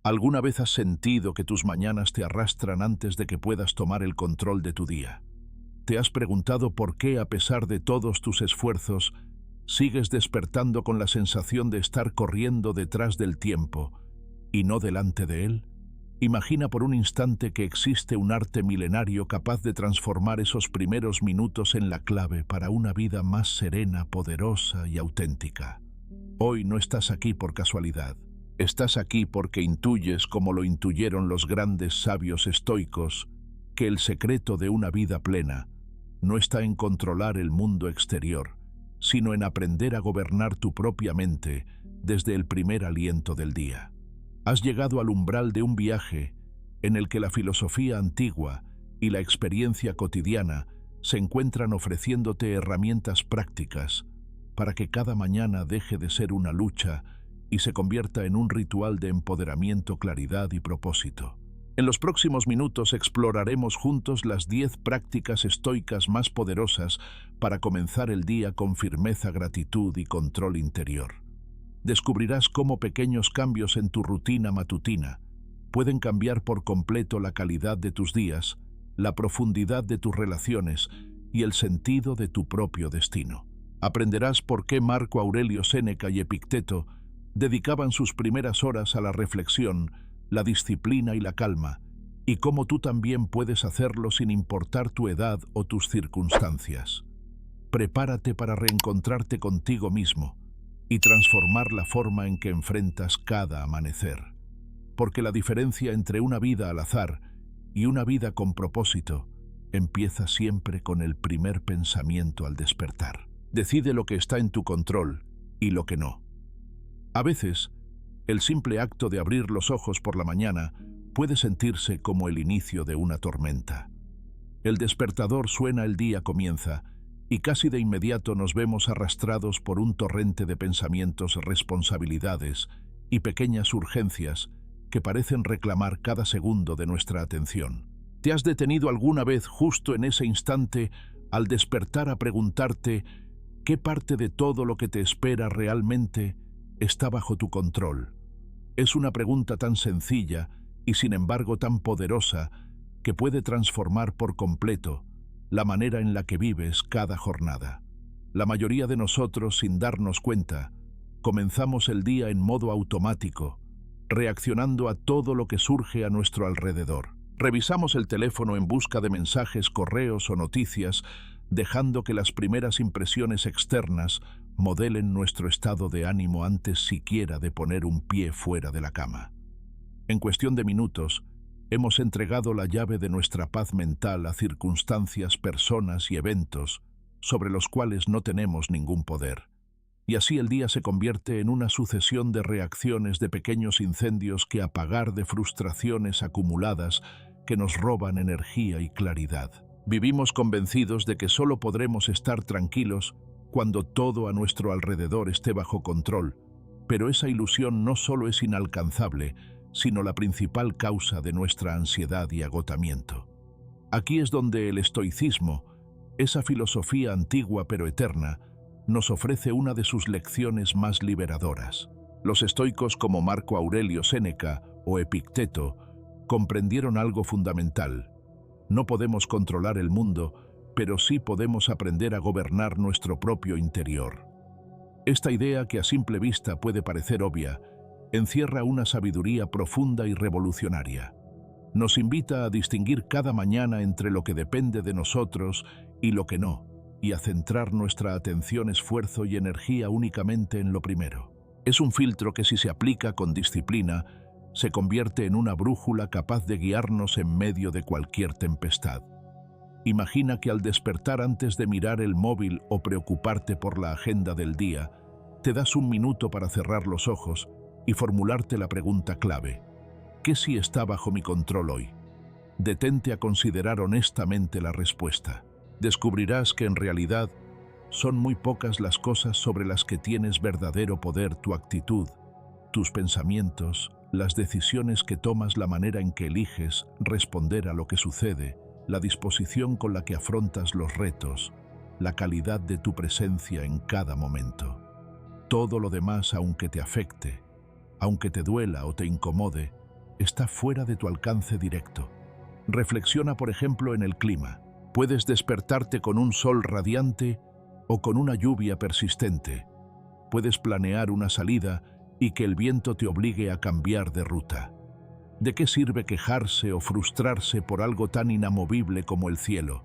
¿Alguna vez has sentido que tus mañanas te arrastran antes de que puedas tomar el control de tu día? ¿Te has preguntado por qué, a pesar de todos tus esfuerzos, sigues despertando con la sensación de estar corriendo detrás del tiempo y no delante de él? Imagina por un instante que existe un arte milenario capaz de transformar esos primeros minutos en la clave para una vida más serena, poderosa y auténtica. Hoy no estás aquí por casualidad. Estás aquí porque intuyes, como lo intuyeron los grandes sabios estoicos, que el secreto de una vida plena no está en controlar el mundo exterior, sino en aprender a gobernar tu propia mente desde el primer aliento del día. Has llegado al umbral de un viaje en el que la filosofía antigua y la experiencia cotidiana se encuentran ofreciéndote herramientas prácticas para que cada mañana deje de ser una lucha y se convierta en un ritual de empoderamiento, claridad y propósito. En los próximos minutos exploraremos juntos las 10 prácticas estoicas más poderosas para comenzar el día con firmeza, gratitud y control interior. Descubrirás cómo pequeños cambios en tu rutina matutina pueden cambiar por completo la calidad de tus días, la profundidad de tus relaciones y el sentido de tu propio destino. Aprenderás por qué Marco Aurelio Séneca y Epicteto dedicaban sus primeras horas a la reflexión, la disciplina y la calma, y cómo tú también puedes hacerlo sin importar tu edad o tus circunstancias. Prepárate para reencontrarte contigo mismo y transformar la forma en que enfrentas cada amanecer. Porque la diferencia entre una vida al azar y una vida con propósito empieza siempre con el primer pensamiento al despertar. Decide lo que está en tu control y lo que no. A veces, el simple acto de abrir los ojos por la mañana puede sentirse como el inicio de una tormenta. El despertador suena, el día comienza, y casi de inmediato nos vemos arrastrados por un torrente de pensamientos, responsabilidades y pequeñas urgencias que parecen reclamar cada segundo de nuestra atención. ¿Te has detenido alguna vez justo en ese instante al despertar a preguntarte qué parte de todo lo que te espera realmente está bajo tu control? Es una pregunta tan sencilla y sin embargo tan poderosa que puede transformar por completo la manera en la que vives cada jornada. La mayoría de nosotros, sin darnos cuenta, comenzamos el día en modo automático, reaccionando a todo lo que surge a nuestro alrededor. Revisamos el teléfono en busca de mensajes, correos o noticias, dejando que las primeras impresiones externas modelen nuestro estado de ánimo antes siquiera de poner un pie fuera de la cama. En cuestión de minutos, hemos entregado la llave de nuestra paz mental a circunstancias, personas y eventos sobre los cuales no tenemos ningún poder. Y así el día se convierte en una sucesión de reacciones, de pequeños incendios que apagar, de frustraciones acumuladas que nos roban energía y claridad. Vivimos convencidos de que solo podremos estar tranquilos cuando todo a nuestro alrededor esté bajo control, pero esa ilusión no solo es inalcanzable, sino la principal causa de nuestra ansiedad y agotamiento. Aquí es donde el estoicismo, esa filosofía antigua pero eterna, nos ofrece una de sus lecciones más liberadoras. Los estoicos como Marco Aurelio Séneca o Epicteto comprendieron algo fundamental. No podemos controlar el mundo, pero sí podemos aprender a gobernar nuestro propio interior. Esta idea, que a simple vista puede parecer obvia, encierra una sabiduría profunda y revolucionaria. Nos invita a distinguir cada mañana entre lo que depende de nosotros y lo que no, y a centrar nuestra atención, esfuerzo y energía únicamente en lo primero. Es un filtro que, si se aplica con disciplina, se convierte en una brújula capaz de guiarnos en medio de cualquier tempestad. Imagina que al despertar, antes de mirar el móvil o preocuparte por la agenda del día, te das un minuto para cerrar los ojos y formularte la pregunta clave: ¿qué sí está bajo mi control hoy? Detente a considerar honestamente la respuesta. Descubrirás que en realidad son muy pocas las cosas sobre las que tienes verdadero poder: tu actitud, tus pensamientos, las decisiones que tomas, la manera en que eliges responder a lo que sucede, la disposición con la que afrontas los retos, la calidad de tu presencia en cada momento. Todo lo demás, aunque te afecte, aunque te duela o te incomode, está fuera de tu alcance directo. Reflexiona, por ejemplo, en el clima. Puedes despertarte con un sol radiante o con una lluvia persistente. Puedes planear una salida y que el viento te obligue a cambiar de ruta. ¿De qué sirve quejarse o frustrarse por algo tan inamovible como el cielo?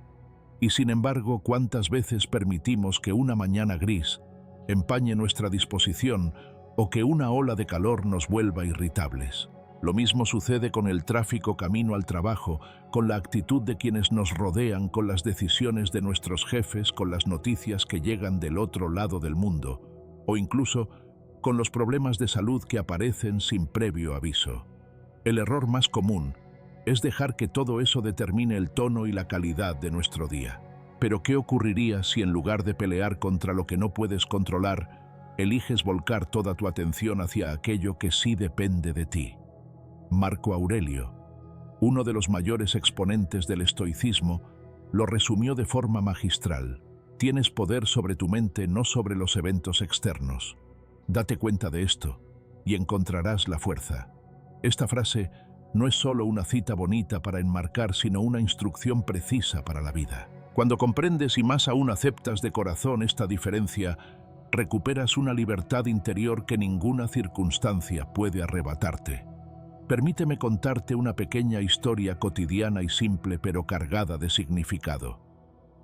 Y sin embargo, ¿cuántas veces permitimos que una mañana gris empañe nuestra disposición o que una ola de calor nos vuelva irritables? Lo mismo sucede con el tráfico camino al trabajo, con la actitud de quienes nos rodean, con las decisiones de nuestros jefes, con las noticias que llegan del otro lado del mundo, o incluso con los problemas de salud que aparecen sin previo aviso. El error más común es dejar que todo eso determine el tono y la calidad de nuestro día. Pero ¿qué ocurriría si en lugar de pelear contra lo que no puedes controlar, eliges volcar toda tu atención hacia aquello que sí depende de ti? Marco Aurelio, uno de los mayores exponentes del estoicismo, lo resumió de forma magistral. Tienes poder sobre tu mente, no sobre los eventos externos. Date cuenta de esto y encontrarás la fuerza. Esta frase no es solo una cita bonita para enmarcar, sino una instrucción precisa para la vida. Cuando comprendes y más aún aceptas de corazón esta diferencia, recuperas una libertad interior que ninguna circunstancia puede arrebatarte. Permíteme contarte una pequeña historia cotidiana y simple, pero cargada de significado.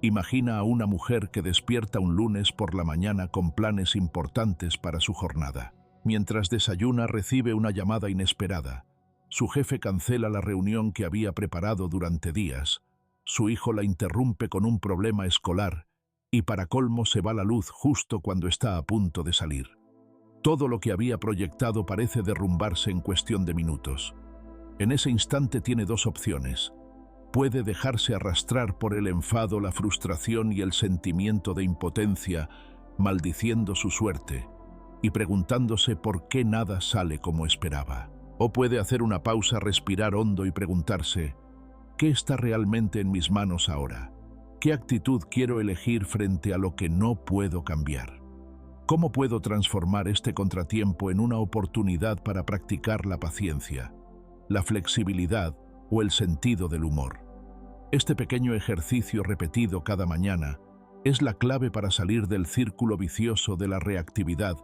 Imagina a una mujer que despierta un lunes por la mañana con planes importantes para su jornada. Mientras desayuna, recibe una llamada inesperada. Su jefe cancela la reunión que había preparado durante días. Su hijo la interrumpe con un problema escolar y para colmo se va la luz justo cuando está a punto de salir. Todo lo que había proyectado parece derrumbarse en cuestión de minutos. En ese instante tiene dos opciones. Puede dejarse arrastrar por el enfado, la frustración y el sentimiento de impotencia, maldiciendo su suerte y preguntándose por qué nada sale como esperaba. O puede hacer una pausa, respirar hondo y preguntarse, ¿qué está realmente en mis manos ahora? ¿Qué actitud quiero elegir frente a lo que no puedo cambiar? ¿Cómo puedo transformar este contratiempo en una oportunidad para practicar la paciencia, la flexibilidad o el sentido del humor? Este pequeño ejercicio repetido cada mañana es la clave para salir del círculo vicioso de la reactividad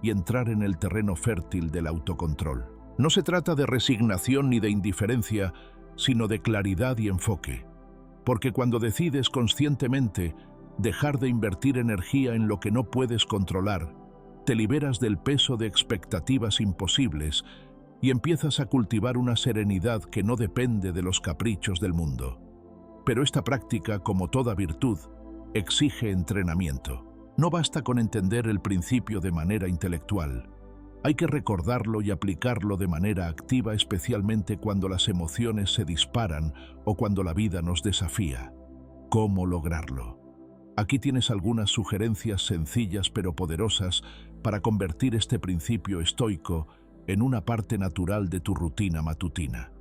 y entrar en el terreno fértil del autocontrol. No se trata de resignación ni de indiferencia, sino de claridad y enfoque. Porque cuando decides conscientemente dejar de invertir energía en lo que no puedes controlar, te liberas del peso de expectativas imposibles y empiezas a cultivar una serenidad que no depende de los caprichos del mundo. Pero esta práctica, como toda virtud, exige entrenamiento. No basta con entender el principio de manera intelectual. Hay que recordarlo y aplicarlo de manera activa, especialmente cuando las emociones se disparan o cuando la vida nos desafía. ¿Cómo lograrlo? Aquí tienes algunas sugerencias sencillas pero poderosas para convertir este principio estoico en una parte natural de tu rutina matutina.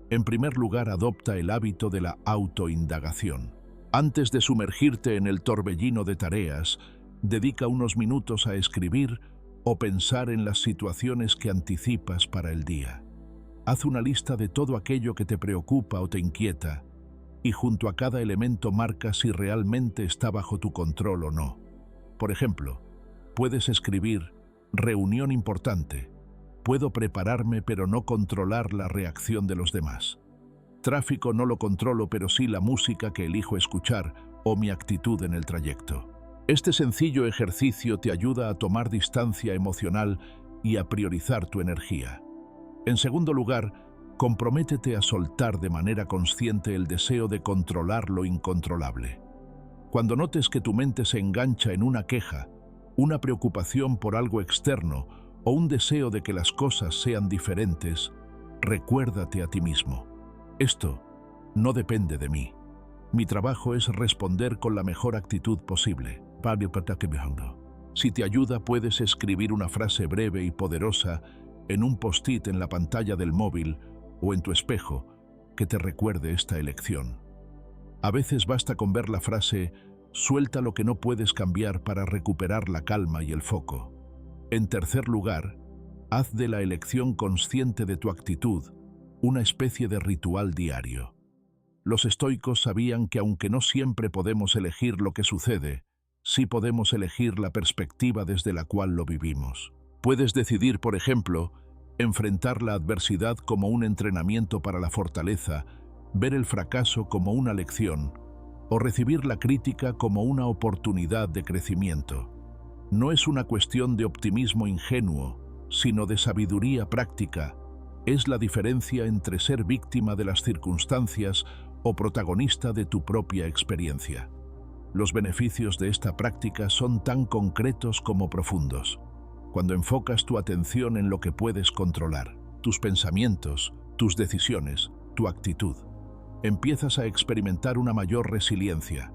En primer lugar, adopta el hábito de la autoindagación. Antes de sumergirte en el torbellino de tareas, dedica unos minutos a escribir o pensar en las situaciones que anticipas para el día. Haz una lista de todo aquello que te preocupa o te inquieta, y junto a cada elemento marca si realmente está bajo tu control o no. Por ejemplo, puedes escribir: reunión importante. Puedo prepararme pero no controlar la reacción de los demás. Tráfico no lo controlo pero sí la música que elijo escuchar o mi actitud en el trayecto. Este sencillo ejercicio te ayuda a tomar distancia emocional y a priorizar tu energía. En segundo lugar, comprométete a soltar de manera consciente el deseo de controlar lo incontrolable. Cuando notes que tu mente se engancha en una queja, una preocupación por algo externo o un deseo de que las cosas sean diferentes, recuérdate a ti mismo: esto no depende de mí. Mi trabajo es responder con la mejor actitud posible. Si te ayuda, puedes escribir una frase breve y poderosa en un post-it en la pantalla del móvil o en tu espejo que te recuerde esta elección. A veces basta con ver la frase «suelta lo que no puedes cambiar» para recuperar la calma y el foco. En tercer lugar, haz de la elección consciente de tu actitud una especie de ritual diario. Los estoicos sabían que aunque no siempre podemos elegir lo que sucede, sí podemos elegir la perspectiva desde la cual lo vivimos. Puedes decidir, por ejemplo, enfrentar la adversidad como un entrenamiento para la fortaleza, ver el fracaso como una lección, o recibir la crítica como una oportunidad de crecimiento. No es una cuestión de optimismo ingenuo, sino de sabiduría práctica. Es la diferencia entre ser víctima de las circunstancias o protagonista de tu propia experiencia. Los beneficios de esta práctica son tan concretos como profundos. Cuando enfocas tu atención en lo que puedes controlar, tus pensamientos, tus decisiones, tu actitud, empiezas a experimentar una mayor resiliencia.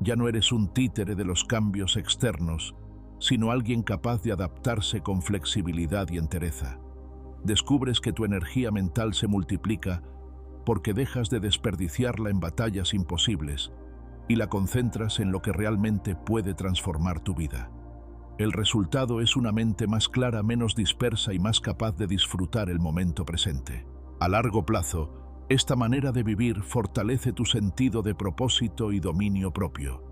Ya no eres un títere de los cambios externos, sino alguien capaz de adaptarse con flexibilidad y entereza. Descubres que tu energía mental se multiplica porque dejas de desperdiciarla en batallas imposibles y la concentras en lo que realmente puede transformar tu vida. El resultado es una mente más clara, menos dispersa y más capaz de disfrutar el momento presente. A largo plazo, esta manera de vivir fortalece tu sentido de propósito y dominio propio.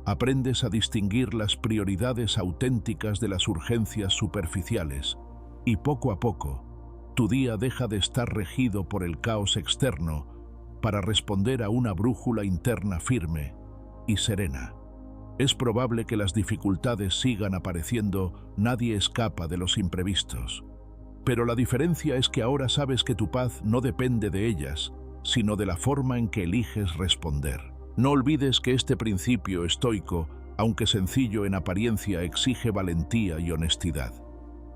Aprendes a distinguir las prioridades auténticas de las urgencias superficiales y poco a poco, tu día deja de estar regido por el caos externo para responder a una brújula interna firme y serena. Es probable que las dificultades sigan apareciendo, nadie escapa de los imprevistos. Pero la diferencia es que ahora sabes que tu paz no depende de ellas, sino de la forma en que eliges responder. No olvides que este principio estoico, aunque sencillo en apariencia, exige valentía y honestidad.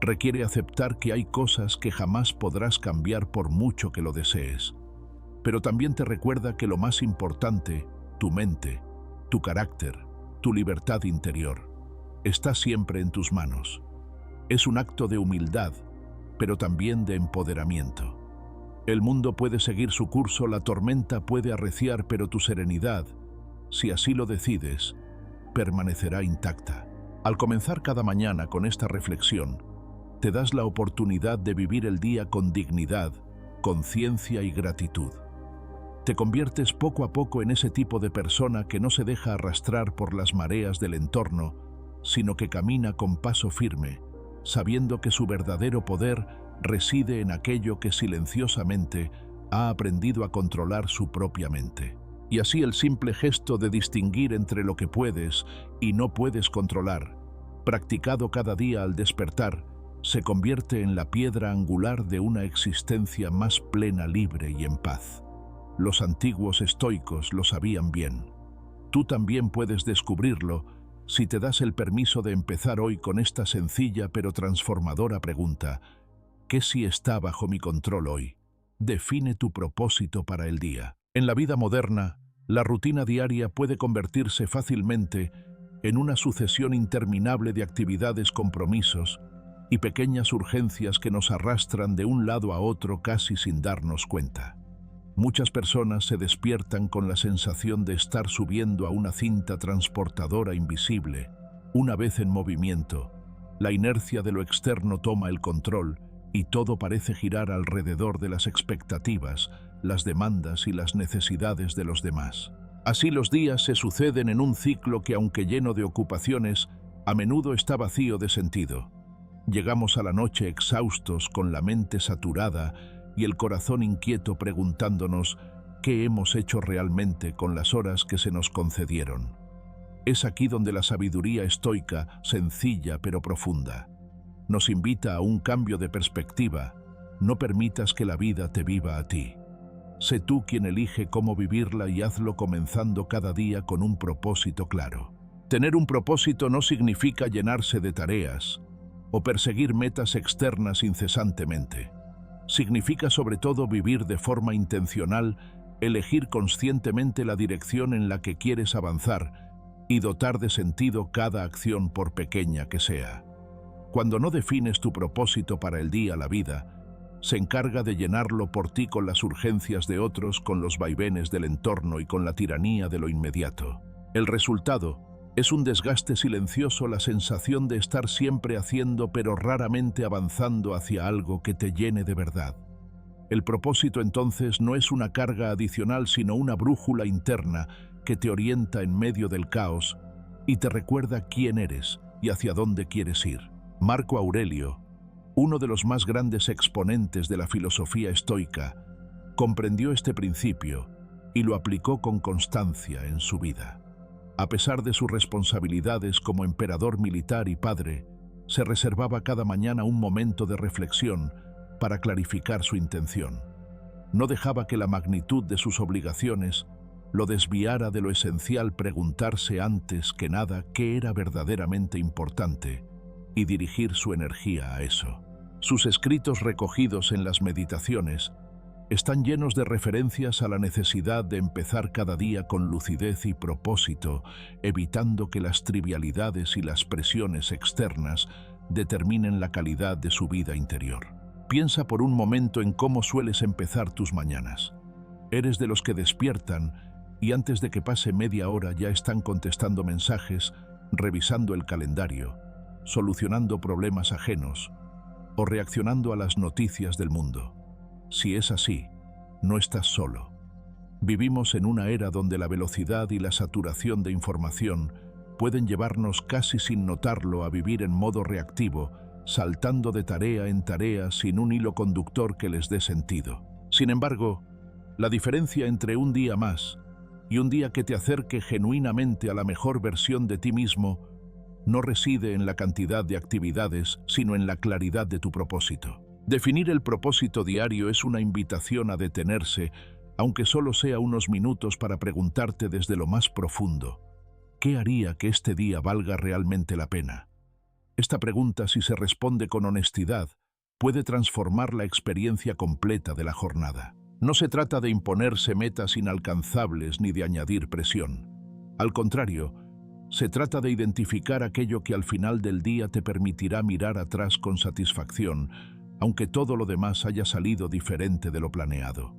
Requiere aceptar que hay cosas que jamás podrás cambiar por mucho que lo desees. Pero también te recuerda que lo más importante, tu mente, tu carácter, tu libertad interior, está siempre en tus manos. Es un acto de humildad, pero también de empoderamiento. El mundo puede seguir su curso, la tormenta puede arreciar, pero tu serenidad, si así lo decides, permanecerá intacta. Al comenzar cada mañana con esta reflexión, te das la oportunidad de vivir el día con dignidad, conciencia y gratitud. Te conviertes poco a poco en ese tipo de persona que no se deja arrastrar por las mareas del entorno, sino que camina con paso firme, sabiendo que su verdadero poder reside en aquello que silenciosamente ha aprendido a controlar su propia mente. Y así el simple gesto de distinguir entre lo que puedes y no puedes controlar, practicado cada día al despertar, se convierte en la piedra angular de una existencia más plena, libre y en paz. Los antiguos estoicos lo sabían bien. Tú también puedes descubrirlo si te das el permiso de empezar hoy con esta sencilla pero transformadora pregunta: ¿qué sí está bajo mi control hoy? Define tu propósito para el día. En la vida moderna, la rutina diaria puede convertirse fácilmente en una sucesión interminable de actividades, compromisos y pequeñas urgencias que nos arrastran de un lado a otro casi sin darnos cuenta. Muchas personas se despiertan con la sensación de estar subiendo a una cinta transportadora invisible. Una vez en movimiento, la inercia de lo externo toma el control y todo parece girar alrededor de las expectativas, las demandas y las necesidades de los demás. Así los días se suceden en un ciclo que, aunque lleno de ocupaciones, a menudo está vacío de sentido. Llegamos a la noche exhaustos, con la mente saturada y el corazón inquieto, preguntándonos qué hemos hecho realmente con las horas que se nos concedieron. Es aquí donde la sabiduría estoica, sencilla pero profunda, nos invita a un cambio de perspectiva. No permitas que la vida te viva a ti. Sé tú quien elige cómo vivirla y hazlo comenzando cada día con un propósito claro. Tener un propósito no significa llenarse de tareas o perseguir metas externas incesantemente. Significa sobre todo vivir de forma intencional, elegir conscientemente la dirección en la que quieres avanzar y dotar de sentido cada acción, por pequeña que sea. Cuando no defines tu propósito para el día, la vida se encarga de llenarlo por ti con las urgencias de otros, con los vaivenes del entorno y con la tiranía de lo inmediato. El resultado es un desgaste silencioso, la sensación de estar siempre haciendo pero raramente avanzando hacia algo que te llene de verdad. El propósito entonces no es una carga adicional, sino una brújula interna que te orienta en medio del caos y te recuerda quién eres y hacia dónde quieres ir. Marco Aurelio, uno de los más grandes exponentes de la filosofía estoica, comprendió este principio y lo aplicó con constancia en su vida. A pesar de sus responsabilidades como emperador militar y padre, se reservaba cada mañana un momento de reflexión para clarificar su intención. No dejaba que la magnitud de sus obligaciones lo desviara de lo esencial, preguntarse antes que nada qué era verdaderamente importante y dirigir su energía a eso. Sus escritos recogidos en las Meditaciones están llenos de referencias a la necesidad de empezar cada día con lucidez y propósito, evitando que las trivialidades y las presiones externas determinen la calidad de su vida interior. Piensa por un momento en cómo sueles empezar tus mañanas. ¿Eres de los que despiertan y antes de que pase media hora ya están contestando mensajes, revisando el calendario, solucionando problemas ajenos o reaccionando a las noticias del mundo? Si es así, no estás solo. Vivimos en una era donde la velocidad y la saturación de información pueden llevarnos casi sin notarlo a vivir en modo reactivo, saltando de tarea en tarea sin un hilo conductor que les dé sentido. Sin embargo, la diferencia entre un día más y un día que te acerque genuinamente a la mejor versión de ti mismo no reside en la cantidad de actividades, sino en la claridad de tu propósito. Definir el propósito diario es una invitación a detenerse, aunque solo sea unos minutos, para preguntarte desde lo más profundo: ¿qué haría que este día valga realmente la pena? Esta pregunta, si se responde con honestidad, puede transformar la experiencia completa de la jornada. No se trata de imponerse metas inalcanzables ni de añadir presión. Al contrario, se trata de identificar aquello que al final del día te permitirá mirar atrás con satisfacción, aunque todo lo demás haya salido diferente de lo planeado.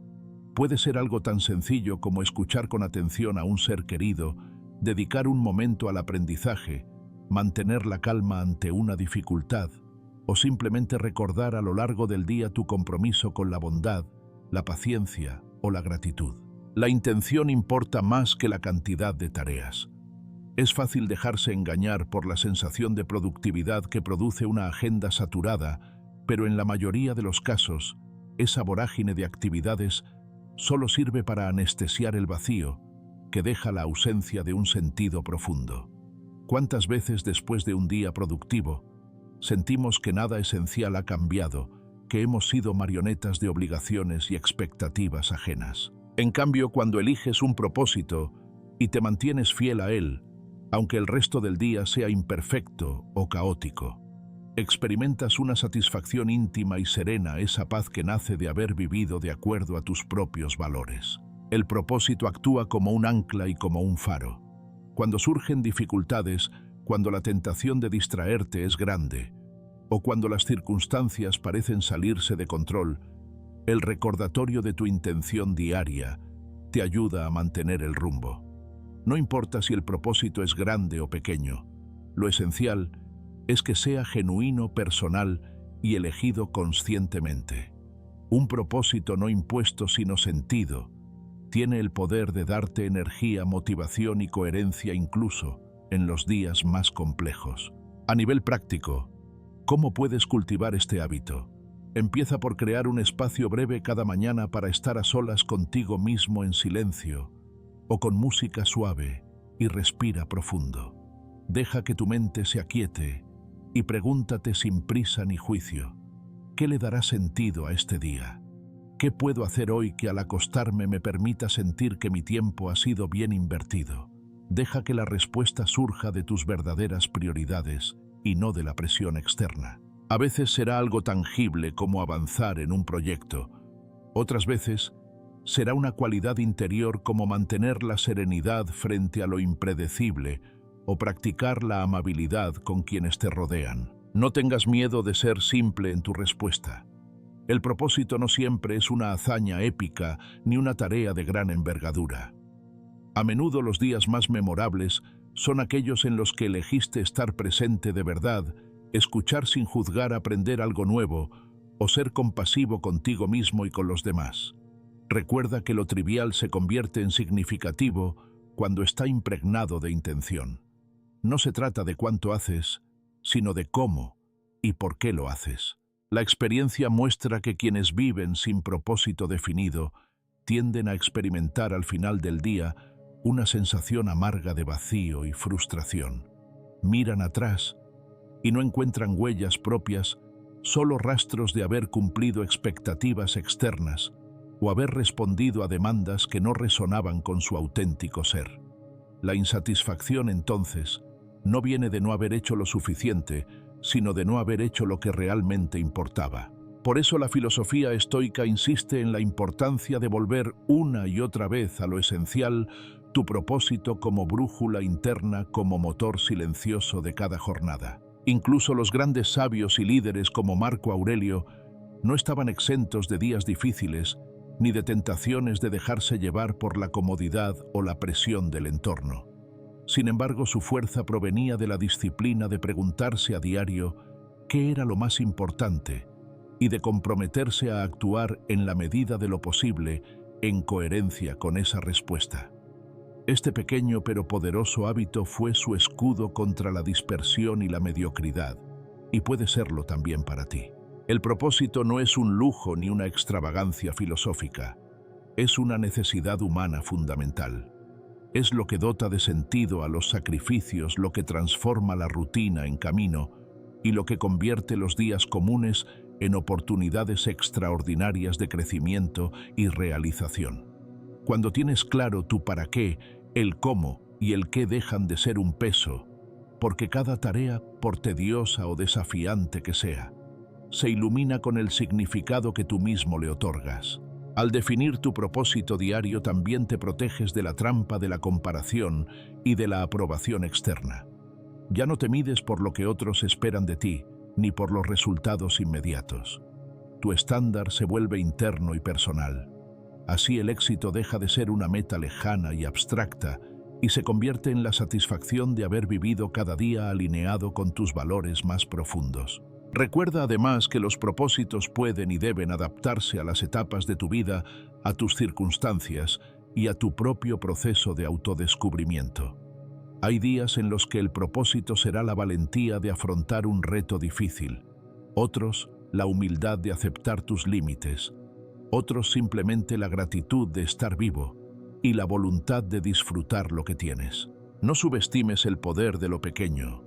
Puede ser algo tan sencillo como escuchar con atención a un ser querido, dedicar un momento al aprendizaje, mantener la calma ante una dificultad, o simplemente recordar a lo largo del día tu compromiso con la bondad, la paciencia o la gratitud. La intención importa más que la cantidad de tareas. Es fácil dejarse engañar por la sensación de productividad que produce una agenda saturada, pero en la mayoría de los casos, esa vorágine de actividades solo sirve para anestesiar el vacío que deja la ausencia de un sentido profundo. ¿Cuántas veces después de un día productivo sentimos que nada esencial ha cambiado, que hemos sido marionetas de obligaciones y expectativas ajenas? En cambio, cuando eliges un propósito y te mantienes fiel a él, aunque el resto del día sea imperfecto o caótico, experimentas una satisfacción íntima y serena, esa paz que nace de haber vivido de acuerdo a tus propios valores. El propósito actúa como un ancla y como un faro. Cuando surgen dificultades, cuando la tentación de distraerte es grande, o cuando las circunstancias parecen salirse de control, el recordatorio de tu intención diaria te ayuda a mantener el rumbo. No importa si el propósito es grande o pequeño, lo esencial es que sea genuino, personal y elegido conscientemente. Un propósito no impuesto sino sentido tiene el poder de darte energía, motivación y coherencia incluso en los días más complejos. A nivel práctico, ¿cómo puedes cultivar este hábito? Empieza por crear un espacio breve cada mañana para estar a solas contigo mismo en silencio o con música suave y respira profundo. Deja que tu mente se aquiete y pregúntate sin prisa ni juicio: ¿qué le dará sentido a este día? ¿Qué puedo hacer hoy que al acostarme me permita sentir que mi tiempo ha sido bien invertido? Deja que la respuesta surja de tus verdaderas prioridades y no de la presión externa. A veces será algo tangible como avanzar en un proyecto. Otras veces será una cualidad interior como mantener la serenidad frente a lo impredecible o practicar la amabilidad con quienes te rodean. No tengas miedo de ser simple en tu respuesta. El propósito no siempre es una hazaña épica ni una tarea de gran envergadura. A menudo los días más memorables son aquellos en los que elegiste estar presente de verdad, escuchar sin juzgar, aprender algo nuevo o ser compasivo contigo mismo y con los demás. Recuerda que lo trivial se convierte en significativo cuando está impregnado de intención. No se trata de cuánto haces, sino de cómo y por qué lo haces. La experiencia muestra que quienes viven sin propósito definido tienden a experimentar al final del día una sensación amarga de vacío y frustración. Miran atrás y no encuentran huellas propias, solo rastros de haber cumplido expectativas externas o haber respondido a demandas que no resonaban con su auténtico ser. La insatisfacción, entonces, no viene de no haber hecho lo suficiente, sino de no haber hecho lo que realmente importaba. Por eso la filosofía estoica insiste en la importancia de volver una y otra vez a lo esencial, tu propósito como brújula interna, como motor silencioso de cada jornada. Incluso los grandes sabios y líderes como Marco Aurelio no estaban exentos de días difíciles, ni de tentaciones de dejarse llevar por la comodidad o la presión del entorno. Sin embargo, su fuerza provenía de la disciplina de preguntarse a diario qué era lo más importante y de comprometerse a actuar en la medida de lo posible en coherencia con esa respuesta. Este pequeño pero poderoso hábito fue su escudo contra la dispersión y la mediocridad, y puede serlo también para ti. El propósito no es un lujo ni una extravagancia filosófica, es una necesidad humana fundamental. Es lo que dota de sentido a los sacrificios, lo que transforma la rutina en camino y lo que convierte los días comunes en oportunidades extraordinarias de crecimiento y realización. Cuando tienes claro tu para qué, el cómo y el qué dejan de ser un peso, porque cada tarea, por tediosa o desafiante que sea, se ilumina con el significado que tú mismo le otorgas. Al definir tu propósito diario también te proteges de la trampa de la comparación y de la aprobación externa. Ya no te mides por lo que otros esperan de ti, ni por los resultados inmediatos. Tu estándar se vuelve interno y personal. Así el éxito deja de ser una meta lejana y abstracta y se convierte en la satisfacción de haber vivido cada día alineado con tus valores más profundos. Recuerda además que los propósitos pueden y deben adaptarse a las etapas de tu vida, a tus circunstancias y a tu propio proceso de autodescubrimiento. Hay días en los que el propósito será la valentía de afrontar un reto difícil, otros la humildad de aceptar tus límites, otros simplemente la gratitud de estar vivo y la voluntad de disfrutar lo que tienes. No subestimes el poder de lo pequeño.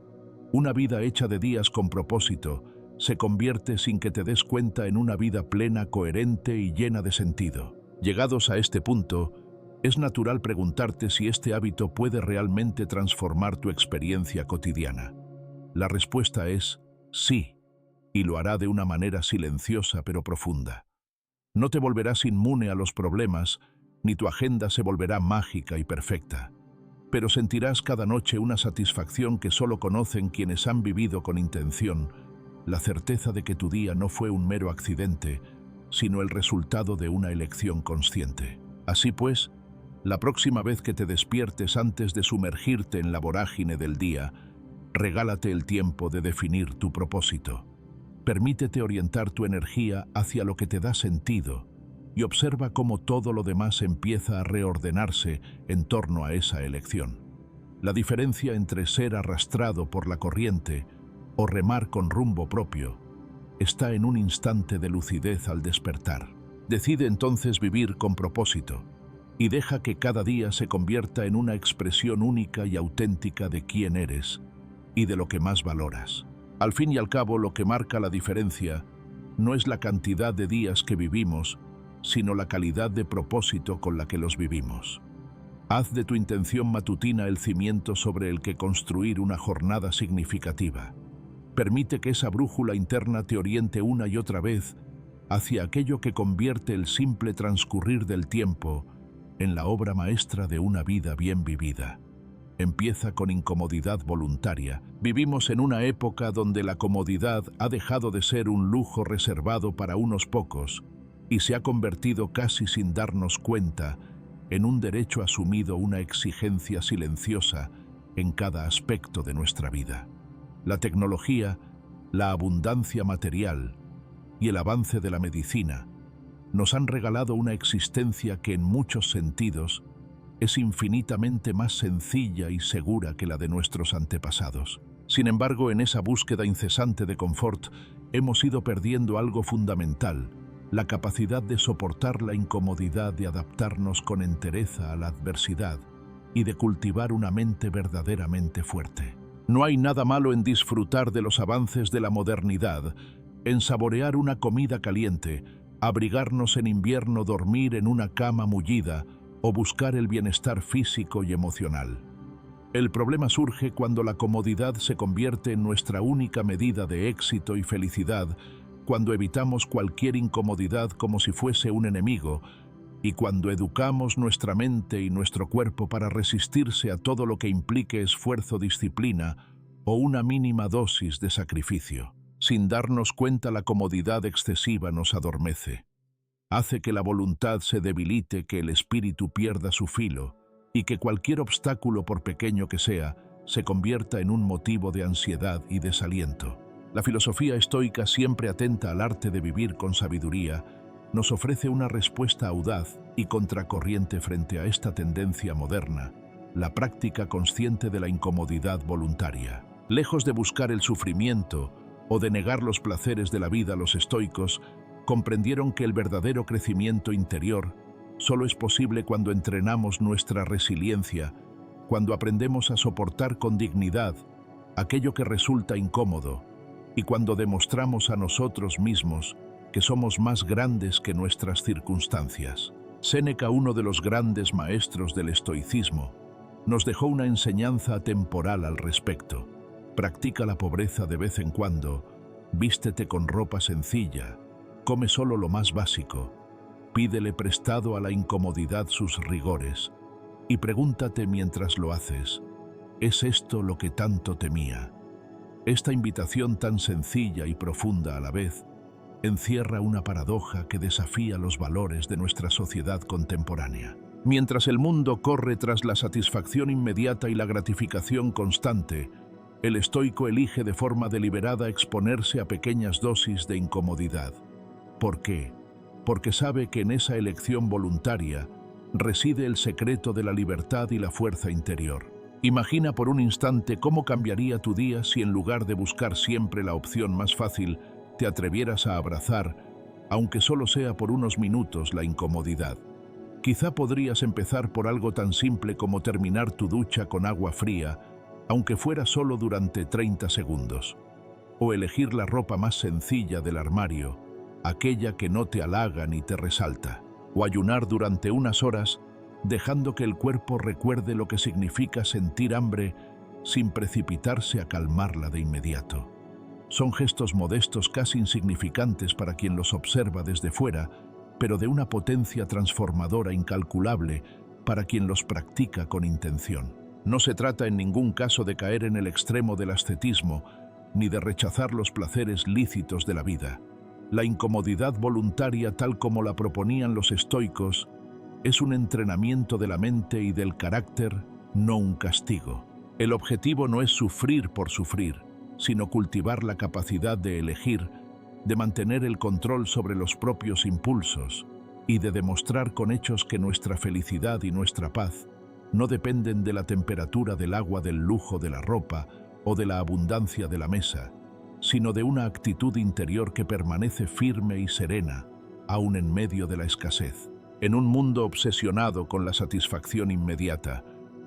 Una vida hecha de días con propósito se convierte sin que te des cuenta en una vida plena, coherente y llena de sentido. Llegados a este punto, es natural preguntarte si este hábito puede realmente transformar tu experiencia cotidiana. La respuesta es sí, y lo hará de una manera silenciosa pero profunda. No te volverás inmune a los problemas, ni tu agenda se volverá mágica y perfecta, pero sentirás cada noche una satisfacción que solo conocen quienes han vivido con intención, la certeza de que tu día no fue un mero accidente, sino el resultado de una elección consciente. Así pues, la próxima vez que te despiertes antes de sumergirte en la vorágine del día, regálate el tiempo de definir tu propósito. Permítete orientar tu energía hacia lo que te da sentido y observa cómo todo lo demás empieza a reordenarse en torno a esa elección. La diferencia entre ser arrastrado por la corriente o remar con rumbo propio está en un instante de lucidez al despertar. Decide entonces vivir con propósito y deja que cada día se convierta en una expresión única y auténtica de quién eres y de lo que más valoras. Al fin y al cabo, lo que marca la diferencia no es la cantidad de días que vivimos, sino la calidad de propósito con la que los vivimos. Haz de tu intención matutina el cimiento sobre el que construir una jornada significativa. Permite que esa brújula interna te oriente una y otra vez hacia aquello que convierte el simple transcurrir del tiempo en la obra maestra de una vida bien vivida. Empieza con incomodidad voluntaria. Vivimos en una época donde la comodidad ha dejado de ser un lujo reservado para unos pocos y se ha convertido, casi sin darnos cuenta, en un derecho asumido, una exigencia silenciosa en cada aspecto de nuestra vida. La tecnología, la abundancia material y el avance de la medicina nos han regalado una existencia que en muchos sentidos es infinitamente más sencilla y segura que la de nuestros antepasados. Sin embargo, en esa búsqueda incesante de confort, hemos ido perdiendo algo fundamental: la capacidad de soportar la incomodidad, de adaptarnos con entereza a la adversidad y de cultivar una mente verdaderamente fuerte. No hay nada malo en disfrutar de los avances de la modernidad, en saborear una comida caliente, abrigarnos en invierno, dormir en una cama mullida o buscar el bienestar físico y emocional. El problema surge cuando la comodidad se convierte en nuestra única medida de éxito y felicidad, cuando evitamos cualquier incomodidad como si fuese un enemigo, y cuando educamos nuestra mente y nuestro cuerpo para resistirse a todo lo que implique esfuerzo, disciplina o una mínima dosis de sacrificio. Sin darnos cuenta, la comodidad excesiva nos adormece. Hace que la voluntad se debilite, que el espíritu pierda su filo y que cualquier obstáculo, por pequeño que sea, se convierta en un motivo de ansiedad y desaliento. La filosofía estoica, siempre atenta al arte de vivir con sabiduría, nos ofrece una respuesta audaz y contracorriente frente a esta tendencia moderna: la práctica consciente de la incomodidad voluntaria. Lejos de buscar el sufrimiento o de negar los placeres de la vida, los estoicos comprendieron que el verdadero crecimiento interior solo es posible cuando entrenamos nuestra resiliencia, cuando aprendemos a soportar con dignidad aquello que resulta incómodo y cuando demostramos a nosotros mismos que somos más grandes que nuestras circunstancias. Séneca, uno de los grandes maestros del estoicismo, nos dejó una enseñanza atemporal al respecto. Practica la pobreza de vez en cuando, vístete con ropa sencilla, come solo lo más básico, pídele prestado a la incomodidad sus rigores y pregúntate mientras lo haces: ¿es esto lo que tanto temía? Esta invitación, tan sencilla y profunda a la vez, encierra una paradoja que desafía los valores de nuestra sociedad contemporánea. Mientras el mundo corre tras la satisfacción inmediata y la gratificación constante, el estoico elige de forma deliberada exponerse a pequeñas dosis de incomodidad. ¿Por qué? Porque sabe que en esa elección voluntaria reside el secreto de la libertad y la fuerza interior. Imagina por un instante cómo cambiaría tu día si, en lugar de buscar siempre la opción más fácil, te atrevieras a abrazar, aunque solo sea por unos minutos, la incomodidad. Quizá podrías empezar por algo tan simple como terminar tu ducha con agua fría, aunque fuera solo durante 30 segundos. O elegir la ropa más sencilla del armario, aquella que no te halaga ni te resalta. O ayunar durante unas horas, dejando que el cuerpo recuerde lo que significa sentir hambre sin precipitarse a calmarla de inmediato. Son gestos modestos, casi insignificantes para quien los observa desde fuera, pero de una potencia transformadora incalculable para quien los practica con intención. No se trata en ningún caso de caer en el extremo del ascetismo, ni de rechazar los placeres lícitos de la vida. La incomodidad voluntaria, tal como la proponían los estoicos, es un entrenamiento de la mente y del carácter, no un castigo. El objetivo no es sufrir por sufrir, sino cultivar la capacidad de elegir, de mantener el control sobre los propios impulsos y de demostrar con hechos que nuestra felicidad y nuestra paz no dependen de la temperatura del agua, del lujo de la ropa o de la abundancia de la mesa, sino de una actitud interior que permanece firme y serena, aun en medio de la escasez. En un mundo obsesionado con la satisfacción inmediata,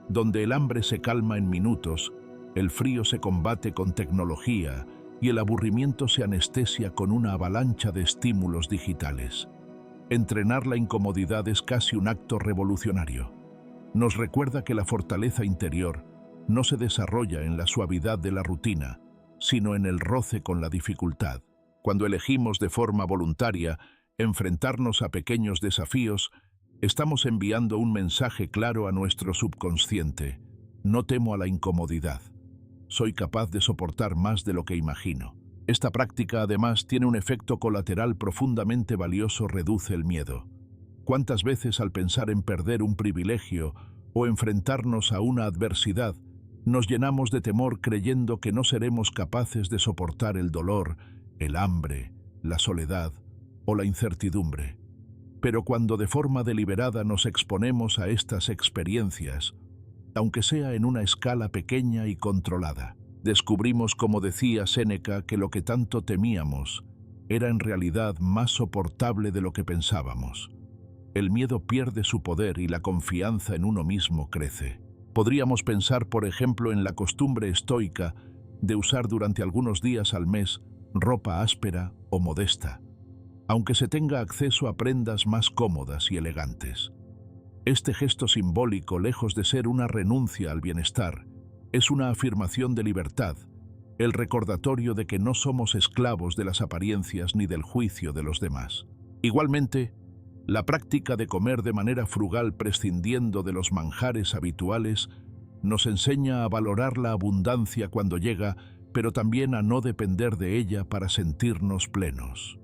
donde el hambre se calma en minutos, el frío se combate con tecnología y el aburrimiento se anestesia con una avalancha de estímulos digitales, entrenar la incomodidad es casi un acto revolucionario. Nos recuerda que la fortaleza interior no se desarrolla en la suavidad de la rutina, sino en el roce con la dificultad. Cuando elegimos de forma voluntaria enfrentarnos a pequeños desafíos, estamos enviando un mensaje claro a nuestro subconsciente: no temo a la incomodidad. Soy capaz de soportar más de lo que imagino. Esta práctica, además, tiene un efecto colateral profundamente valioso: reduce el miedo. ¿Cuántas veces, al pensar en perder un privilegio o enfrentarnos a una adversidad, nos llenamos de temor creyendo que no seremos capaces de soportar el dolor, el hambre la soledad o la incertidumbre. Pero cuando de forma deliberada nos exponemos a estas experiencias, aunque sea en una escala pequeña y controlada, descubrimos, como decía Séneca, que lo que tanto temíamos era en realidad más soportable de lo que pensábamos. El miedo pierde su poder y la confianza en uno mismo crece. Podríamos pensar, por ejemplo, en la costumbre estoica de usar durante algunos días al mes ropa áspera o modesta, aunque se tenga acceso a prendas más cómodas y elegantes. Este gesto simbólico, lejos de ser una renuncia al bienestar, es una afirmación de libertad, el recordatorio de que no somos esclavos de las apariencias ni del juicio de los demás. Igualmente, la práctica de comer de manera frugal prescindiendo de los manjares habituales nos enseña a valorar la abundancia cuando llega, pero también a no depender de ella para sentirnos plenos.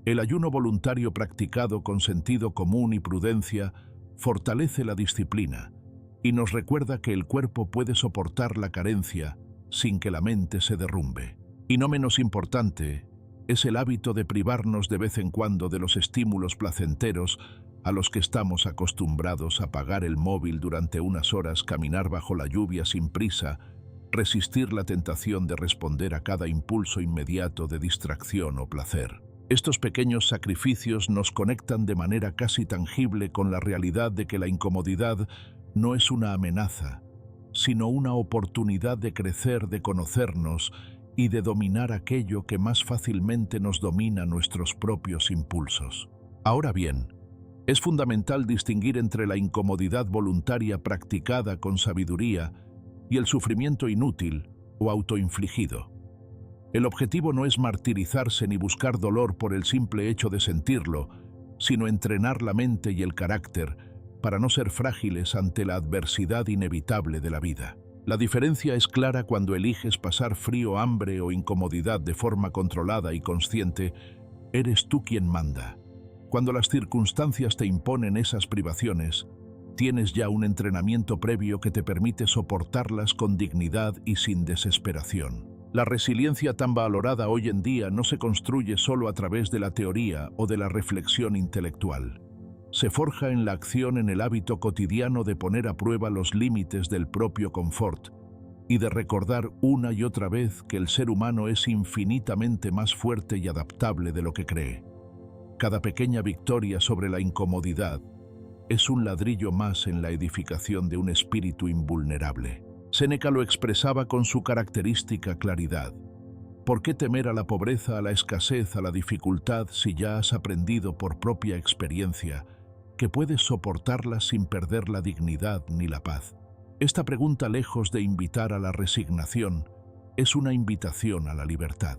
El ayuno voluntario practicado con sentido común y prudencia fortalece la disciplina y nos recuerda que el cuerpo puede soportar la carencia sin que la mente se derrumbe. Y no menos importante, es el hábito de privarnos de vez en cuando de los estímulos placenteros a los que estamos acostumbrados: a apagar el móvil durante unas horas, caminar bajo la lluvia sin prisa, resistir la tentación de responder a cada impulso inmediato de distracción o placer. Estos pequeños sacrificios nos conectan de manera casi tangible con la realidad de que la incomodidad no es una amenaza, sino una oportunidad de crecer, de conocernos y de dominar aquello que más fácilmente nos domina: nuestros propios impulsos. Ahora bien, es fundamental distinguir entre la incomodidad voluntaria practicada con sabiduría y el sufrimiento inútil o autoinfligido. El objetivo no es martirizarse ni buscar dolor por el simple hecho de sentirlo, sino entrenar la mente y el carácter para no ser frágiles ante la adversidad inevitable de la vida. La diferencia es clara cuando eliges pasar frío, hambre o incomodidad de forma controlada y consciente. Eres tú quien manda. Cuando las circunstancias te imponen esas privaciones, tienes ya un entrenamiento previo que te permite soportarlas con dignidad y sin desesperación. La resiliencia tan valorada hoy en día no se construye solo a través de la teoría o de la reflexión intelectual. Se forja en la acción, en el hábito cotidiano de poner a prueba los límites del propio confort y de recordar una y otra vez que el ser humano es infinitamente más fuerte y adaptable de lo que cree. Cada pequeña victoria sobre la incomodidad es un ladrillo más en la edificación de un espíritu invulnerable. Séneca lo expresaba con su característica claridad. ¿Por qué temer a la pobreza, a la escasez, a la dificultad, si ya has aprendido por propia experiencia que puedes soportarlas sin perder la dignidad ni la paz? Esta pregunta, lejos de invitar a la resignación, es una invitación a la libertad.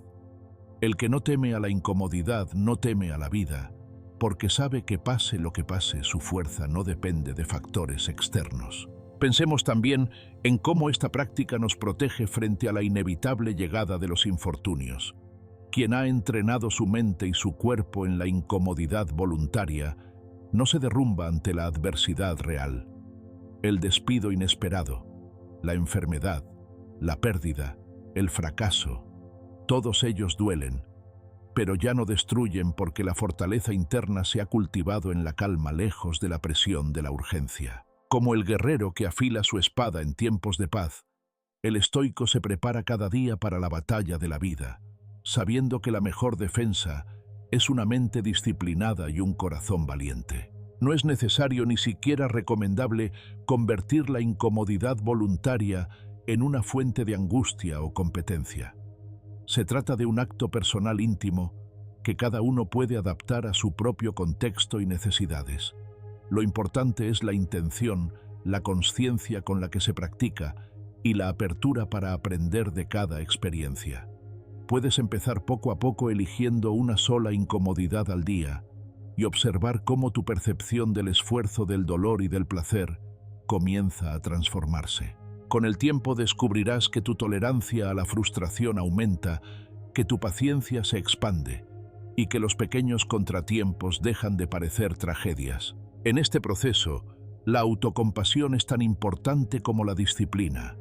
El que no teme a la incomodidad no teme a la vida, porque sabe que pase lo que pase, su fuerza no depende de factores externos. Pensemos también en cómo esta práctica nos protege frente a la inevitable llegada de los infortunios. Quien ha entrenado su mente y su cuerpo en la incomodidad voluntaria no se derrumba ante la adversidad real. El despido inesperado, la enfermedad, la pérdida, el fracaso, todos ellos duelen, pero ya no destruyen porque la fortaleza interna se ha cultivado en la calma, lejos de la presión de la urgencia. Como el guerrero que afila su espada en tiempos de paz, el estoico se prepara cada día para la batalla de la vida, sabiendo que la mejor defensa es una mente disciplinada y un corazón valiente. No es necesario ni siquiera recomendable convertir la incomodidad voluntaria en una fuente de angustia o competencia. Se trata de un acto personal íntimo que cada uno puede adaptar a su propio contexto y necesidades. Lo importante es la intención, la conciencia con la que se practica y la apertura para aprender de cada experiencia. Puedes empezar poco a poco eligiendo una sola incomodidad al día y observar cómo tu percepción del esfuerzo, del dolor y del placer comienza a transformarse. Con el tiempo descubrirás que tu tolerancia a la frustración aumenta, que tu paciencia se expande y que los pequeños contratiempos dejan de parecer tragedias. En este proceso, la autocompasión es tan importante como la disciplina.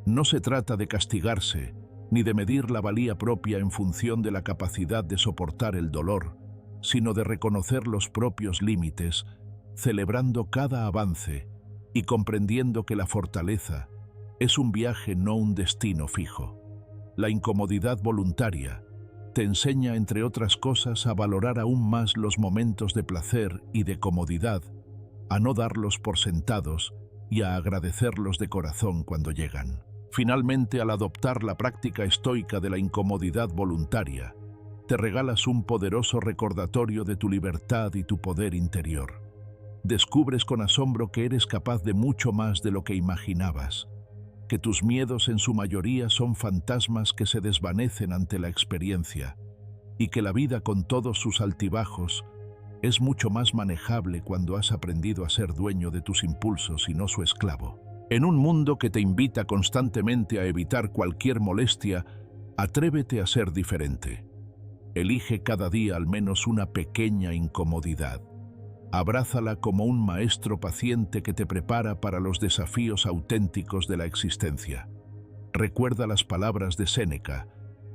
No se trata de castigarse, ni de medir la valía propia en función de la capacidad de soportar el dolor, sino de reconocer los propios límites, celebrando cada avance y comprendiendo que la fortaleza es un viaje, no un destino fijo. La incomodidad voluntaria te enseña, entre otras cosas, a valorar aún más los momentos de placer y de comodidad, a no darlos por sentados y a agradecerlos de corazón cuando llegan. Finalmente, al adoptar la práctica estoica de la incomodidad voluntaria, te regalas un poderoso recordatorio de tu libertad y tu poder interior. Descubres con asombro que eres capaz de mucho más de lo que imaginabas, que tus miedos en su mayoría son fantasmas que se desvanecen ante la experiencia, y que la vida, con todos sus altibajos, es mucho más manejable cuando has aprendido a ser dueño de tus impulsos y no su esclavo. En un mundo que te invita constantemente a evitar cualquier molestia, atrévete a ser diferente. Elige cada día al menos una pequeña incomodidad. Abrázala como un maestro paciente que te prepara para los desafíos auténticos de la existencia. Recuerda las palabras de Séneca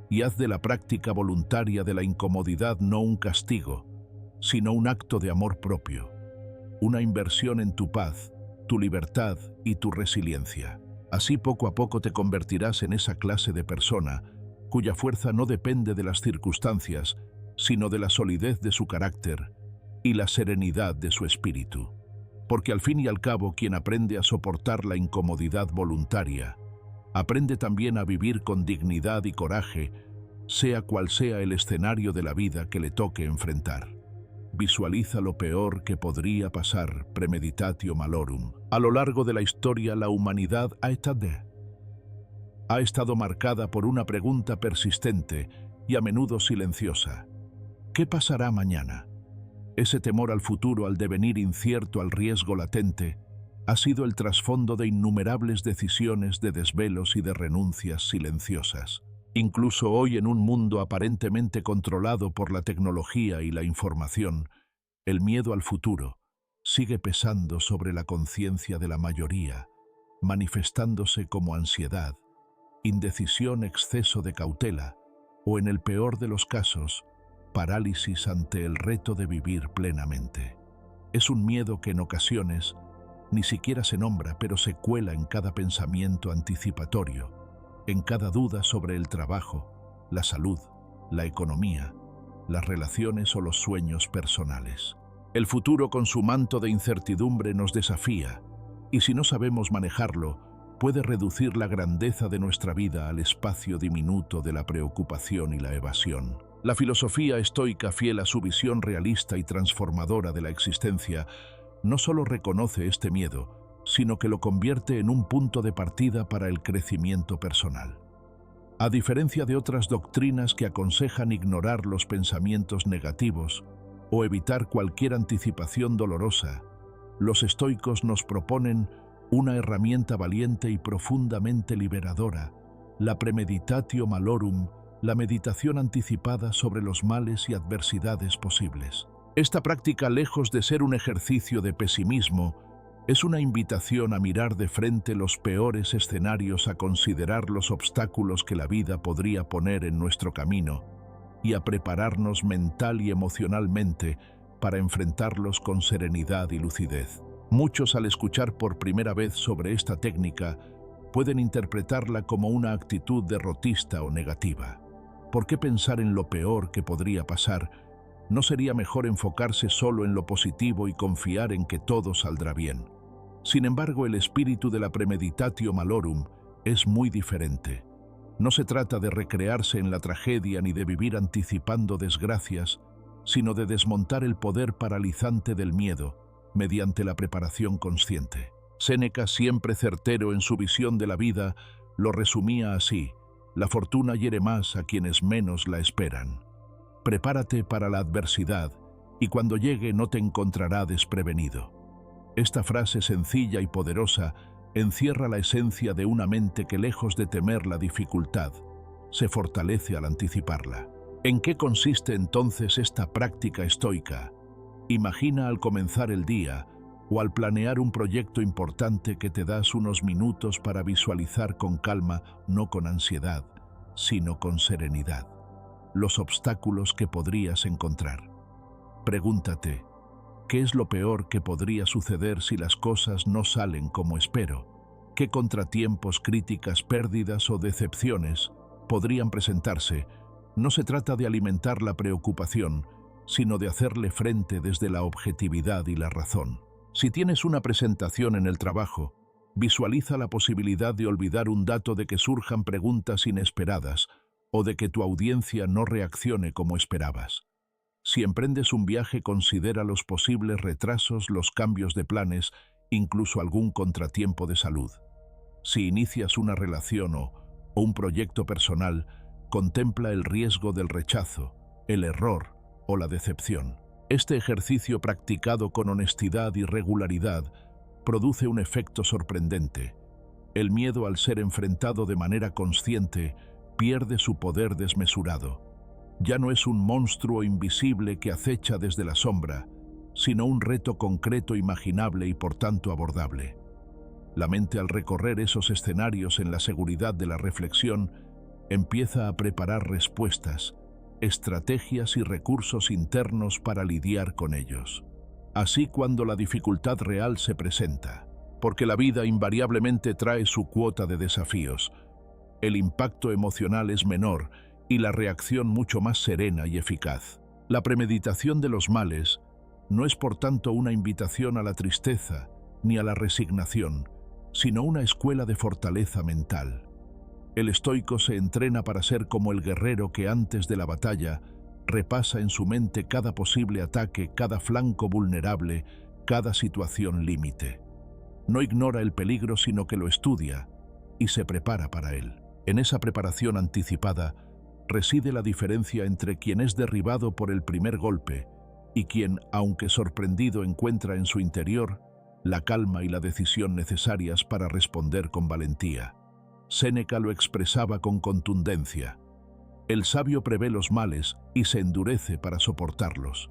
y haz de la práctica voluntaria de la incomodidad no un castigo, sino un acto de amor propio, una inversión en tu paz, tu libertad y tu resiliencia. Así, poco a poco te convertirás en esa clase de persona cuya fuerza no depende de las circunstancias, sino de la solidez de su carácter y la serenidad de su espíritu. Porque al fin y al cabo, quien aprende a soportar la incomodidad voluntaria, aprende también a vivir con dignidad y coraje, sea cual sea el escenario de la vida que le toque enfrentar. Visualiza lo peor que podría pasar, premeditatio malorum. A lo largo de la historia, la humanidad ha estado marcada por una pregunta persistente y a menudo silenciosa. ¿Qué pasará mañana? Ese temor al futuro, al devenir incierto, al riesgo latente, ha sido el trasfondo de innumerables decisiones, de desvelos y de renuncias silenciosas. Incluso hoy, en un mundo aparentemente controlado por la tecnología y la información, el miedo al futuro sigue pesando sobre la conciencia de la mayoría, manifestándose como ansiedad, indecisión, exceso de cautela o, en el peor de los casos, parálisis ante el reto de vivir plenamente. Es un miedo que en ocasiones ni siquiera se nombra, pero se cuela en cada pensamiento anticipatorio, en cada duda sobre el trabajo, la salud, la economía, las relaciones o los sueños personales. El futuro, con su manto de incertidumbre, nos desafía, y si no sabemos manejarlo, puede reducir la grandeza de nuestra vida al espacio diminuto de la preocupación y la evasión. La filosofía estoica, fiel a su visión realista y transformadora de la existencia, no solo reconoce este miedo, sino que lo convierte en un punto de partida para el crecimiento personal. A diferencia de otras doctrinas que aconsejan ignorar los pensamientos negativos o evitar cualquier anticipación dolorosa, los estoicos nos proponen una herramienta valiente y profundamente liberadora, la premeditatio malorum, la meditación anticipada sobre los males y adversidades posibles. Esta práctica, lejos de ser un ejercicio de pesimismo, es una invitación a mirar de frente los peores escenarios, a considerar los obstáculos que la vida podría poner en nuestro camino y a prepararnos mental y emocionalmente para enfrentarlos con serenidad y lucidez. Muchos, al escuchar por primera vez sobre esta técnica, pueden interpretarla como una actitud derrotista o negativa. ¿Por qué pensar en lo peor que podría pasar? ¿No sería mejor enfocarse solo en lo positivo y confiar en que todo saldrá bien? Sin embargo, el espíritu de la premeditatio malorum es muy diferente. No se trata de recrearse en la tragedia ni de vivir anticipando desgracias, sino de desmontar el poder paralizante del miedo mediante la preparación consciente. Séneca, siempre certero en su visión de la vida, lo resumía así: la fortuna hiere más a quienes menos la esperan. Prepárate para la adversidad y cuando llegue no te encontrará desprevenido. Esta frase sencilla y poderosa encierra la esencia de una mente que, lejos de temer la dificultad, se fortalece al anticiparla. ¿En qué consiste entonces esta práctica estoica? Imagina al comenzar el día o al planear un proyecto importante que te das unos minutos para visualizar con calma, no con ansiedad, sino con serenidad, los obstáculos que podrías encontrar. Pregúntate, ¿qué es lo peor que podría suceder si las cosas no salen como espero? ¿Qué contratiempos, críticas, pérdidas o decepciones podrían presentarse? No se trata de alimentar la preocupación, sino de hacerle frente desde la objetividad y la razón. Si tienes una presentación en el trabajo, visualiza la posibilidad de olvidar un dato, de que surjan preguntas inesperadas o de que tu audiencia no reaccione como esperabas. Si emprendes un viaje, considera los posibles retrasos, los cambios de planes, incluso algún contratiempo de salud. Si inicias una relación o un proyecto personal, contempla el riesgo del rechazo, el error o la decepción. Este ejercicio, practicado con honestidad y regularidad, produce un efecto sorprendente. El miedo, al ser enfrentado de manera consciente, pierde su poder desmesurado. Ya no es un monstruo invisible que acecha desde la sombra, sino un reto concreto, imaginable y por tanto abordable. La mente, al recorrer esos escenarios en la seguridad de la reflexión, empieza a preparar respuestas, estrategias y recursos internos para lidiar con ellos. Así, cuando la dificultad real se presenta, porque la vida invariablemente trae su cuota de desafíos, el impacto emocional es menor y la reacción mucho más serena y eficaz. La premeditación de los males no es, por tanto, una invitación a la tristeza ni a la resignación, sino una escuela de fortaleza mental. El estoico se entrena para ser como el guerrero que, antes de la batalla, repasa en su mente cada posible ataque, cada flanco vulnerable, cada situación límite. No ignora el peligro, sino que lo estudia y se prepara para él. En esa preparación anticipada reside la diferencia entre quien es derribado por el primer golpe y quien, aunque sorprendido, encuentra en su interior la calma y la decisión necesarias para responder con valentía. Séneca lo expresaba con contundencia: el sabio prevé los males y se endurece para soportarlos.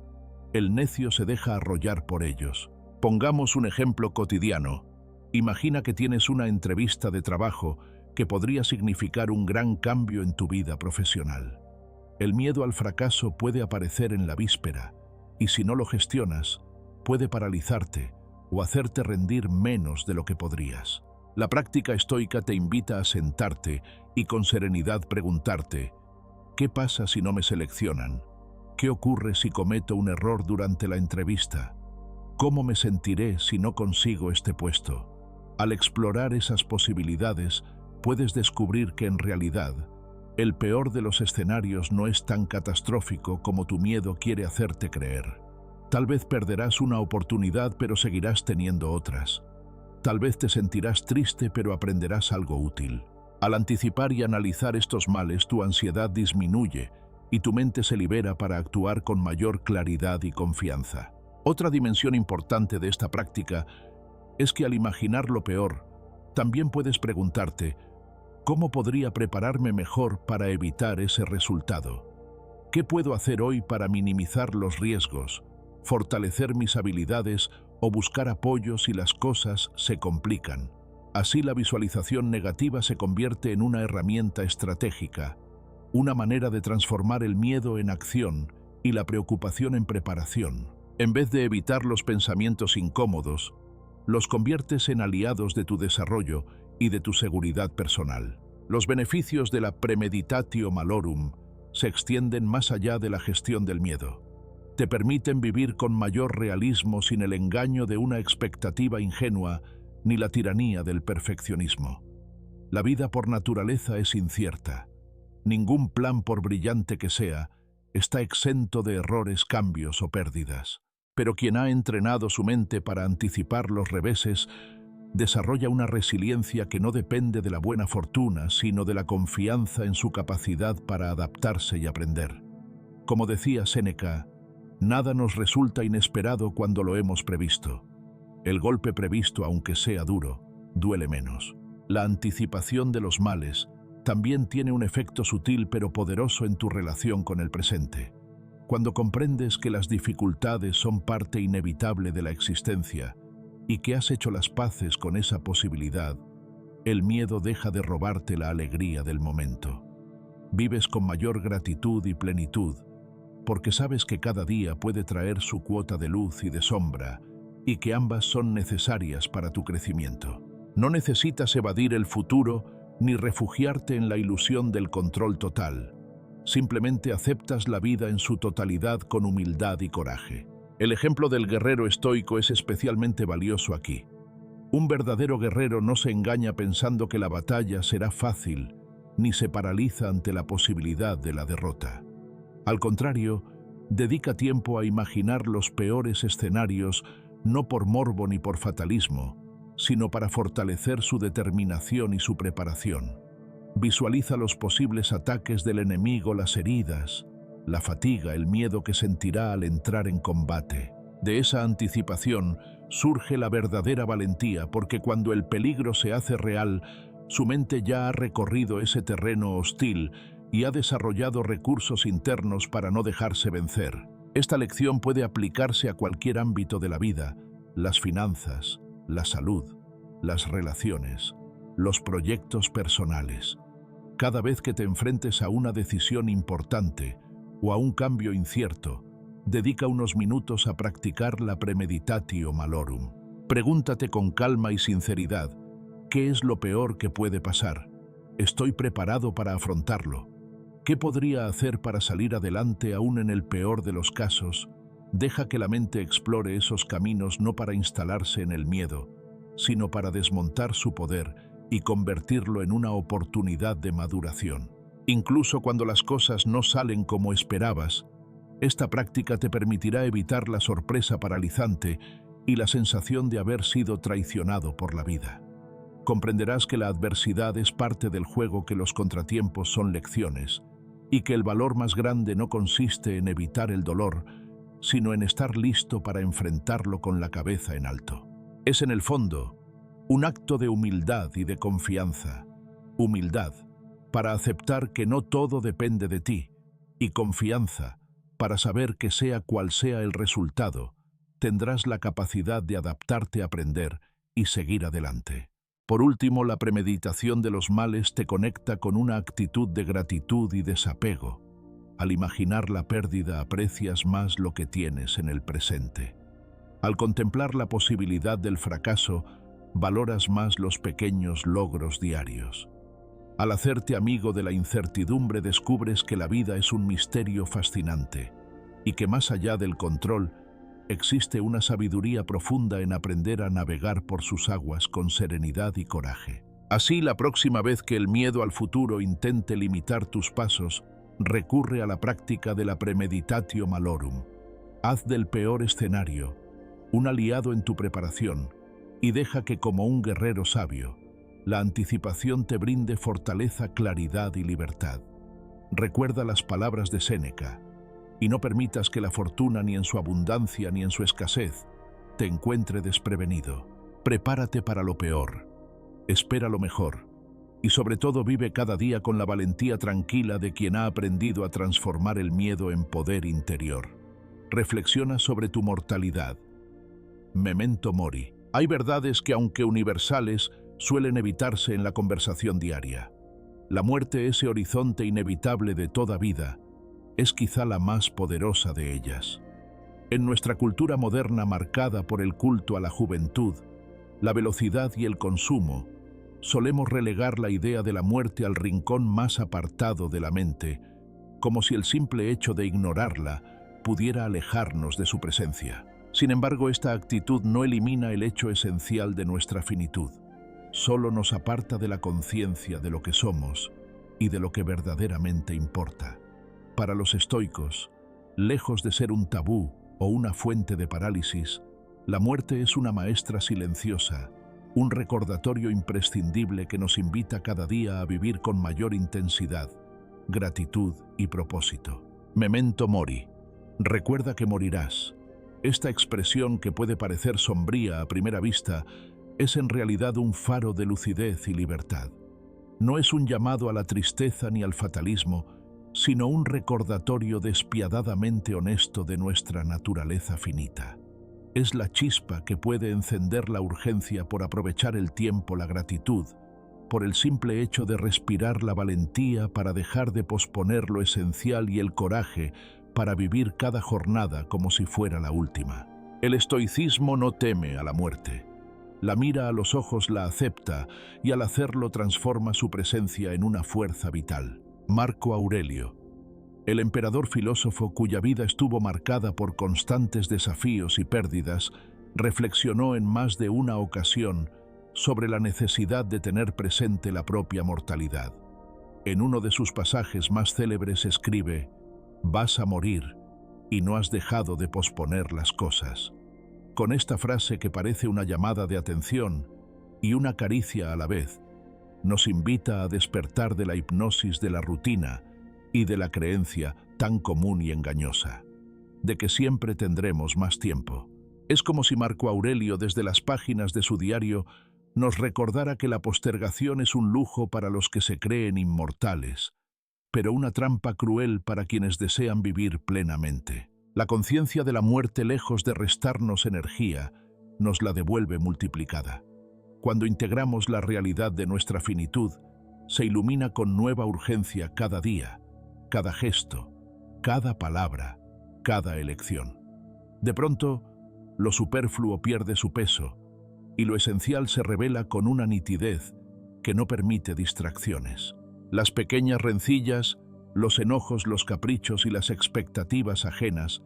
El necio se deja arrollar por ellos. Pongamos un ejemplo cotidiano. Imagina que tienes una entrevista de trabajo que podría significar un gran cambio en tu vida profesional. El miedo al fracaso puede aparecer en la víspera, y si no lo gestionas, puede paralizarte o hacerte rendir menos de lo que podrías. La práctica estoica te invita a sentarte y con serenidad preguntarte: ¿qué pasa si no me seleccionan? ¿Qué ocurre si cometo un error durante la entrevista? ¿Cómo me sentiré si no consigo este puesto? Al explorar esas posibilidades, puedes descubrir que en realidad el peor de los escenarios no es tan catastrófico como tu miedo quiere hacerte creer. Tal vez perderás una oportunidad, pero seguirás teniendo otras. Tal vez te sentirás triste, pero aprenderás algo útil. Al anticipar y analizar estos males, tu ansiedad disminuye y tu mente se libera para actuar con mayor claridad y confianza. Otra dimensión importante de esta práctica es que, al imaginar lo peor, también puedes preguntarte: ¿cómo podría prepararme mejor para evitar ese resultado? ¿Qué puedo hacer hoy para minimizar los riesgos, fortalecer mis habilidades o buscar apoyo si las cosas se complican? Así, la visualización negativa se convierte en una herramienta estratégica, una manera de transformar el miedo en acción y la preocupación en preparación. En vez de evitar los pensamientos incómodos, los conviertes en aliados de tu desarrollo y de tu seguridad personal. Los beneficios de la premeditatio malorum se extienden más allá de la gestión del miedo. Te permiten vivir con mayor realismo, sin el engaño de una expectativa ingenua ni la tiranía del perfeccionismo. La vida por naturaleza es incierta. Ningún plan, por brillante que sea, está exento de errores, cambios o pérdidas. Pero quien ha entrenado su mente para anticipar los reveses desarrolla una resiliencia que no depende de la buena fortuna, sino de la confianza en su capacidad para adaptarse y aprender. Como decía Séneca, nada nos resulta inesperado cuando lo hemos previsto. El golpe previsto, aunque sea duro, duele menos. La anticipación de los males también tiene un efecto sutil pero poderoso en tu relación con el presente. Cuando comprendes que las dificultades son parte inevitable de la existencia y que has hecho las paces con esa posibilidad, el miedo deja de robarte la alegría del momento. Vives con mayor gratitud y plenitud, porque sabes que cada día puede traer su cuota de luz y de sombra, y que ambas son necesarias para tu crecimiento. No necesitas evadir el futuro ni refugiarte en la ilusión del control total. Simplemente aceptas la vida en su totalidad con humildad y coraje. El ejemplo del guerrero estoico es especialmente valioso aquí. Un verdadero guerrero no se engaña pensando que la batalla será fácil, ni se paraliza ante la posibilidad de la derrota. Al contrario, dedica tiempo a imaginar los peores escenarios, no por morbo ni por fatalismo, sino para fortalecer su determinación y su preparación. Visualiza los posibles ataques del enemigo, las heridas, la fatiga, el miedo que sentirá al entrar en combate. De esa anticipación surge la verdadera valentía, porque cuando el peligro se hace real, su mente ya ha recorrido ese terreno hostil y ha desarrollado recursos internos para no dejarse vencer. Esta lección puede aplicarse a cualquier ámbito de la vida: las finanzas, la salud, las relaciones, los proyectos personales. Cada vez que te enfrentes a una decisión importante o a un cambio incierto, dedica unos minutos a practicar la premeditatio malorum. Pregúntate con calma y sinceridad: ¿qué es lo peor que puede pasar? ¿Estoy preparado para afrontarlo? ¿Qué podría hacer para salir adelante aún en el peor de los casos? Deja que la mente explore esos caminos, no para instalarse en el miedo, sino para desmontar su poder y convertirlo en una oportunidad de maduración. Incluso cuando las cosas no salen como esperabas, esta práctica te permitirá evitar la sorpresa paralizante y la sensación de haber sido traicionado por la vida. Comprenderás que la adversidad es parte del juego, que los contratiempos son lecciones, y que el valor más grande no consiste en evitar el dolor, sino en estar listo para enfrentarlo con la cabeza en alto. Es en el fondo un acto de humildad y de confianza. Humildad para aceptar que no todo depende de ti, y confianza para saber que sea cual sea el resultado, tendrás la capacidad de adaptarte, aprender y seguir adelante. Por último, la premeditación de los males te conecta con una actitud de gratitud y desapego. Al imaginar la pérdida, aprecias más lo que tienes en el presente. Al contemplar la posibilidad del fracaso, valoras más los pequeños logros diarios. Al hacerte amigo de la incertidumbre, descubres que la vida es un misterio fascinante y que más allá del control, existe una sabiduría profunda en aprender a navegar por sus aguas con serenidad y coraje. Así, la próxima vez que el miedo al futuro intente limitar tus pasos, recurre a la práctica de la premeditatio malorum. Haz del peor escenario un aliado en tu preparación y deja que, como un guerrero sabio, la anticipación te brinde fortaleza, claridad y libertad. Recuerda las palabras de Séneca: y no permitas que la fortuna, ni en su abundancia ni en su escasez, te encuentre desprevenido. Prepárate para lo peor, espera lo mejor, y sobre todo vive cada día con la valentía tranquila de quien ha aprendido a transformar el miedo en poder interior. Reflexiona sobre tu mortalidad. Memento mori. Hay verdades que, aunque universales, suelen evitarse en la conversación diaria. La muerte, ese horizonte inevitable de toda vida, es quizá la más poderosa de ellas. En nuestra cultura moderna, marcada por el culto a la juventud, la velocidad y el consumo, solemos relegar la idea de la muerte al rincón más apartado de la mente, como si el simple hecho de ignorarla pudiera alejarnos de su presencia. Sin embargo, esta actitud no elimina el hecho esencial de nuestra finitud. Solo nos aparta de la conciencia de lo que somos y de lo que verdaderamente importa. Para los estoicos, lejos de ser un tabú o una fuente de parálisis, la muerte es una maestra silenciosa, un recordatorio imprescindible que nos invita cada día a vivir con mayor intensidad, gratitud y propósito. Memento mori. Recuerda que morirás. Esta expresión, que puede parecer sombría a primera vista, es en realidad un faro de lucidez y libertad. No es un llamado a la tristeza ni al fatalismo, sino un recordatorio despiadadamente honesto de nuestra naturaleza finita. Es la chispa que puede encender la urgencia por aprovechar el tiempo, la gratitud por el simple hecho de respirar la valentía para dejar de posponer lo esencial y el coraje para vivir cada jornada como si fuera la última. El estoicismo no teme a la muerte. La mira a los ojos, la acepta y al hacerlo transforma su presencia en una fuerza vital. Marco Aurelio, el emperador filósofo cuya vida estuvo marcada por constantes desafíos y pérdidas, reflexionó en más de una ocasión sobre la necesidad de tener presente la propia mortalidad. En uno de sus pasajes más célebres escribe: «Vas a morir y no has dejado de posponer las cosas». Con esta frase, que parece una llamada de atención y una caricia a la vez, nos invita a despertar de la hipnosis de la rutina y de la creencia tan común y engañosa, de que siempre tendremos más tiempo. Es como si Marco Aurelio, desde las páginas de su diario, nos recordara que la postergación es un lujo para los que se creen inmortales, pero una trampa cruel para quienes desean vivir plenamente. La conciencia de la muerte, lejos de restarnos energía, nos la devuelve multiplicada. Cuando integramos la realidad de nuestra finitud, se ilumina con nueva urgencia cada día, cada gesto, cada palabra, cada elección. De pronto, lo superfluo pierde su peso y lo esencial se revela con una nitidez que no permite distracciones. Las pequeñas rencillas, los enojos, los caprichos y las expectativas ajenas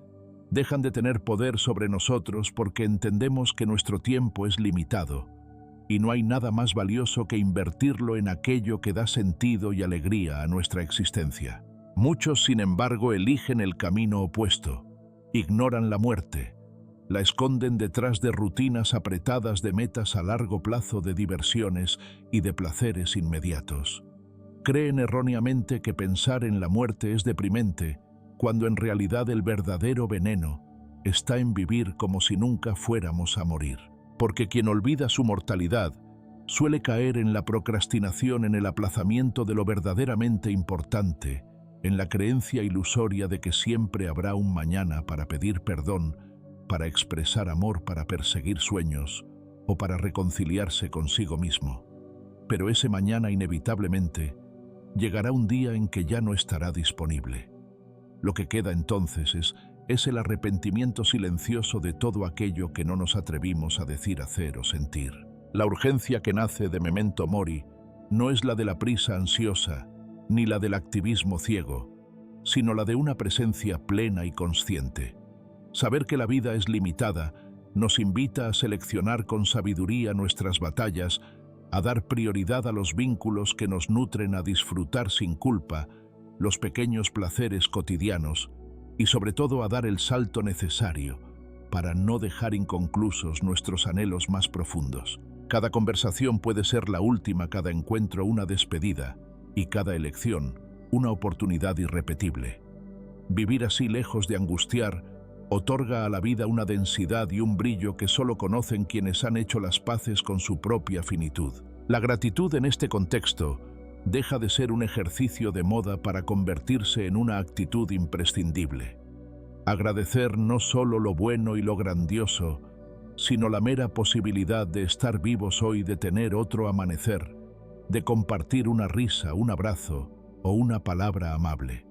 dejan de tener poder sobre nosotros porque entendemos que nuestro tiempo es limitado y no hay nada más valioso que invertirlo en aquello que da sentido y alegría a nuestra existencia. Muchos, sin embargo, eligen el camino opuesto, ignoran la muerte, la esconden detrás de rutinas apretadas de metas a largo plazo, de diversiones y de placeres inmediatos. Creen erróneamente que pensar en la muerte es deprimente, cuando en realidad el verdadero veneno está en vivir como si nunca fuéramos a morir. Porque quien olvida su mortalidad suele caer en la procrastinación, en el aplazamiento de lo verdaderamente importante, en la creencia ilusoria de que siempre habrá un mañana para pedir perdón, para expresar amor, para perseguir sueños o para reconciliarse consigo mismo. Pero ese mañana inevitablemente llegará un día en que ya no estará disponible. Lo que queda entonces es el arrepentimiento silencioso de todo aquello que no nos atrevimos a decir, hacer o sentir. La urgencia que nace de Memento Mori no es la de la prisa ansiosa ni la del activismo ciego, sino la de una presencia plena y consciente. Saber que la vida es limitada nos invita a seleccionar con sabiduría nuestras batallas, a dar prioridad a los vínculos que nos nutren, a disfrutar sin culpa los pequeños placeres cotidianos y sobre todo a dar el salto necesario para no dejar inconclusos nuestros anhelos más profundos. Cada conversación puede ser la última, cada encuentro una despedida y cada elección una oportunidad irrepetible. Vivir así, lejos de angustiar, otorga a la vida una densidad y un brillo que solo conocen quienes han hecho las paces con su propia finitud. La gratitud en este contexto deja de ser un ejercicio de moda para convertirse en una actitud imprescindible. Agradecer no solo lo bueno y lo grandioso, sino la mera posibilidad de estar vivos hoy, de tener otro amanecer, de compartir una risa, un abrazo o una palabra amable.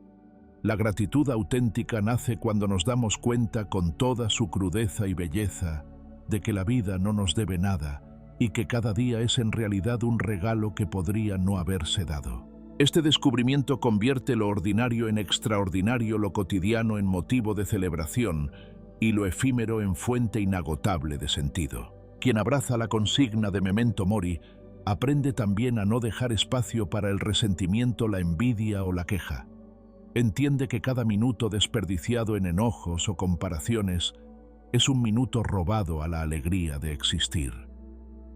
La gratitud auténtica nace cuando nos damos cuenta, con toda su crudeza y belleza, de que la vida no nos debe nada y que cada día es en realidad un regalo que podría no haberse dado. Este descubrimiento convierte lo ordinario en extraordinario, lo cotidiano en motivo de celebración y lo efímero en fuente inagotable de sentido. Quien abraza la consigna de Memento Mori aprende también a no dejar espacio para el resentimiento, la envidia o la queja. Entiende que cada minuto desperdiciado en enojos o comparaciones es un minuto robado a la alegría de existir.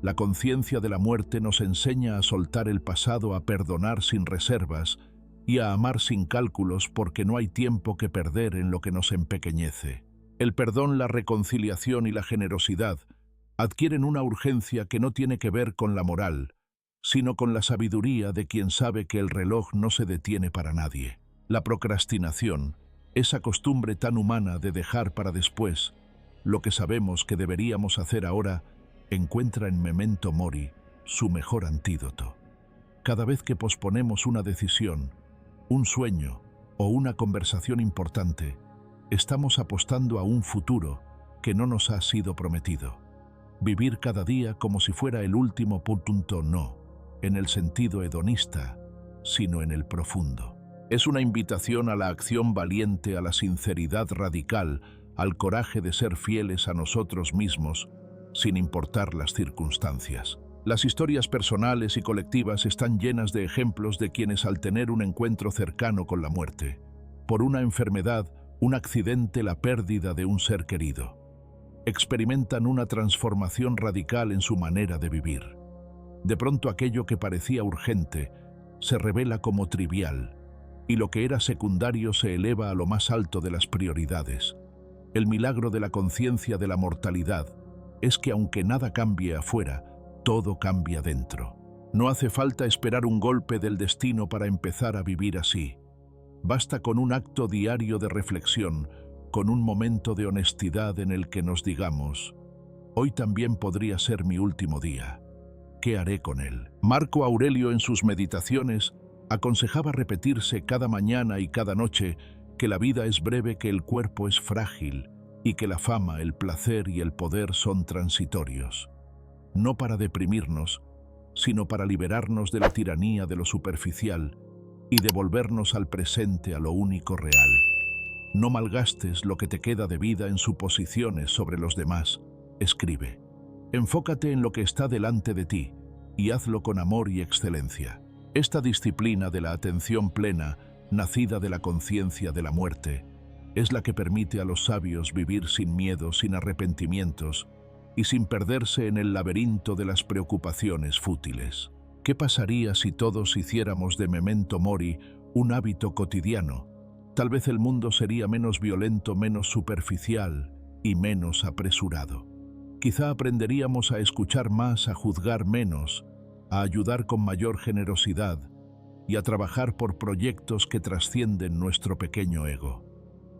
La conciencia de la muerte nos enseña a soltar el pasado, a perdonar sin reservas y a amar sin cálculos, porque no hay tiempo que perder en lo que nos empequeñece. El perdón, la reconciliación y la generosidad adquieren una urgencia que no tiene que ver con la moral, sino con la sabiduría de quien sabe que el reloj no se detiene para nadie. La procrastinación, esa costumbre tan humana de dejar para después lo que sabemos que deberíamos hacer ahora, encuentra en Memento Mori su mejor antídoto. Cada vez que posponemos una decisión, un sueño o una conversación importante, estamos apostando a un futuro que no nos ha sido prometido. Vivir cada día como si fuera el último punto, no en el sentido hedonista, sino en el profundo. Es una invitación a la acción valiente, a la sinceridad radical, al coraje de ser fieles a nosotros mismos, sin importar las circunstancias. Las historias personales y colectivas están llenas de ejemplos de quienes, al tener un encuentro cercano con la muerte, por una enfermedad, un accidente, la pérdida de un ser querido, experimentan una transformación radical en su manera de vivir. De pronto aquello que parecía urgente se revela como trivial, y lo que era secundario se eleva a lo más alto de las prioridades. El milagro de la conciencia de la mortalidad es que, aunque nada cambie afuera, todo cambia dentro. No hace falta esperar un golpe del destino para empezar a vivir así. Basta con un acto diario de reflexión, con un momento de honestidad en el que nos digamos: hoy también podría ser mi último día. ¿Qué haré con él? Marco Aurelio, en sus meditaciones, aconsejaba repetirse cada mañana y cada noche que la vida es breve, que el cuerpo es frágil y que la fama, el placer y el poder son transitorios. No para deprimirnos, sino para liberarnos de la tiranía de lo superficial y devolvernos al presente, a lo único real. No malgastes lo que te queda de vida en suposiciones sobre los demás, escribe. Enfócate en lo que está delante de ti y hazlo con amor y excelencia. Esta disciplina de la atención plena, nacida de la conciencia de la muerte, es la que permite a los sabios vivir sin miedo, sin arrepentimientos y sin perderse en el laberinto de las preocupaciones fútiles. ¿Qué pasaría si todos hiciéramos de memento mori un hábito cotidiano? Tal vez el mundo sería menos violento, menos superficial y menos apresurado. Quizá aprenderíamos a escuchar más, a juzgar menos, a ayudar con mayor generosidad y a trabajar por proyectos que trascienden nuestro pequeño ego.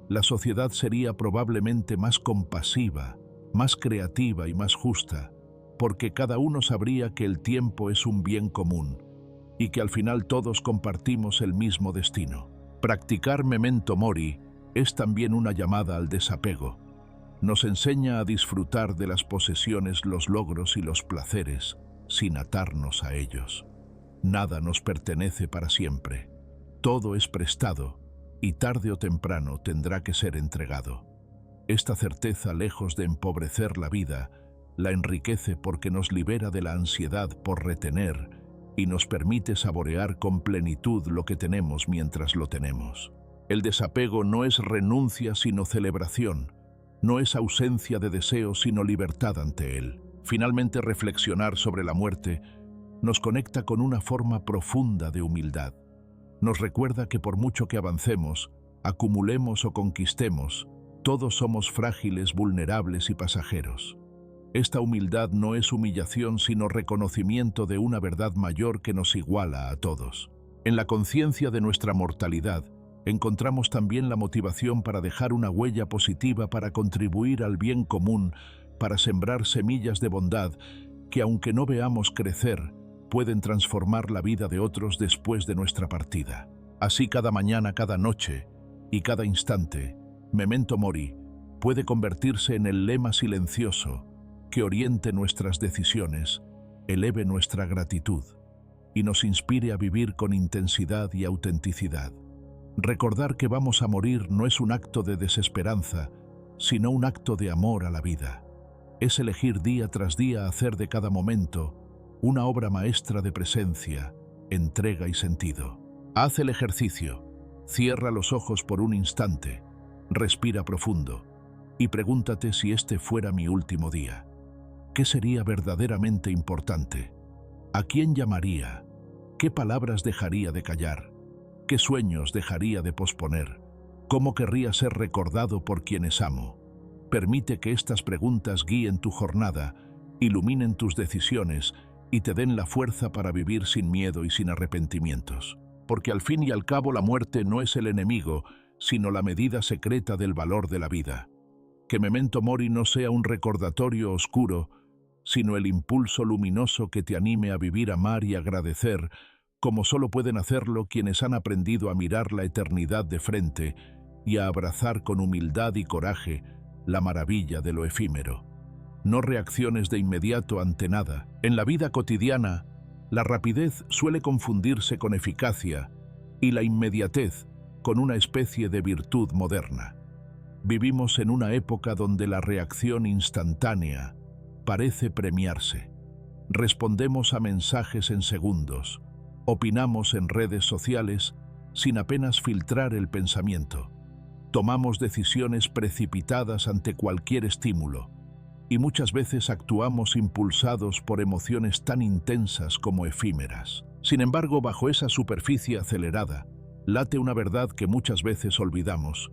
La sociedad sería probablemente más compasiva, más creativa y más justa, porque cada uno sabría que el tiempo es un bien común y que al final todos compartimos el mismo destino. Practicar memento mori es también una llamada al desapego. Nos enseña a disfrutar de las posesiones, los logros y los placeres, sin atarnos a ellos. Nada nos pertenece para siempre. Todo es prestado y tarde o temprano tendrá que ser entregado. Esta certeza, lejos de empobrecer la vida, la enriquece porque nos libera de la ansiedad por retener y nos permite saborear con plenitud lo que tenemos mientras lo tenemos. El desapego no es renuncia sino celebración, no es ausencia de deseo sino libertad ante él. Finalmente, reflexionar sobre la muerte nos conecta con una forma profunda de humildad. Nos recuerda que por mucho que avancemos, acumulemos o conquistemos, todos somos frágiles, vulnerables y pasajeros. Esta humildad no es humillación, sino reconocimiento de una verdad mayor que nos iguala a todos. En la conciencia de nuestra mortalidad, encontramos también la motivación para dejar una huella positiva, para contribuir al bien común, para sembrar semillas de bondad que, aunque no veamos crecer, pueden transformar la vida de otros después de nuestra partida. Así, cada mañana, cada noche y cada instante, memento mori puede convertirse en el lema silencioso que oriente nuestras decisiones, eleve nuestra gratitud y nos inspire a vivir con intensidad y autenticidad. Recordar que vamos a morir no es un acto de desesperanza, sino un acto de amor a la vida. Es elegir día tras día hacer de cada momento una obra maestra de presencia, entrega y sentido. Haz el ejercicio, cierra los ojos por un instante, respira profundo y pregúntate: si este fuera mi último día, ¿qué sería verdaderamente importante? ¿A quién llamaría? ¿Qué palabras dejaría de callar? ¿Qué sueños dejaría de posponer? ¿Cómo querría ser recordado por quienes amo? Permite que estas preguntas guíen tu jornada, iluminen tus decisiones y te den la fuerza para vivir sin miedo y sin arrepentimientos. Porque al fin y al cabo la muerte no es el enemigo, sino la medida secreta del valor de la vida. Que memento mori no sea un recordatorio oscuro, sino el impulso luminoso que te anime a vivir, amar y agradecer, como solo pueden hacerlo quienes han aprendido a mirar la eternidad de frente y a abrazar con humildad y coraje la maravilla de lo efímero. No reacciones de inmediato ante nada. En la vida cotidiana, la rapidez suele confundirse con eficacia y la inmediatez con una especie de virtud moderna. Vivimos en una época donde la reacción instantánea parece premiarse. Respondemos a mensajes en segundos, opinamos en redes sociales sin apenas filtrar el pensamiento. Tomamos decisiones precipitadas ante cualquier estímulo y muchas veces actuamos impulsados por emociones tan intensas como efímeras. Sin embargo, bajo esa superficie acelerada, late una verdad que muchas veces olvidamos.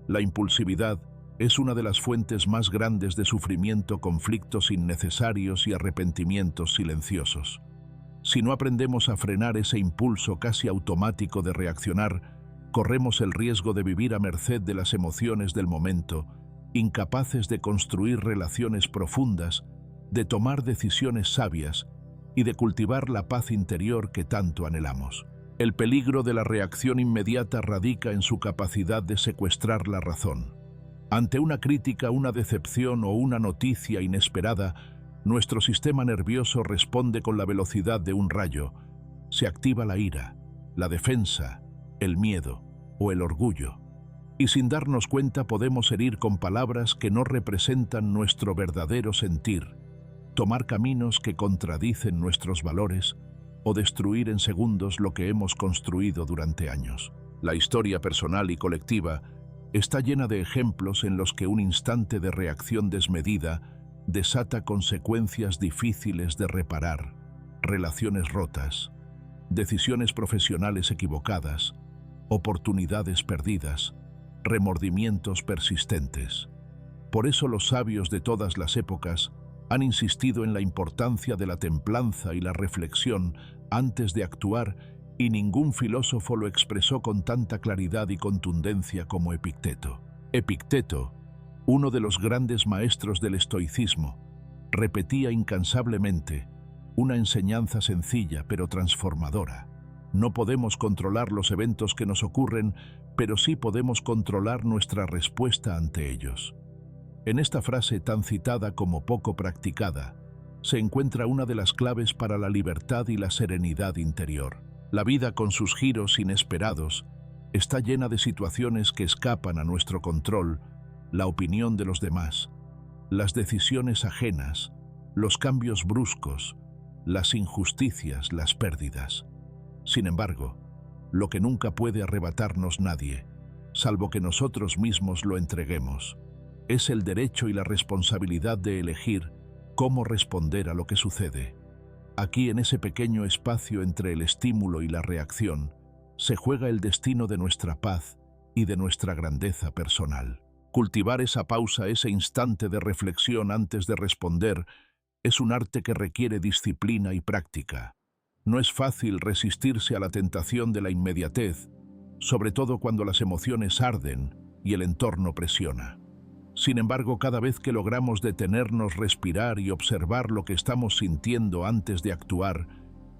La impulsividad es una de las fuentes más grandes de sufrimiento, conflictos innecesarios y arrepentimientos silenciosos. Si no aprendemos a frenar ese impulso casi automático de reaccionar, corremos el riesgo de vivir a merced de las emociones del momento, incapaces de construir relaciones profundas, de tomar decisiones sabias y de cultivar la paz interior que tanto anhelamos. El peligro de la reacción inmediata radica en su capacidad de secuestrar la razón. Ante una crítica, una decepción o una noticia inesperada, nuestro sistema nervioso responde con la velocidad de un rayo. Se activa la ira, la defensa, el miedo o el orgullo. Y sin darnos cuenta podemos herir con palabras que no representan nuestro verdadero sentir, tomar caminos que contradicen nuestros valores o destruir en segundos lo que hemos construido durante años. La historia personal y colectiva está llena de ejemplos en los que un instante de reacción desmedida desata consecuencias difíciles de reparar, relaciones rotas, decisiones profesionales equivocadas, oportunidades perdidas, remordimientos persistentes. Por eso los sabios de todas las épocas han insistido en la importancia de la templanza y la reflexión antes de actuar, y ningún filósofo lo expresó con tanta claridad y contundencia como Epicteto. Epicteto, uno de los grandes maestros del estoicismo, repetía incansablemente una enseñanza sencilla pero transformadora. No podemos controlar los eventos que nos ocurren, pero sí podemos controlar nuestra respuesta ante ellos. En esta frase tan citada como poco practicada, se encuentra una de las claves para la libertad y la serenidad interior. La vida, con sus giros inesperados, está llena de situaciones que escapan a nuestro control, la opinión de los demás, las decisiones ajenas, los cambios bruscos, las injusticias, las pérdidas. Sin embargo, lo que nunca puede arrebatarnos nadie, salvo que nosotros mismos lo entreguemos, es el derecho y la responsabilidad de elegir cómo responder a lo que sucede. Aquí, en ese pequeño espacio entre el estímulo y la reacción, se juega el destino de nuestra paz y de nuestra grandeza personal. Cultivar esa pausa, ese instante de reflexión antes de responder, es un arte que requiere disciplina y práctica. No es fácil resistirse a la tentación de la inmediatez, sobre todo cuando las emociones arden y el entorno presiona. Sin embargo, cada vez que logramos detenernos, respirar y observar lo que estamos sintiendo antes de actuar,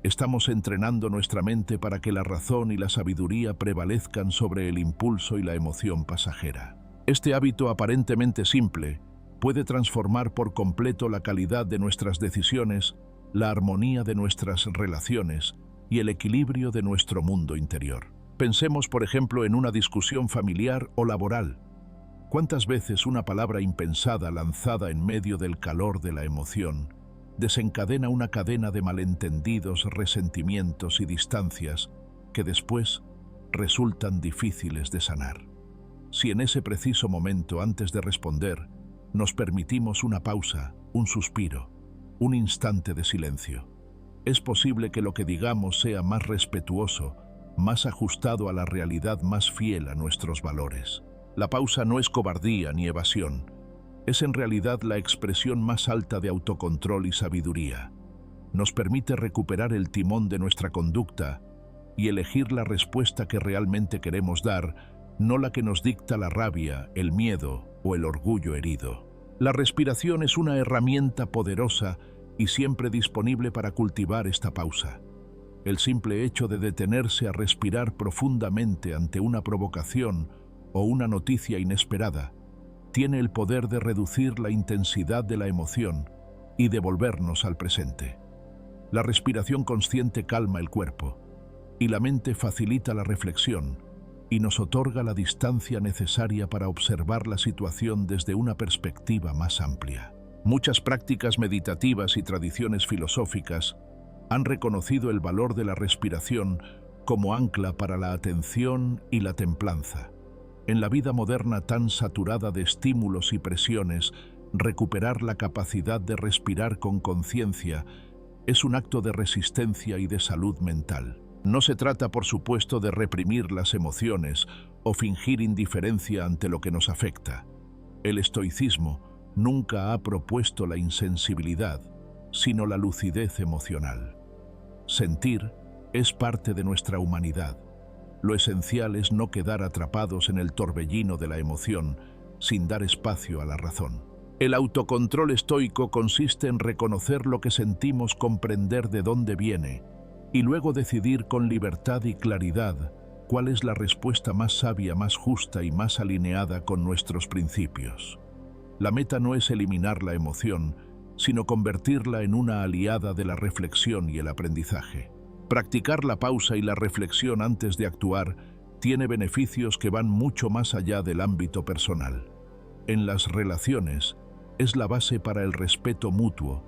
estamos entrenando nuestra mente para que la razón y la sabiduría prevalezcan sobre el impulso y la emoción pasajera. Este hábito aparentemente simple puede transformar por completo la calidad de nuestras decisiones, la armonía de nuestras relaciones y el equilibrio de nuestro mundo interior. Pensemos, por ejemplo, en una discusión familiar o laboral. ¿Cuántas veces una palabra impensada lanzada en medio del calor de la emoción desencadena una cadena de malentendidos, resentimientos y distancias que después resultan difíciles de sanar? Si en ese preciso momento, antes de responder, nos permitimos una pausa, un suspiro, un instante de silencio, es posible que lo que digamos sea más respetuoso, más ajustado a la realidad, más fiel a nuestros valores. La pausa no es cobardía ni evasión, es en realidad la expresión más alta de autocontrol y sabiduría. Nos permite recuperar el timón de nuestra conducta y elegir la respuesta que realmente queremos dar, no la que nos dicta la rabia, el miedo o el orgullo herido. La respiración es una herramienta poderosa y siempre disponible para cultivar esta pausa. El simple hecho de detenerse a respirar profundamente ante una provocación o una noticia inesperada tiene el poder de reducir la intensidad de la emoción y devolvernos al presente. La respiración consciente calma el cuerpo y la mente facilita la reflexión y nos otorga la distancia necesaria para observar la situación desde una perspectiva más amplia. Muchas prácticas meditativas y tradiciones filosóficas han reconocido el valor de la respiración como ancla para la atención y la templanza. En la vida moderna tan saturada de estímulos y presiones, recuperar la capacidad de respirar con conciencia es un acto de resistencia y de salud mental. No se trata, por supuesto, de reprimir las emociones o fingir indiferencia ante lo que nos afecta. El estoicismo nunca ha propuesto la insensibilidad, sino la lucidez emocional. Sentir es parte de nuestra humanidad. Lo esencial es no quedar atrapados en el torbellino de la emoción, sin dar espacio a la razón. El autocontrol estoico consiste en reconocer lo que sentimos, comprender de dónde viene, y luego decidir con libertad y claridad cuál es la respuesta más sabia, más justa y más alineada con nuestros principios. La meta no es eliminar la emoción, sino convertirla en una aliada de la reflexión y el aprendizaje. Practicar la pausa y la reflexión antes de actuar tiene beneficios que van mucho más allá del ámbito personal. En las relaciones, es la base para el respeto mutuo,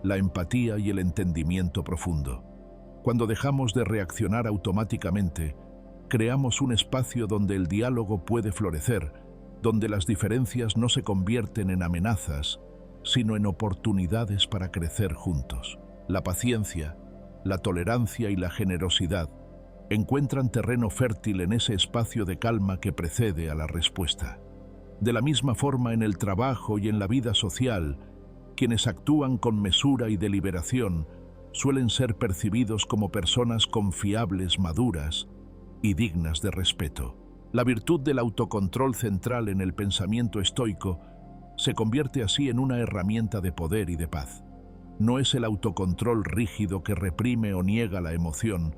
la empatía y el entendimiento profundo. Cuando dejamos de reaccionar automáticamente, creamos un espacio donde el diálogo puede florecer, donde las diferencias no se convierten en amenazas, sino en oportunidades para crecer juntos. La paciencia, la tolerancia y la generosidad encuentran terreno fértil en ese espacio de calma que precede a la respuesta. De la misma forma, en el trabajo y en la vida social, quienes actúan con mesura y deliberación suelen ser percibidos como personas confiables, maduras y dignas de respeto. La virtud del autocontrol central en el pensamiento estoico se convierte así en una herramienta de poder y de paz. No es el autocontrol rígido que reprime o niega la emoción,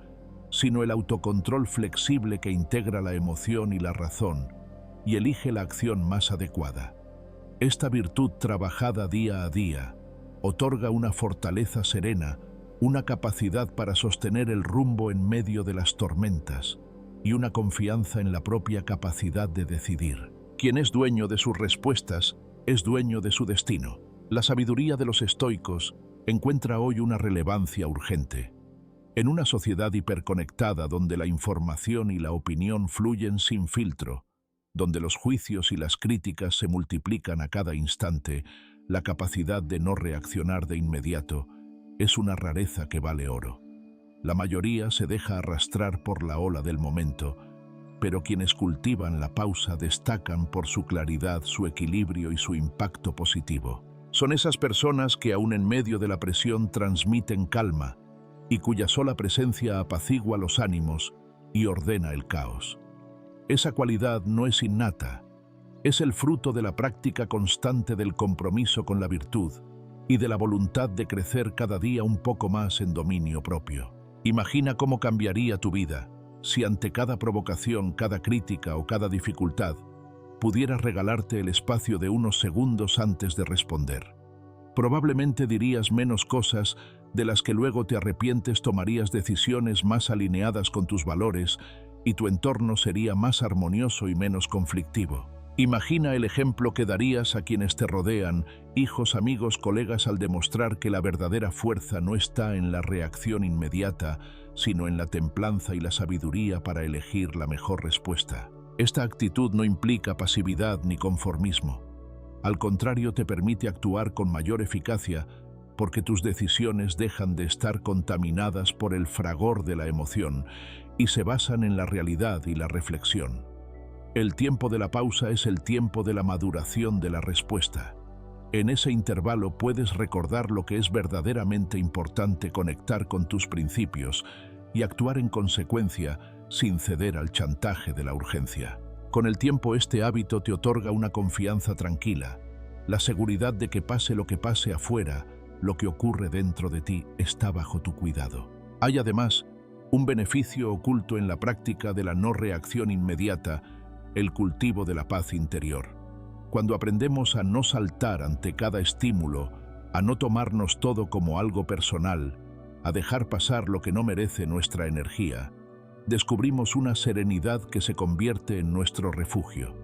sino el autocontrol flexible que integra la emoción y la razón y elige la acción más adecuada. Esta virtud, trabajada día a día, otorga una fortaleza serena, una capacidad para sostener el rumbo en medio de las tormentas y una confianza en la propia capacidad de decidir. Quien es dueño de sus respuestas es dueño de su destino. La sabiduría de los estoicos encuentra hoy una relevancia urgente. En una sociedad hiperconectada donde la información y la opinión fluyen sin filtro, donde los juicios y las críticas se multiplican a cada instante, la capacidad de no reaccionar de inmediato es una rareza que vale oro. La mayoría se deja arrastrar por la ola del momento, pero quienes cultivan la pausa destacan por su claridad, su equilibrio y su impacto positivo. Son esas personas que aún en medio de la presión transmiten calma y cuya sola presencia apacigua los ánimos y ordena el caos. Esa cualidad no es innata, es el fruto de la práctica constante del compromiso con la virtud y de la voluntad de crecer cada día un poco más en dominio propio. Imagina cómo cambiaría tu vida si ante cada provocación, cada crítica o cada dificultad pudieras regalarte el espacio de unos segundos antes de responder. Probablemente dirías menos cosas de las que luego te arrepientes, tomarías decisiones más alineadas con tus valores y tu entorno sería más armonioso y menos conflictivo. Imagina el ejemplo que darías a quienes te rodean, hijos, amigos, colegas, al demostrar que la verdadera fuerza no está en la reacción inmediata, sino en la templanza y la sabiduría para elegir la mejor respuesta. Esta actitud no implica pasividad ni conformismo. Al contrario, te permite actuar con mayor eficacia porque tus decisiones dejan de estar contaminadas por el fragor de la emoción y se basan en la realidad y la reflexión. El tiempo de la pausa es el tiempo de la maduración de la respuesta. En ese intervalo puedes recordar lo que es verdaderamente importante, conectar con tus principios y actuar en consecuencia sin ceder al chantaje de la urgencia. Con el tiempo, este hábito te otorga una confianza tranquila, la seguridad de que pase lo que pase afuera, lo que ocurre dentro de ti está bajo tu cuidado. Hay además Un beneficio oculto en la práctica de la no reacción inmediata, el cultivo de la paz interior. Cuando aprendemos a no saltar ante cada estímulo, a no tomarnos todo como algo personal, a dejar pasar lo que no merece nuestra energía, descubrimos una serenidad que se convierte en nuestro refugio.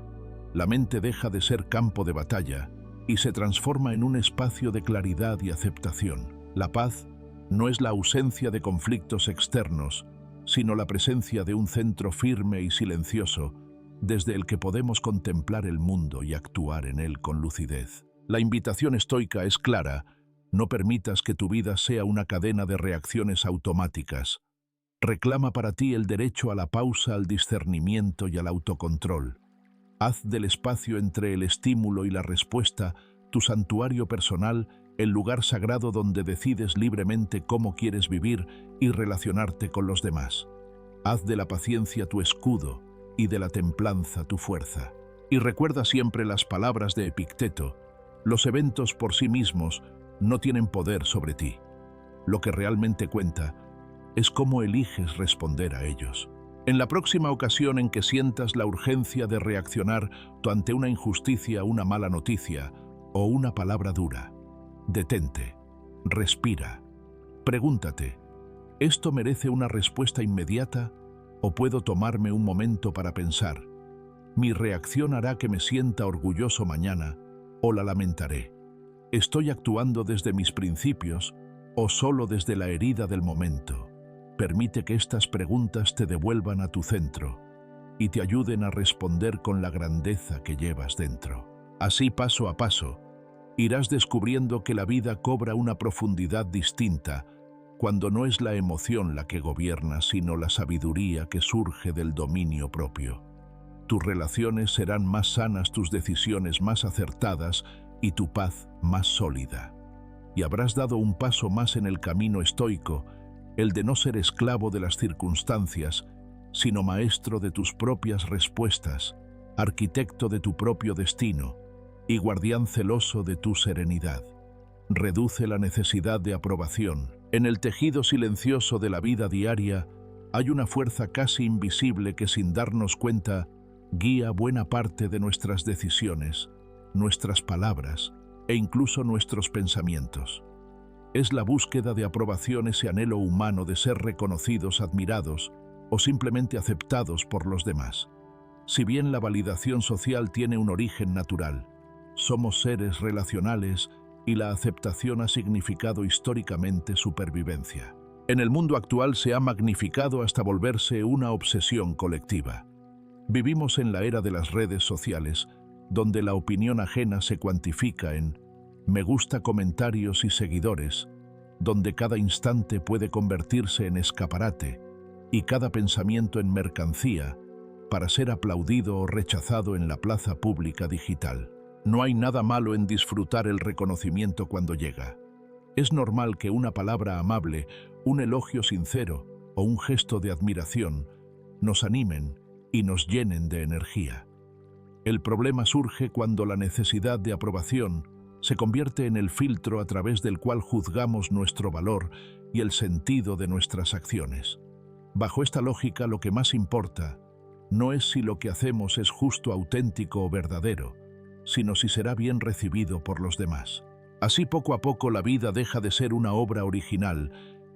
La mente deja de ser campo de batalla y se transforma en un espacio de claridad y aceptación. La paz no es la ausencia de conflictos externos, sino la presencia de un centro firme y silencioso, desde el que podemos contemplar el mundo y actuar en él con lucidez. La invitación estoica es clara: no permitas que tu vida sea una cadena de reacciones automáticas. Reclama para ti el derecho a la pausa, al discernimiento y al autocontrol. Haz del espacio entre el estímulo y la respuesta tu santuario personal, el lugar sagrado donde decides libremente cómo quieres vivir y relacionarte con los demás. Haz de la paciencia tu escudo y de la templanza tu fuerza. Y recuerda siempre las palabras de Epicteto: los eventos por sí mismos no tienen poder sobre ti. Lo que realmente cuenta es cómo eliges responder a ellos. En la próxima ocasión en que sientas la urgencia de reaccionar ante una injusticia, una mala noticia o una palabra dura, detente, respira, pregúntate: ¿esto merece una respuesta inmediata o puedo tomarme un momento para pensar? ¿Mi reacción hará que me sienta orgulloso mañana o la lamentaré? ¿Estoy actuando desde mis principios o solo desde la herida del momento? Permite que estas preguntas te devuelvan a tu centro y te ayuden a responder con la grandeza que llevas dentro. Así, paso a paso, irás descubriendo que la vida cobra una profundidad distinta cuando no es la emoción la que gobierna, sino la sabiduría que surge del dominio propio. Tus relaciones serán más sanas, tus decisiones más acertadas y tu paz más sólida. Y habrás dado un paso más en el camino estoico, el de no ser esclavo de las circunstancias, sino maestro de tus propias respuestas, arquitecto de tu propio destino y guardián celoso de tu serenidad. Reduce la necesidad de aprobación. En el tejido silencioso de la vida diaria hay una fuerza casi invisible que, sin darnos cuenta, guía buena parte de nuestras decisiones, nuestras palabras e incluso nuestros pensamientos. Es la búsqueda de aprobación, ese anhelo humano de ser reconocidos, admirados o simplemente aceptados por los demás. Si bien la validación social tiene un origen natural, somos seres relacionales y la aceptación ha significado históricamente supervivencia. En el mundo actual se ha magnificado hasta volverse una obsesión colectiva. Vivimos en la era de las redes sociales, donde la opinión ajena se cuantifica en me gusta, comentarios y seguidores, donde cada instante puede convertirse en escaparate y cada pensamiento en mercancía para ser aplaudido o rechazado en la plaza pública digital. No hay nada malo en disfrutar el reconocimiento cuando llega. Es normal que una palabra amable, un elogio sincero o un gesto de admiración nos animen y nos llenen de energía. El problema surge cuando la necesidad de aprobación se convierte en el filtro a través del cual juzgamos nuestro valor y el sentido de nuestras acciones. Bajo esta lógica, lo que más importa no es si lo que hacemos es justo, auténtico o verdadero, sino si será bien recibido por los demás. Así, poco a poco, la vida deja de ser una obra original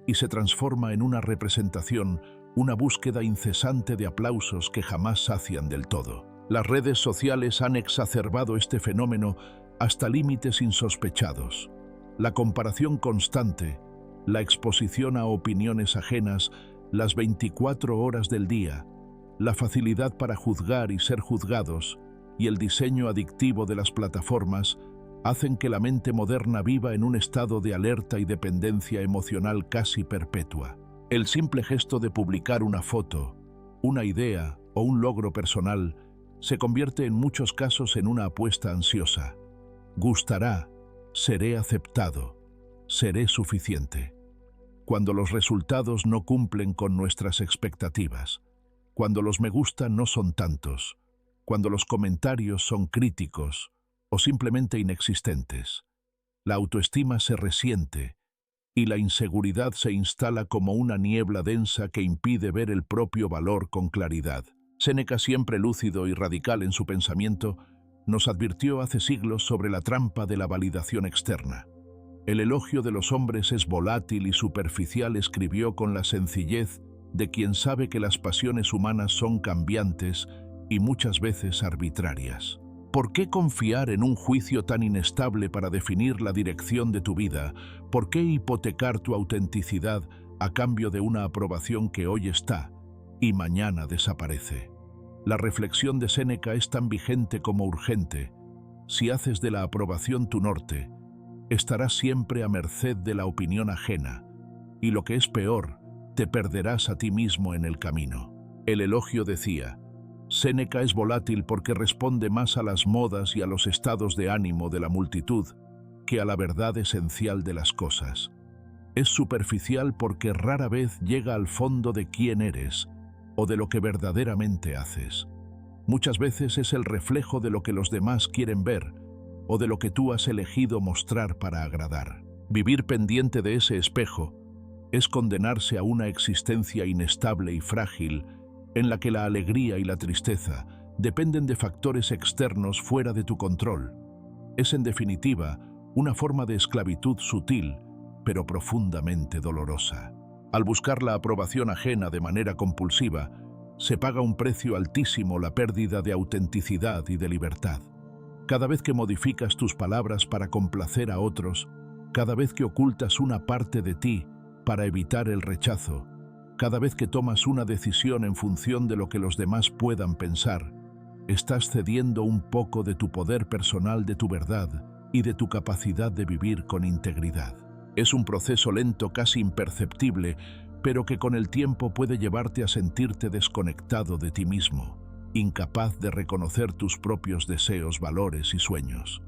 y se transforma en una representación, una búsqueda incesante de aplausos que jamás sacian del todo. Las redes sociales han exacerbado este fenómeno hasta límites insospechados. La comparación constante, la exposición a opiniones ajenas, las 24 horas del día, la facilidad para juzgar y ser juzgados, y el diseño adictivo de las plataformas hacen que la mente moderna viva en un estado de alerta y dependencia emocional casi perpetua. El simple gesto de publicar una foto, una idea o un logro personal se convierte en muchos casos en una apuesta ansiosa. Gustará, seré aceptado, seré suficiente. Cuando los resultados no cumplen con nuestras expectativas, cuando los me gusta no son tantos, cuando los comentarios son críticos o simplemente inexistentes, la autoestima se resiente y la inseguridad se instala como una niebla densa que impide ver el propio valor con claridad. Séneca, siempre lúcido y radical en su pensamiento, nos advirtió hace siglos sobre la trampa de la validación externa. El elogio de los hombres es volátil y superficial, escribió con la sencillez de quien sabe que las pasiones humanas son cambiantes y muchas veces arbitrarias. ¿Por qué confiar en un juicio tan inestable para definir la dirección de tu vida? ¿Por qué hipotecar tu autenticidad a cambio de una aprobación que hoy está y mañana desaparece? La reflexión de Séneca es tan vigente como urgente. Si haces de la aprobación tu norte, estarás siempre a merced de la opinión ajena, y lo que es peor, te perderás a ti mismo en el camino. El elogio decía: Séneca es volátil porque responde más a las modas y a los estados de ánimo de la multitud que a la verdad esencial de las cosas. Es superficial porque rara vez llega al fondo de quién eres o de lo que verdaderamente haces. Muchas veces es el reflejo de lo que los demás quieren ver o de lo que tú has elegido mostrar para agradar. Vivir pendiente de ese espejo es condenarse a una existencia inestable y frágil en la que la alegría y la tristeza dependen de factores externos fuera de tu control. Es, en definitiva, una forma de esclavitud sutil, pero profundamente dolorosa. Al buscar la aprobación ajena de manera compulsiva, se paga un precio altísimo: la pérdida de autenticidad y de libertad. Cada vez que modificas tus palabras para complacer a otros, cada vez que ocultas una parte de ti para evitar el rechazo, cada vez que tomas una decisión en función de lo que los demás puedan pensar, estás cediendo un poco de tu poder personal, de tu verdad y de tu capacidad de vivir con integridad. Es un proceso lento, casi imperceptible, pero que con el tiempo puede llevarte a sentirte desconectado de ti mismo, incapaz de reconocer tus propios deseos, valores y sueños.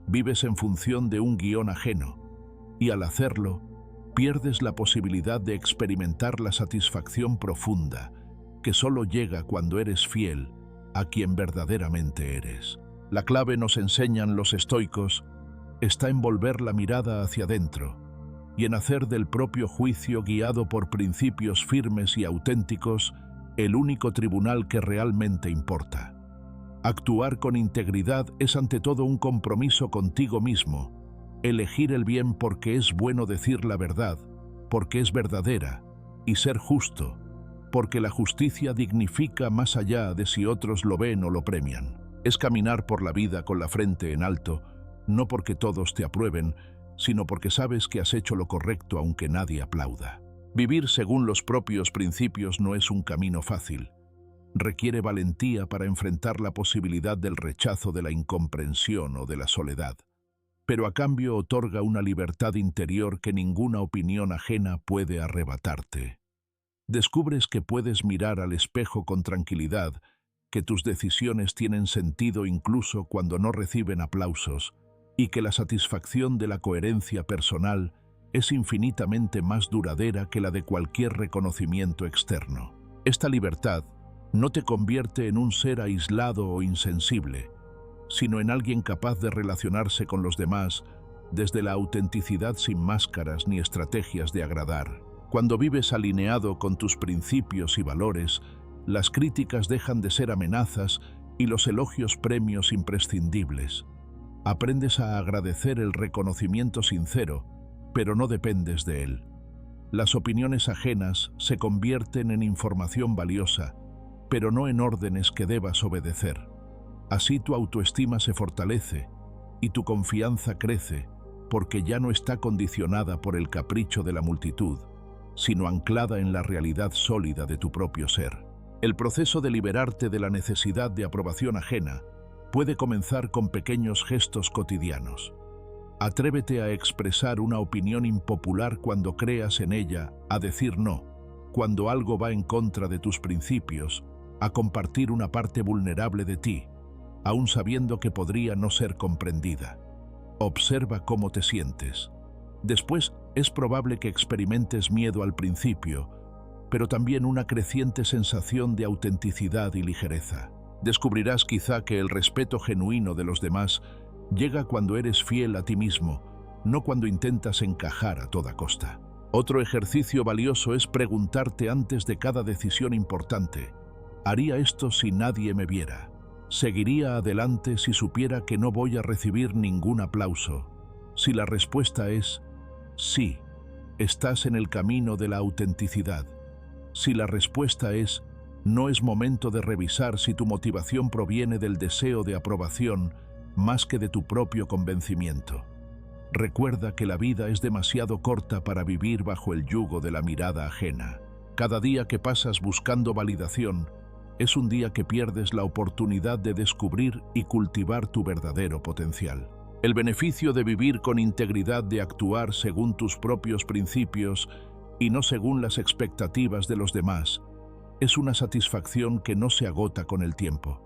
Vives en función de un guión ajeno, y al hacerlo, pierdes la posibilidad de experimentar la satisfacción profunda que solo llega cuando eres fiel a quien verdaderamente eres. La clave, nos enseñan los estoicos, está en volver la mirada hacia adentro y en hacer del propio juicio, guiado por principios firmes y auténticos, el único tribunal que realmente importa. Actuar con integridad es ante todo un compromiso contigo mismo. Elegir el bien porque es bueno, decir la verdad, porque es verdadera, y ser justo, porque la justicia dignifica más allá de si otros lo ven o lo premian. Es caminar por la vida con la frente en alto, no porque todos te aprueben, sino porque sabes que has hecho lo correcto aunque nadie aplauda. Vivir según los propios principios no es un camino fácil. Requiere valentía para enfrentar la posibilidad del rechazo, de la incomprensión o de la soledad. Pero a cambio otorga una libertad interior que ninguna opinión ajena puede arrebatarte. Descubres que puedes mirar al espejo con tranquilidad, que tus decisiones tienen sentido incluso cuando no reciben aplausos, y que la satisfacción de la coherencia personal es infinitamente más duradera que la de cualquier reconocimiento externo. Esta libertad no te convierte en un ser aislado o insensible, sino en alguien capaz de relacionarse con los demás desde la autenticidad, sin máscaras ni estrategias de agradar. Cuando vives alineado con tus principios y valores, las críticas dejan de ser amenazas y los elogios premios imprescindibles. Aprendes a agradecer el reconocimiento sincero, pero no dependes de él. Las opiniones ajenas se convierten en información valiosa, pero no en órdenes que debas obedecer. Así tu autoestima se fortalece y tu confianza crece, porque ya no está condicionada por el capricho de la multitud, sino anclada en la realidad sólida de tu propio ser. El proceso de liberarte de la necesidad de aprobación ajena puede comenzar con pequeños gestos cotidianos. Atrévete a expresar una opinión impopular cuando creas en ella, a decir no cuando algo va en contra de tus principios, a compartir una parte vulnerable de ti, aun sabiendo que podría no ser comprendida. Observa cómo te sientes. Después, es probable que experimentes miedo al principio, pero también una creciente sensación de autenticidad y ligereza. Descubrirás quizá que el respeto genuino de los demás llega cuando eres fiel a ti mismo, no cuando intentas encajar a toda costa. Otro ejercicio valioso es preguntarte antes de cada decisión importante: ¿haría esto si nadie me viera? ¿Seguiría adelante si supiera que no voy a recibir ningún aplauso? Si la respuesta es sí, estás en el camino de la autenticidad. Si la respuesta es no, es momento de revisar si tu motivación proviene del deseo de aprobación más que de tu propio convencimiento. Recuerda que la vida es demasiado corta para vivir bajo el yugo de la mirada ajena. Cada día que pasas buscando validación es un día que pierdes la oportunidad de descubrir y cultivar tu verdadero potencial. El beneficio de vivir con integridad, de actuar según tus propios principios y no según las expectativas de los demás, es una satisfacción que no se agota con el tiempo.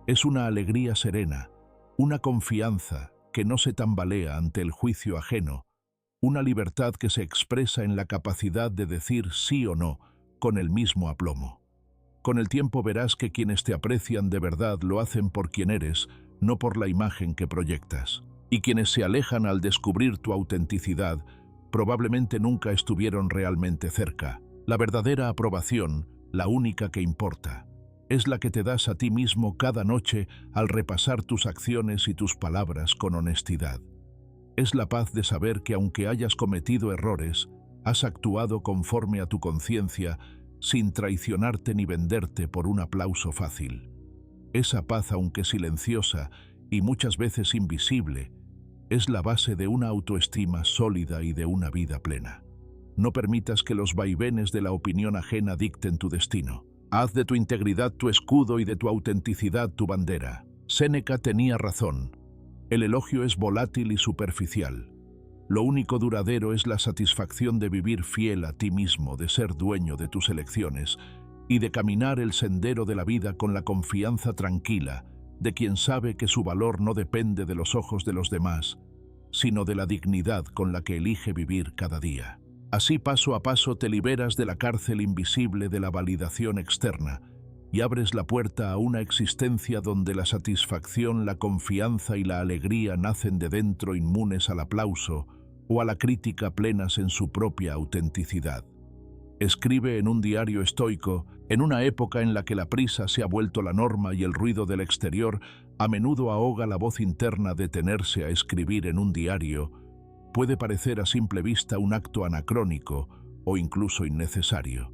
Es una alegría serena, una confianza que no se tambalea ante el juicio ajeno, una libertad que se expresa en la capacidad de decir sí o no con el mismo aplomo. Con el tiempo verás que quienes te aprecian de verdad lo hacen por quien eres, no por la imagen que proyectas. Y quienes se alejan al descubrir tu autenticidad probablemente nunca estuvieron realmente cerca. La verdadera aprobación, la única que importa, es la que te das a ti mismo cada noche al repasar tus acciones y tus palabras con honestidad. Es la paz de saber que aunque hayas cometido errores, has actuado conforme a tu conciencia sin traicionarte ni venderte por un aplauso fácil. Esa paz, aunque silenciosa y muchas veces invisible, es la base de una autoestima sólida y de una vida plena. No permitas que los vaivenes de la opinión ajena dicten tu destino. Haz de tu integridad tu escudo y de tu autenticidad tu bandera. Séneca tenía razón. El elogio es volátil y superficial. Lo único duradero es la satisfacción de vivir fiel a ti mismo, de ser dueño de tus elecciones y de caminar el sendero de la vida con la confianza tranquila de quien sabe que su valor no depende de los ojos de los demás, sino de la dignidad con la que elige vivir cada día. Así, paso a paso, te liberas de la cárcel invisible de la validación externa y abres la puerta a una existencia donde la satisfacción, la confianza y la alegría nacen de dentro, inmunes al aplauso o a la crítica, plenas en su propia autenticidad. Escribe en un diario estoico, en una época en la que la prisa se ha vuelto la norma y el ruido del exterior a menudo ahoga la voz interna. Detenerse a escribir en un diario puede parecer a simple vista un acto anacrónico o incluso innecesario.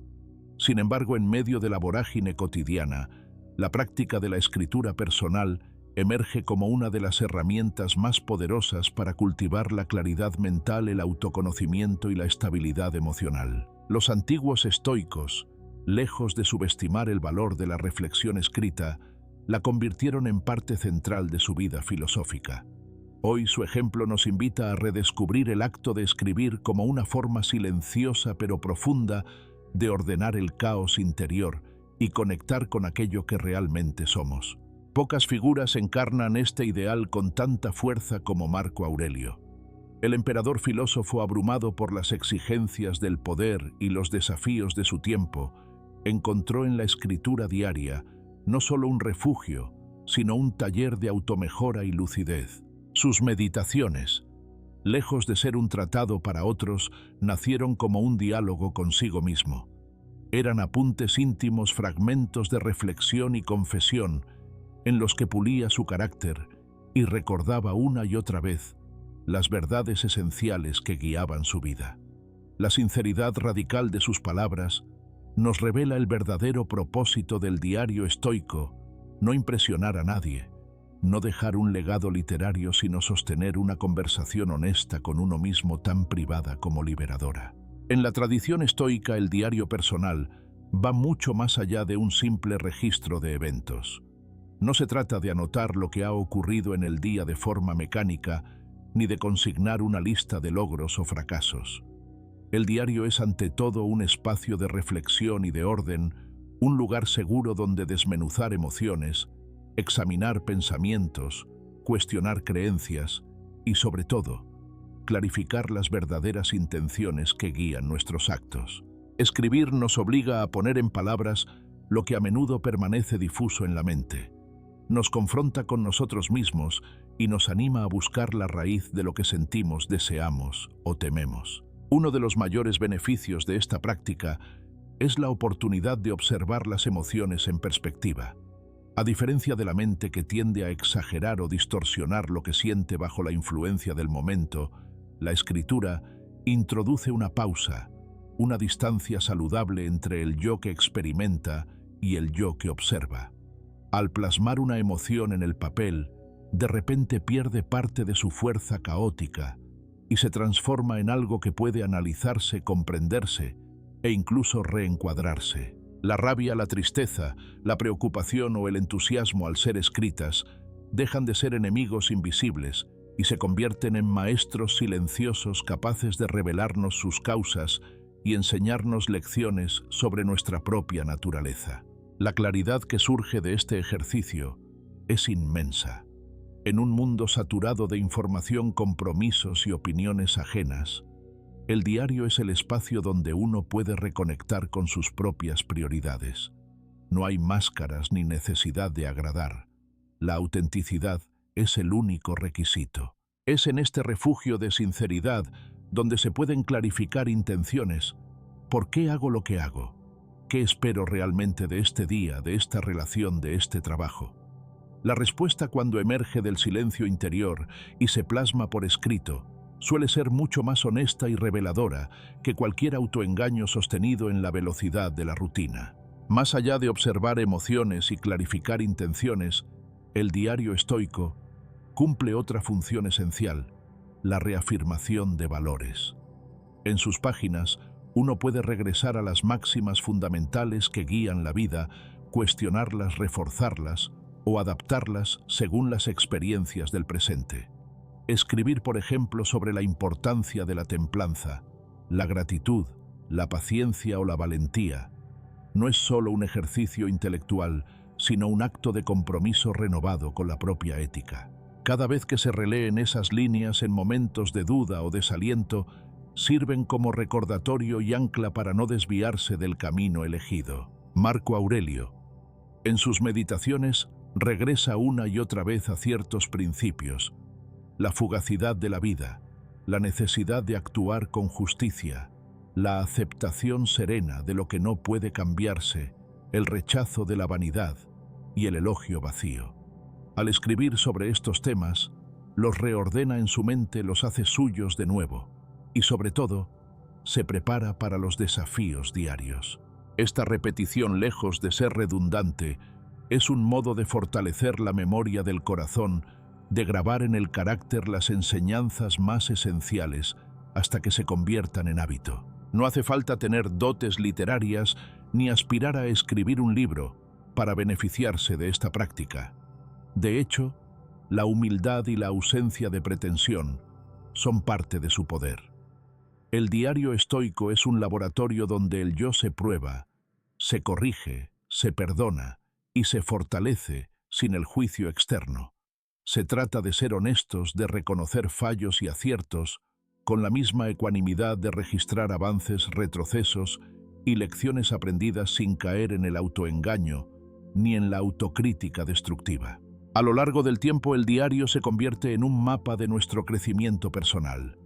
Sin embargo, en medio de la vorágine cotidiana, la práctica de la escritura personal emerge como una de las herramientas más poderosas para cultivar la claridad mental, el autoconocimiento y la estabilidad emocional. Los antiguos estoicos, lejos de subestimar el valor de la reflexión escrita, la convirtieron en parte central de su vida filosófica. Hoy su ejemplo nos invita a redescubrir el acto de escribir como una forma silenciosa pero profunda de ordenar el caos interior y conectar con aquello que realmente somos. Pocas figuras encarnan este ideal con tanta fuerza como Marco Aurelio. El emperador filósofo, abrumado por las exigencias del poder y los desafíos de su tiempo, encontró en la escritura diaria no solo un refugio, sino un taller de automejora y lucidez. Sus meditaciones, lejos de ser un tratado para otros, nacieron como un diálogo consigo mismo. Eran apuntes íntimos, fragmentos de reflexión y confesión, en los que pulía su carácter y recordaba una y otra vez las verdades esenciales que guiaban su vida. La sinceridad radical de sus palabras nos revela el verdadero propósito del diario estoico: no impresionar a nadie, no dejar un legado literario, sino sostener una conversación honesta con uno mismo, tan privada como liberadora. En la tradición estoica, el diario personal va mucho más allá de un simple registro de eventos. No se trata de anotar lo que ha ocurrido en el día de forma mecánica, ni de consignar una lista de logros o fracasos. El diario es ante todo un espacio de reflexión y de orden, un lugar seguro donde desmenuzar emociones, examinar pensamientos, cuestionar creencias y, sobre todo, clarificar las verdaderas intenciones que guían nuestros actos. Escribir nos obliga a poner en palabras lo que a menudo permanece difuso en la mente. Nos confronta con nosotros mismos y nos anima a buscar la raíz de lo que sentimos, deseamos o tememos. Uno de los mayores beneficios de esta práctica es la oportunidad de observar las emociones en perspectiva. A diferencia de la mente que tiende a exagerar o distorsionar lo que siente bajo la influencia del momento, la escritura introduce una pausa, una distancia saludable entre el yo que experimenta y el yo que observa. Al plasmar una emoción en el papel, de repente pierde parte de su fuerza caótica y se transforma en algo que puede analizarse, comprenderse e incluso reencuadrarse. La rabia, la tristeza, la preocupación o el entusiasmo al ser escritas dejan de ser enemigos invisibles y se convierten en maestros silenciosos capaces de revelarnos sus causas y enseñarnos lecciones sobre nuestra propia naturaleza. La claridad que surge de este ejercicio es inmensa. En un mundo saturado de información, compromisos y opiniones ajenas, el diario es el espacio donde uno puede reconectar con sus propias prioridades. No hay máscaras ni necesidad de agradar. La autenticidad es el único requisito. Es en este refugio de sinceridad donde se pueden clarificar intenciones. ¿Por qué hago lo que hago? ¿Qué espero realmente de este día, de esta relación, de este trabajo? La respuesta, cuando emerge del silencio interior y se plasma por escrito, suele ser mucho más honesta y reveladora que cualquier autoengaño sostenido en la velocidad de la rutina. Más allá de observar emociones y clarificar intenciones, el diario estoico cumple otra función esencial: la reafirmación de valores. En sus páginas, uno puede regresar a las máximas fundamentales que guían la vida, cuestionarlas, reforzarlas o adaptarlas según las experiencias del presente. Escribir, por ejemplo, sobre la importancia de la templanza, la gratitud, la paciencia o la valentía, no es solo un ejercicio intelectual, sino un acto de compromiso renovado con la propia ética. Cada vez que se releen esas líneas en momentos de duda o desaliento, sirven como recordatorio y ancla para no desviarse del camino elegido. Marco Aurelio, en sus meditaciones, regresa una y otra vez a ciertos principios: la fugacidad de la vida, la necesidad de actuar con justicia, la aceptación serena de lo que no puede cambiarse, el rechazo de la vanidad y el elogio vacío. Al escribir sobre estos temas, los reordena en su mente, los hace suyos de nuevo y, sobre todo, se prepara para los desafíos diarios. Esta repetición, lejos de ser redundante, es un modo de fortalecer la memoria del corazón, de grabar en el carácter las enseñanzas más esenciales hasta que se conviertan en hábito. No hace falta tener dotes literarias ni aspirar a escribir un libro para beneficiarse de esta práctica. De hecho, la humildad y la ausencia de pretensión son parte de su poder. El diario estoico es un laboratorio donde el yo se prueba, se corrige, se perdona y se fortalece sin el juicio externo. Se trata de ser honestos, de reconocer fallos y aciertos, con la misma ecuanimidad de registrar avances, retrocesos y lecciones aprendidas sin caer en el autoengaño ni en la autocrítica destructiva. A lo largo del tiempo, el diario se convierte en un mapa de nuestro crecimiento personal.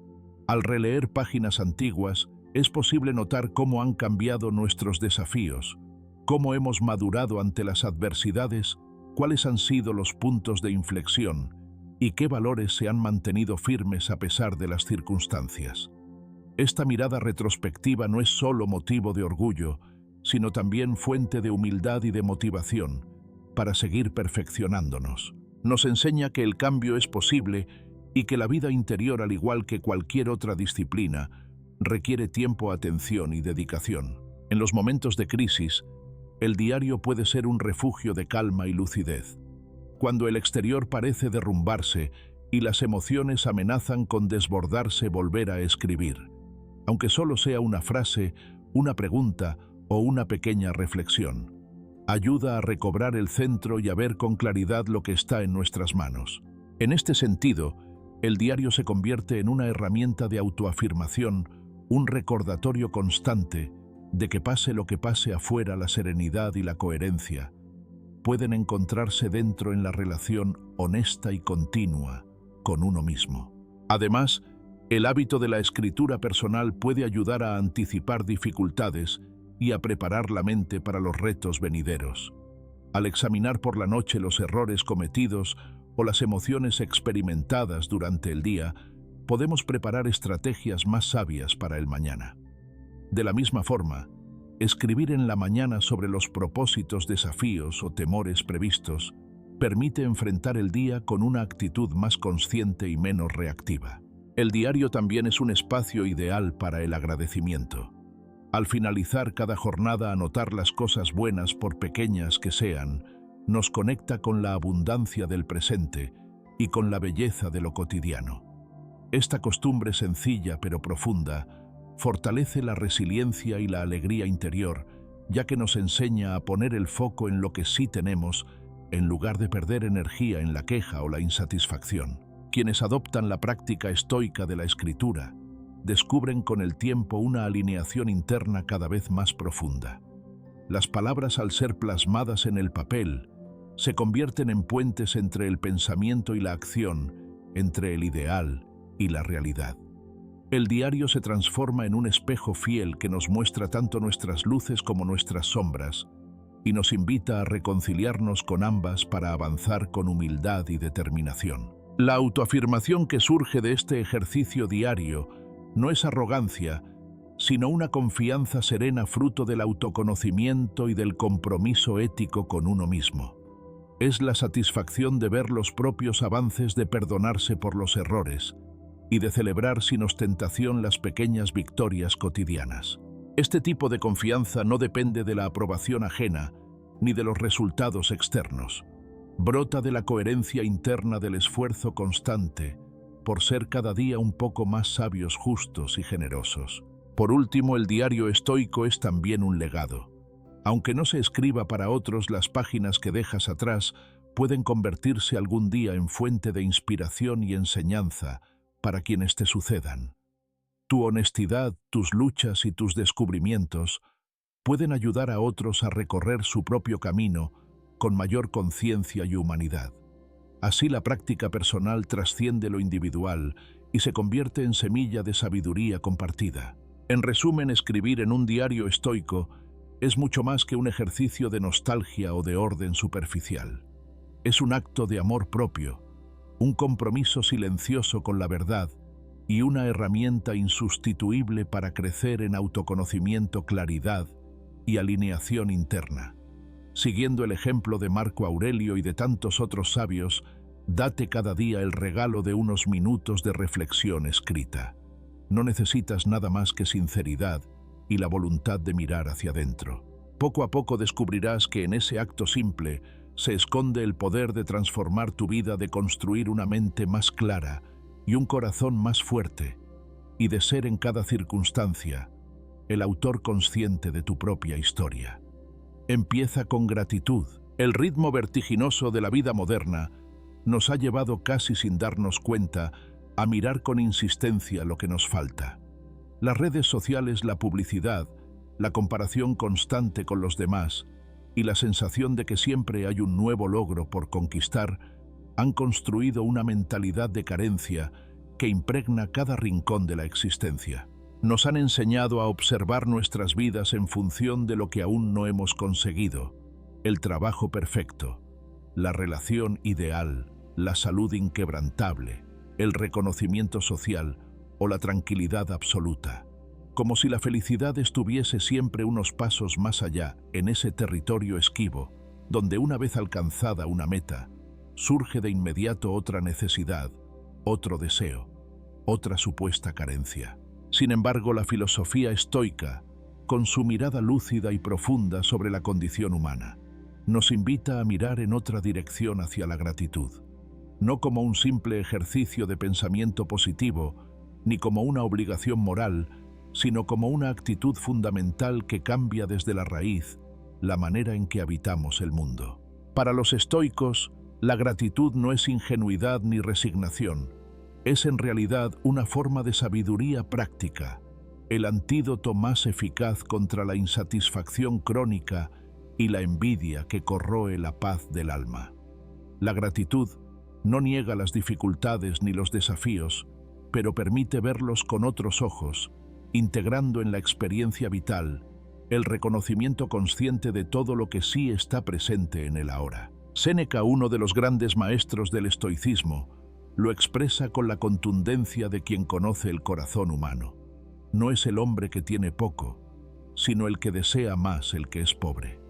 Al releer páginas antiguas, es posible notar cómo han cambiado nuestros desafíos, cómo hemos madurado ante las adversidades, cuáles han sido los puntos de inflexión y qué valores se han mantenido firmes a pesar de las circunstancias. Esta mirada retrospectiva no es solo motivo de orgullo, sino también fuente de humildad y de motivación para seguir perfeccionándonos. Nos enseña que el cambio es posible y que la vida interior, al igual que cualquier otra disciplina, requiere tiempo, atención y dedicación. En los momentos de crisis, el diario puede ser un refugio de calma y lucidez. Cuando el exterior parece derrumbarse y las emociones amenazan con desbordarse, volver a escribir, aunque solo sea una frase, una pregunta o una pequeña reflexión, ayuda a recobrar el centro y a ver con claridad lo que está en nuestras manos. En este sentido, el diario se convierte en una herramienta de autoafirmación, un recordatorio constante de que pase lo que pase afuera, la serenidad y la coherencia pueden encontrarse dentro en la relación honesta y continua con uno mismo. Además, el hábito de la escritura personal puede ayudar a anticipar dificultades y a preparar la mente para los retos venideros. Al examinar por la noche los errores cometidos o las emociones experimentadas durante el día, podemos preparar estrategias más sabias para el mañana. De la misma forma, escribir en la mañana sobre los propósitos, desafíos o temores previstos permite enfrentar el día con una actitud más consciente y menos reactiva. El diario también es un espacio ideal para el agradecimiento. Al finalizar cada jornada, anotar las cosas buenas, por pequeñas que sean, nos conecta con la abundancia del presente y con la belleza de lo cotidiano. Esta costumbre sencilla pero profunda fortalece la resiliencia y la alegría interior, ya que nos enseña a poner el foco en lo que sí tenemos, en lugar de perder energía en la queja o la insatisfacción. Quienes adoptan la práctica estoica de la escritura descubren con el tiempo una alineación interna cada vez más profunda. Las palabras, al ser plasmadas en el papel, se convierten en puentes entre el pensamiento y la acción, entre el ideal y la realidad. El diario se transforma en un espejo fiel que nos muestra tanto nuestras luces como nuestras sombras y nos invita a reconciliarnos con ambas para avanzar con humildad y determinación. La autoafirmación que surge de este ejercicio diario no es arrogancia, sino una confianza serena fruto del autoconocimiento y del compromiso ético con uno mismo. Es la satisfacción de ver los propios avances, de perdonarse por los errores y de celebrar sin ostentación las pequeñas victorias cotidianas. Este tipo de confianza no depende de la aprobación ajena ni de los resultados externos. Brota de la coherencia interna del esfuerzo constante por ser cada día un poco más sabios, justos y generosos. Por último, el diario estoico es también un legado. Aunque no se escriba para otros, las páginas que dejas atrás pueden convertirse algún día en fuente de inspiración y enseñanza para quienes te sucedan. Tu honestidad, tus luchas y tus descubrimientos pueden ayudar a otros a recorrer su propio camino con mayor conciencia y humanidad. Así, la práctica personal trasciende lo individual y se convierte en semilla de sabiduría compartida. En resumen, escribir en un diario estoico es mucho más que un ejercicio de nostalgia o de orden superficial. Es un acto de amor propio, un compromiso silencioso con la verdad y una herramienta insustituible para crecer en autoconocimiento, claridad y alineación interna. Siguiendo el ejemplo de Marco Aurelio y de tantos otros sabios, date cada día el regalo de unos minutos de reflexión escrita. No necesitas nada más que sinceridad y la voluntad de mirar hacia adentro. Poco a poco descubrirás que en ese acto simple se esconde el poder de transformar tu vida, de construir una mente más clara y un corazón más fuerte, y de ser en cada circunstancia el autor consciente de tu propia historia. Empieza con gratitud. El ritmo vertiginoso de la vida moderna nos ha llevado, casi sin darnos cuenta, a mirar con insistencia lo que nos falta. Las redes sociales, la publicidad, la comparación constante con los demás y la sensación de que siempre hay un nuevo logro por conquistar han construido una mentalidad de carencia que impregna cada rincón de la existencia. Nos han enseñado a observar nuestras vidas en función de lo que aún no hemos conseguido: el trabajo perfecto, la relación ideal, la salud inquebrantable, el reconocimiento social o la tranquilidad absoluta. Como si la felicidad estuviese siempre unos pasos más allá, en ese territorio esquivo, donde una vez alcanzada una meta, surge de inmediato otra necesidad, otro deseo, otra supuesta carencia. Sin embargo, la filosofía estoica, con su mirada lúcida y profunda sobre la condición humana, nos invita a mirar en otra dirección, hacia la gratitud, no como un simple ejercicio de pensamiento positivo, ni como una obligación moral, sino como una actitud fundamental que cambia desde la raíz la manera en que habitamos el mundo. Para los estoicos, la gratitud no es ingenuidad ni resignación, es en realidad una forma de sabiduría práctica, el antídoto más eficaz contra la insatisfacción crónica y la envidia que corroe la paz del alma. La gratitud no niega las dificultades ni los desafíos, pero permite verlos con otros ojos, integrando en la experiencia vital el reconocimiento consciente de todo lo que sí está presente en el ahora. Séneca, uno de los grandes maestros del estoicismo, lo expresa con la contundencia de quien conoce el corazón humano. No es el hombre que tiene poco, sino el que desea más el que es pobre.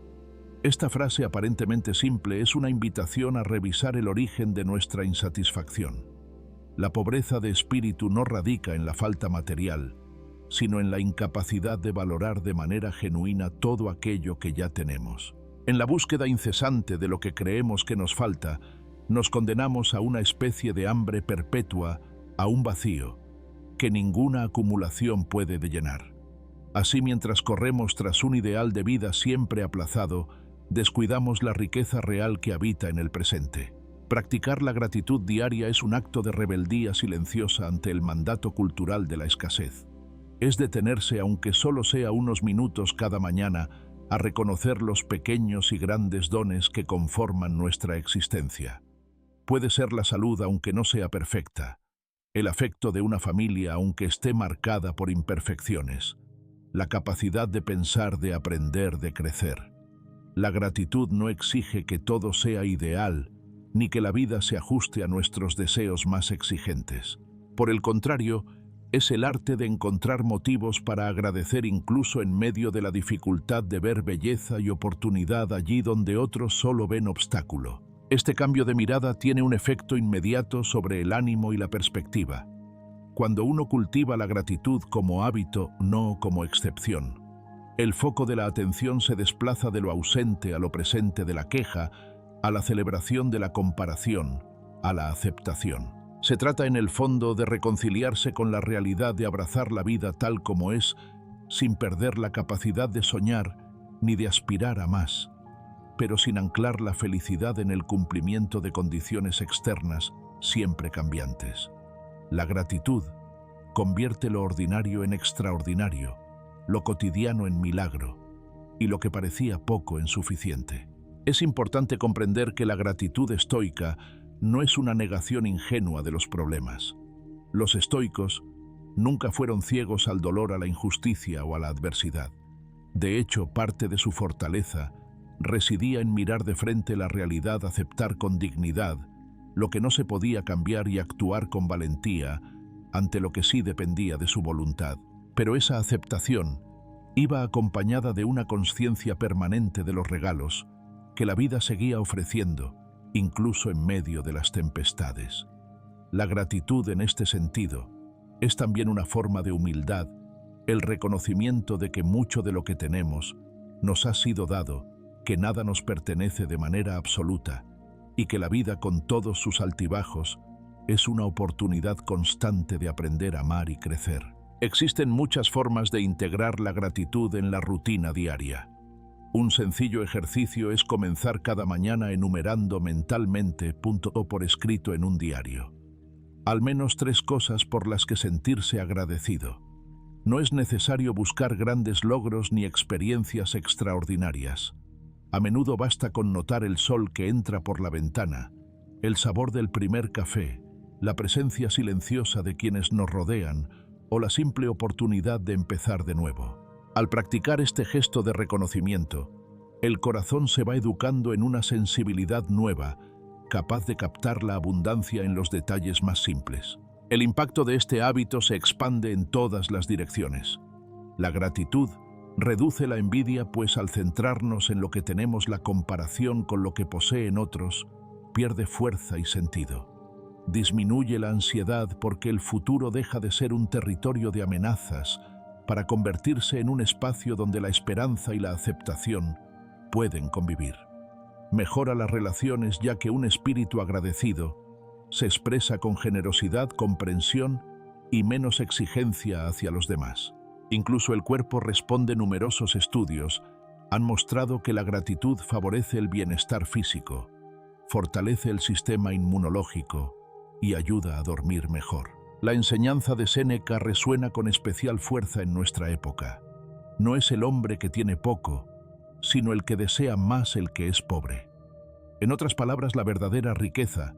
Esta frase aparentemente simple es una invitación a revisar el origen de nuestra insatisfacción. La pobreza de espíritu no radica en la falta material, sino en la incapacidad de valorar de manera genuina todo aquello que ya tenemos. En la búsqueda incesante de lo que creemos que nos falta, nos condenamos a una especie de hambre perpetua, a un vacío, que ninguna acumulación puede llenar. Así, mientras corremos tras un ideal de vida siempre aplazado, descuidamos la riqueza real que habita en el presente. Practicar la gratitud diaria es un acto de rebeldía silenciosa ante el mandato cultural de la escasez. Es detenerse, aunque solo sea unos minutos cada mañana, a reconocer los pequeños y grandes dones que conforman nuestra existencia. Puede ser la salud, aunque no sea perfecta, el afecto de una familia, aunque esté marcada por imperfecciones, la capacidad de pensar, de aprender, de crecer. La gratitud no exige que todo sea ideal, ni que la vida se ajuste a nuestros deseos más exigentes. Por el contrario, es el arte de encontrar motivos para agradecer incluso en medio de la dificultad, de ver belleza y oportunidad allí donde otros solo ven obstáculo. Este cambio de mirada tiene un efecto inmediato sobre el ánimo y la perspectiva. Cuando uno cultiva la gratitud como hábito, no como excepción, el foco de la atención se desplaza de lo ausente a lo presente, de la queja a la celebración, de la comparación a la aceptación. Se trata en el fondo de reconciliarse con la realidad, de abrazar la vida tal como es, sin perder la capacidad de soñar ni de aspirar a más, pero sin anclar la felicidad en el cumplimiento de condiciones externas siempre cambiantes. La gratitud convierte lo ordinario en extraordinario, lo cotidiano en milagro y lo que parecía poco en suficiente. Es importante comprender que la gratitud estoica no es una negación ingenua de los problemas. Los estoicos nunca fueron ciegos al dolor, a la injusticia o a la adversidad. De hecho, parte de su fortaleza residía en mirar de frente la realidad, aceptar con dignidad lo que no se podía cambiar y actuar con valentía ante lo que sí dependía de su voluntad. Pero esa aceptación iba acompañada de una conciencia permanente de los regalos que la vida seguía ofreciendo, incluso en medio de las tempestades. La gratitud, en este sentido, es también una forma de humildad, el reconocimiento de que mucho de lo que tenemos nos ha sido dado, que nada nos pertenece de manera absoluta y que la vida, con todos sus altibajos, es una oportunidad constante de aprender a amar y crecer. Existen muchas formas de integrar la gratitud en la rutina diaria. Un sencillo ejercicio es comenzar cada mañana enumerando mentalmente, punto o por escrito en un diario, al menos 3 cosas por las que sentirse agradecido. No es necesario buscar grandes logros ni experiencias extraordinarias. A menudo basta con notar el sol que entra por la ventana, el sabor del primer café, la presencia silenciosa de quienes nos rodean o la simple oportunidad de empezar de nuevo. Al practicar este gesto de reconocimiento, el corazón se va educando en una sensibilidad nueva, capaz de captar la abundancia en los detalles más simples. El impacto de este hábito se expande en todas las direcciones. La gratitud reduce la envidia, pues al centrarnos en lo que tenemos, la comparación con lo que poseen otros pierde fuerza y sentido. Disminuye la ansiedad porque el futuro deja de ser un territorio de amenazas para convertirse en un espacio donde la esperanza y la aceptación pueden convivir. Mejora las relaciones, ya que un espíritu agradecido se expresa con generosidad, comprensión y menos exigencia hacia los demás. Incluso el cuerpo responde. Numerosos estudios han mostrado que la gratitud favorece el bienestar físico, fortalece el sistema inmunológico y ayuda a dormir mejor. La enseñanza de Séneca resuena con especial fuerza en nuestra época. No es el hombre que tiene poco, sino el que desea más el que es pobre. En otras palabras, la verdadera riqueza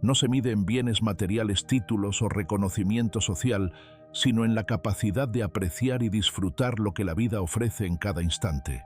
no se mide en bienes materiales, títulos o reconocimiento social, sino en la capacidad de apreciar y disfrutar lo que la vida ofrece en cada instante.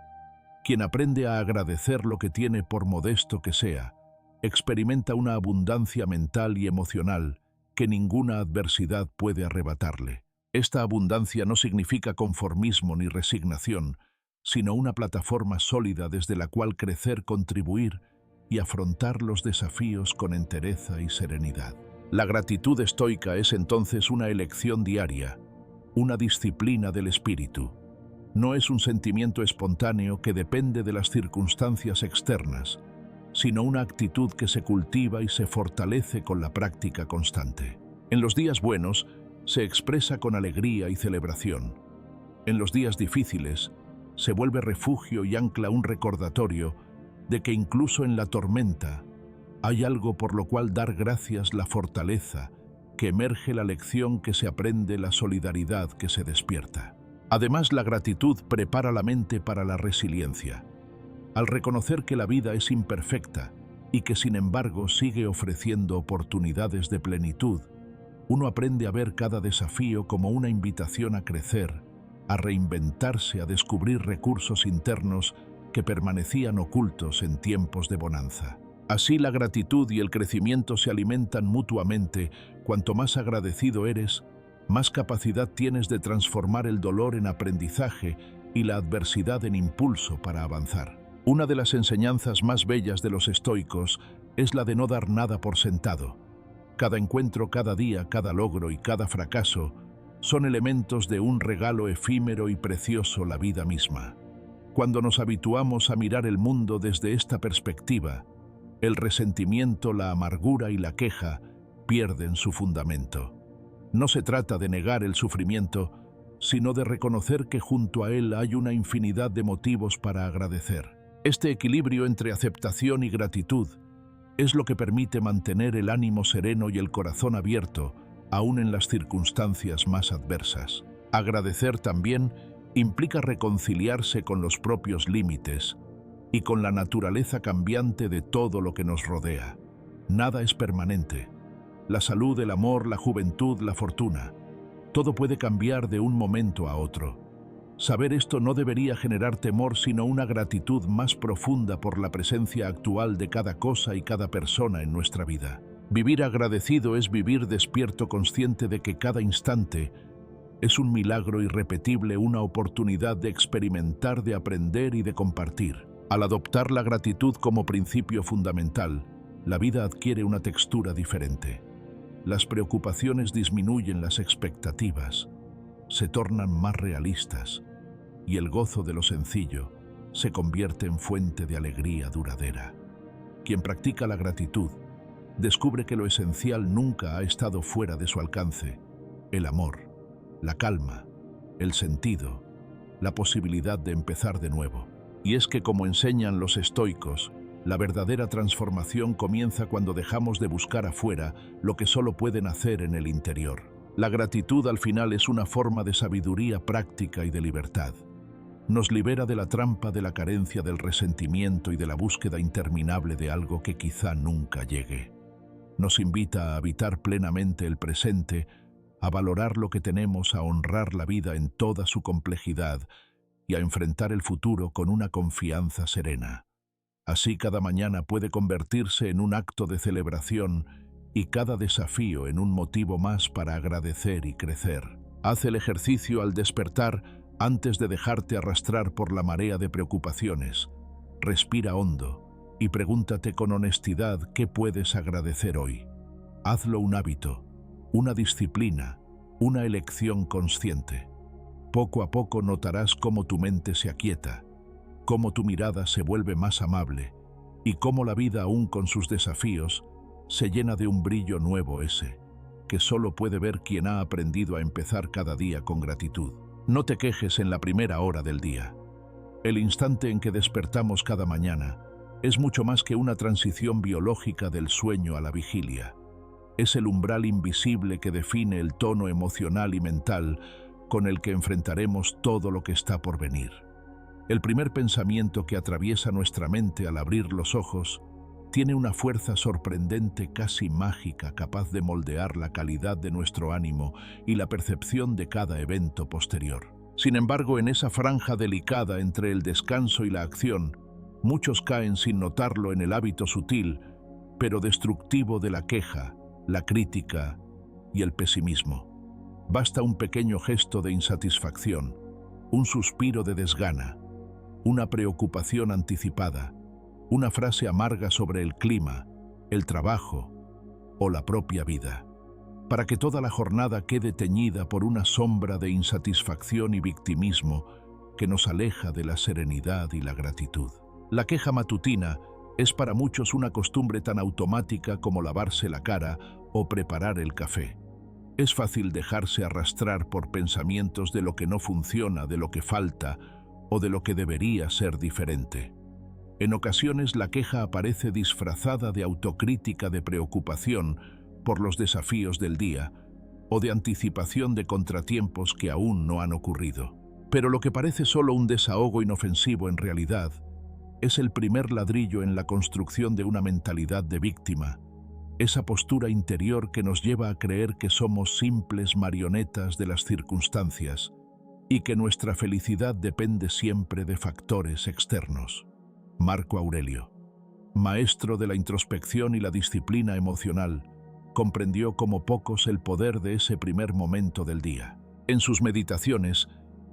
Quien aprende a agradecer lo que tiene, por modesto que sea, experimenta una abundancia mental y emocional que ninguna adversidad puede arrebatarle. Esta abundancia no significa conformismo ni resignación, sino una plataforma sólida desde la cual crecer, contribuir y afrontar los desafíos con entereza y serenidad. La gratitud estoica es entonces una elección diaria, una disciplina del espíritu. No es un sentimiento espontáneo que depende de las circunstancias externas, sino una actitud que se cultiva y se fortalece con la práctica constante. En los días buenos se expresa con alegría y celebración. En los días difíciles se vuelve refugio y ancla, un recordatorio de que incluso en la tormenta hay algo por lo cual dar gracias, la fortaleza que emerge, la lección que se aprende, la solidaridad que se despierta. Además, la gratitud prepara la mente para la resiliencia. Al reconocer que la vida es imperfecta y que sin embargo sigue ofreciendo oportunidades de plenitud, uno aprende a ver cada desafío como una invitación a crecer, a reinventarse, a descubrir recursos internos que permanecían ocultos en tiempos de bonanza. Así, la gratitud y el crecimiento se alimentan mutuamente. Cuanto más agradecido eres, más capacidad tienes de transformar el dolor en aprendizaje y la adversidad en impulso para avanzar. Una de las enseñanzas más bellas de los estoicos es la de no dar nada por sentado. Cada encuentro, cada día, cada logro y cada fracaso son elementos de un regalo efímero y precioso, la vida misma. Cuando nos habituamos a mirar el mundo desde esta perspectiva, el resentimiento, la amargura y la queja pierden su fundamento. No se trata de negar el sufrimiento, sino de reconocer que junto a él hay una infinidad de motivos para agradecer. Este equilibrio entre aceptación y gratitud es lo que permite mantener el ánimo sereno y el corazón abierto, aún en las circunstancias más adversas. Agradecer también implica reconciliarse con los propios límites y con la naturaleza cambiante de todo lo que nos rodea. Nada es permanente. La salud, el amor, la juventud, la fortuna. Todo puede cambiar de un momento a otro. Saber esto no debería generar temor, sino una gratitud más profunda por la presencia actual de cada cosa y cada persona en nuestra vida. Vivir agradecido es vivir despierto, consciente de que cada instante es un milagro irrepetible, una oportunidad de experimentar, de aprender y de compartir. Al adoptar la gratitud como principio fundamental, la vida adquiere una textura diferente. Las preocupaciones disminuyen, las expectativas se tornan más realistas y el gozo de lo sencillo se convierte en fuente de alegría duradera. Quien practica la gratitud descubre que lo esencial nunca ha estado fuera de su alcance: el amor, la calma, el sentido, la posibilidad de empezar de nuevo. Y es que, como enseñan los estoicos, la verdadera transformación comienza cuando dejamos de buscar afuera lo que solo pueden hacer en el interior. La gratitud al final es una forma de sabiduría práctica y de libertad. Nos libera de la trampa de la carencia, del resentimiento y de la búsqueda interminable de algo que quizá nunca llegue. Nos invita a habitar plenamente el presente, a valorar lo que tenemos, a honrar la vida en toda su complejidad y a enfrentar el futuro con una confianza serena. Así, cada mañana puede convertirse en un acto de celebración y cada desafío en un motivo más para agradecer y crecer. Haz el ejercicio al despertar antes de dejarte arrastrar por la marea de preocupaciones. Respira hondo y pregúntate con honestidad qué puedes agradecer hoy. Hazlo un hábito, una disciplina, una elección consciente. Poco a poco notarás cómo tu mente se aquieta, cómo tu mirada se vuelve más amable y cómo la vida, aún con sus desafíos, se llena de un brillo nuevo, ese que solo puede ver quien ha aprendido a empezar cada día con gratitud. No te quejes en la primera hora del día. El instante en que despertamos cada mañana es mucho más que una transición biológica del sueño a la vigilia. Es el umbral invisible que define el tono emocional y mental con el que enfrentaremos todo lo que está por venir. El primer pensamiento que atraviesa nuestra mente al abrir los ojos tiene una fuerza sorprendente, casi mágica, capaz de moldear la calidad de nuestro ánimo y la percepción de cada evento posterior. Sin embargo, en esa franja delicada entre el descanso y la acción, muchos caen sin notarlo en el hábito sutil, pero destructivo de la queja, la crítica y el pesimismo. Basta un pequeño gesto de insatisfacción, un suspiro de desgana, una preocupación anticipada, una frase amarga sobre el clima, el trabajo o la propia vida, para que toda la jornada quede teñida por una sombra de insatisfacción y victimismo que nos aleja de la serenidad y la gratitud. La queja matutina es para muchos una costumbre tan automática como lavarse la cara o preparar el café. Es fácil dejarse arrastrar por pensamientos de lo que no funciona, de lo que falta o de lo que debería ser diferente. En ocasiones la queja aparece disfrazada de autocrítica, de preocupación por los desafíos del día o de anticipación de contratiempos que aún no han ocurrido. Pero lo que parece solo un desahogo inofensivo en realidad es el primer ladrillo en la construcción de una mentalidad de víctima, esa postura interior que nos lleva a creer que somos simples marionetas de las circunstancias y que nuestra felicidad depende siempre de factores externos. Marco Aurelio, maestro de la introspección y la disciplina emocional, comprendió como pocos el poder de ese primer momento del día. En sus meditaciones,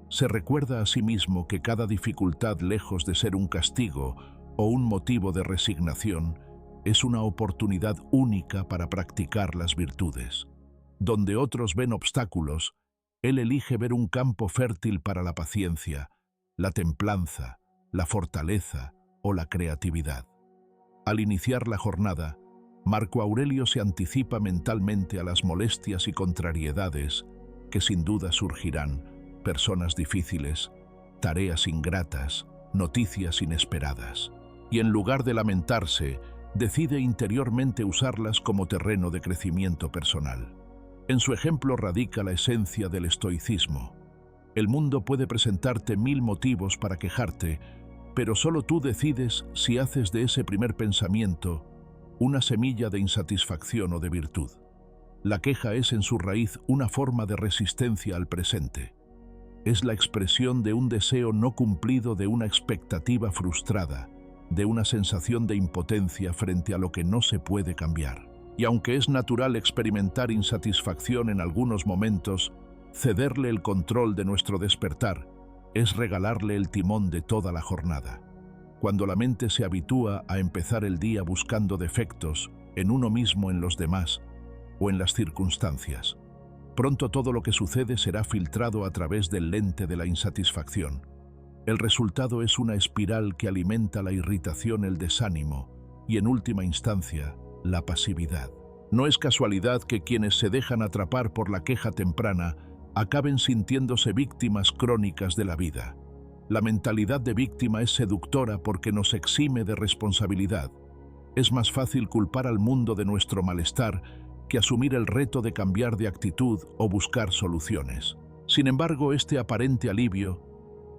se recuerda a sí mismo que cada dificultad, lejos de ser un castigo o un motivo de resignación, es una oportunidad única para practicar las virtudes. Donde otros ven obstáculos, él elige ver un campo fértil para la paciencia, la templanza, la fortaleza o la creatividad. Al iniciar la jornada, Marco Aurelio se anticipa mentalmente a las molestias y contrariedades que sin duda surgirán: personas difíciles, tareas ingratas, noticias inesperadas. Y en lugar de lamentarse, decide interiormente usarlas como terreno de crecimiento personal. En su ejemplo radica la esencia del estoicismo. El mundo puede presentarte 1000 motivos para quejarte, pero solo tú decides si haces de ese primer pensamiento una semilla de insatisfacción o de virtud. La queja es en su raíz una forma de resistencia al presente. Es la expresión de un deseo no cumplido, de una expectativa frustrada, de una sensación de impotencia frente a lo que no se puede cambiar. Y aunque es natural experimentar insatisfacción en algunos momentos, cederle el control de nuestro despertar es regalarle el timón de toda la jornada. Cuando la mente se habitúa a empezar el día buscando defectos en uno mismo, en los demás o en las circunstancias, pronto todo lo que sucede será filtrado a través del lente de la insatisfacción. El resultado es una espiral que alimenta la irritación, el desánimo y, en última instancia, la pasividad. No es casualidad que quienes se dejan atrapar por la queja temprana acaben sintiéndose víctimas crónicas de la vida. La mentalidad de víctima es seductora porque nos exime de responsabilidad. Es más fácil culpar al mundo de nuestro malestar que asumir el reto de cambiar de actitud o buscar soluciones. Sin embargo, este aparente alivio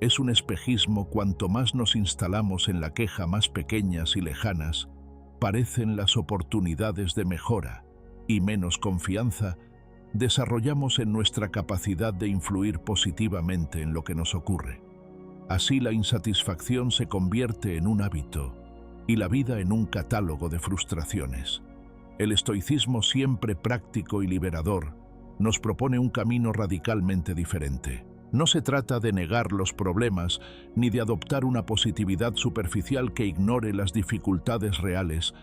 es un espejismo. Cuanto más nos instalamos en la queja, más pequeñas y lejanas parecen las oportunidades de mejora, y menos confianza desarrollamos en nuestra capacidad de influir positivamente en lo que nos ocurre. Así la insatisfacción se convierte en un hábito y la vida en un catálogo de frustraciones. El estoicismo, siempre práctico y liberador, nos propone un camino radicalmente diferente. No se trata de negar los problemas ni de adoptar una positividad superficial que ignore las dificultades reales,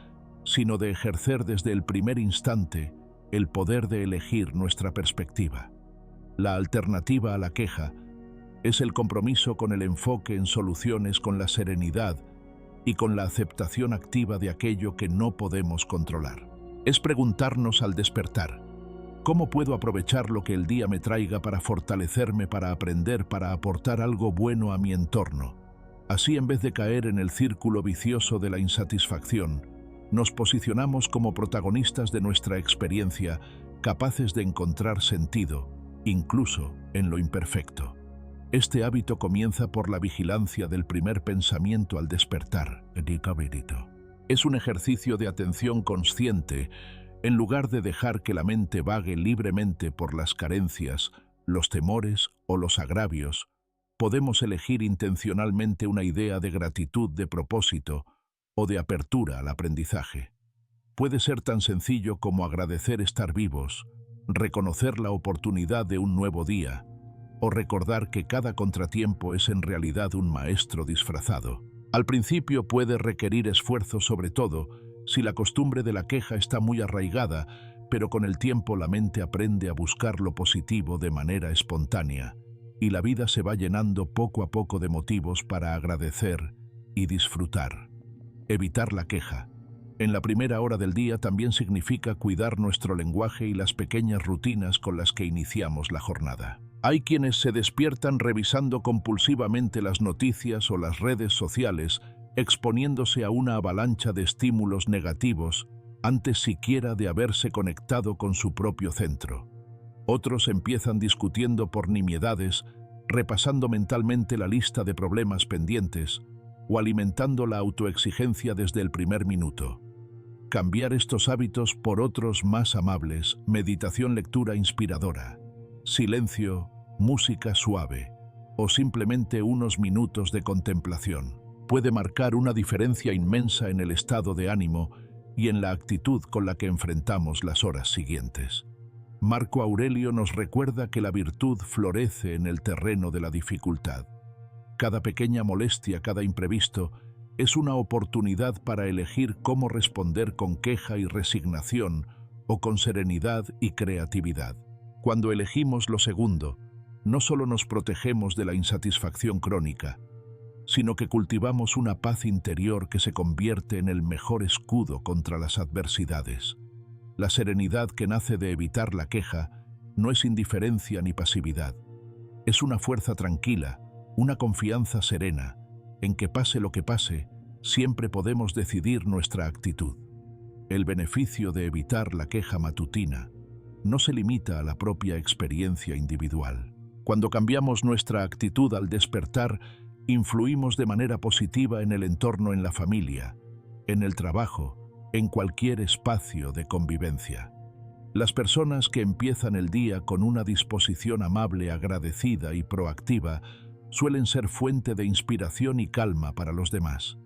sino de ejercer desde el primer instante el poder de elegir nuestra perspectiva. La alternativa a la queja es el compromiso con el enfoque en soluciones, con la serenidad y con la aceptación activa de aquello que no podemos controlar. Es preguntarnos al despertar: ¿cómo puedo aprovechar lo que el día me traiga para fortalecerme, para aprender, para aportar algo bueno a mi entorno? Así, en vez de caer en el círculo vicioso de la insatisfacción, nos posicionamos como protagonistas de nuestra experiencia, capaces de encontrar sentido, incluso en lo imperfecto. Este hábito comienza por la vigilancia del primer pensamiento al despertar. Es un ejercicio de atención consciente, en lugar de dejar que la mente vague libremente por las carencias, los temores o los agravios. Podemos elegir intencionalmente una idea de gratitud, de propósito o de apertura al aprendizaje. Puede ser tan sencillo como agradecer estar vivos, reconocer la oportunidad de un nuevo día, o recordar que cada contratiempo es en realidad un maestro disfrazado. Al principio puede requerir esfuerzo, sobre todo si la costumbre de la queja está muy arraigada, pero con el tiempo la mente aprende a buscar lo positivo de manera espontánea, y la vida se va llenando poco a poco de motivos para agradecer y disfrutar. Evitar la queja. En la primera hora del día también significa cuidar nuestro lenguaje y las pequeñas rutinas con las que iniciamos la jornada. Hay quienes se despiertan revisando compulsivamente las noticias o las redes sociales, exponiéndose a una avalancha de estímulos negativos antes siquiera de haberse conectado con su propio centro. Otros empiezan discutiendo por nimiedades, repasando mentalmente la lista de problemas pendientes o alimentando la autoexigencia desde el primer minuto. Cambiar estos hábitos por otros más amables: meditación, lectura inspiradora, silencio, música suave o simplemente unos minutos de contemplación, puede marcar una diferencia inmensa en el estado de ánimo y en la actitud con la que enfrentamos las horas siguientes. Marco Aurelio nos recuerda que la virtud florece en el terreno de la dificultad. Cada pequeña molestia, cada imprevisto, es una oportunidad para elegir cómo responder, con queja y resignación o con serenidad y creatividad. Cuando elegimos lo segundo, no solo nos protegemos de la insatisfacción crónica, sino que cultivamos una paz interior que se convierte en el mejor escudo contra las adversidades. La serenidad que nace de evitar la queja no es indiferencia ni pasividad. Es una fuerza tranquila, una confianza serena, en que pase lo que pase, siempre podemos decidir nuestra actitud. El beneficio de evitar la queja matutina no se limita a la propia experiencia individual. Cuando cambiamos nuestra actitud al despertar, influimos de manera positiva en el entorno, en la familia, en el trabajo, en cualquier espacio de convivencia. Las personas que empiezan el día con una disposición amable, agradecida y proactiva suelen ser fuente de inspiración y calma para los demás.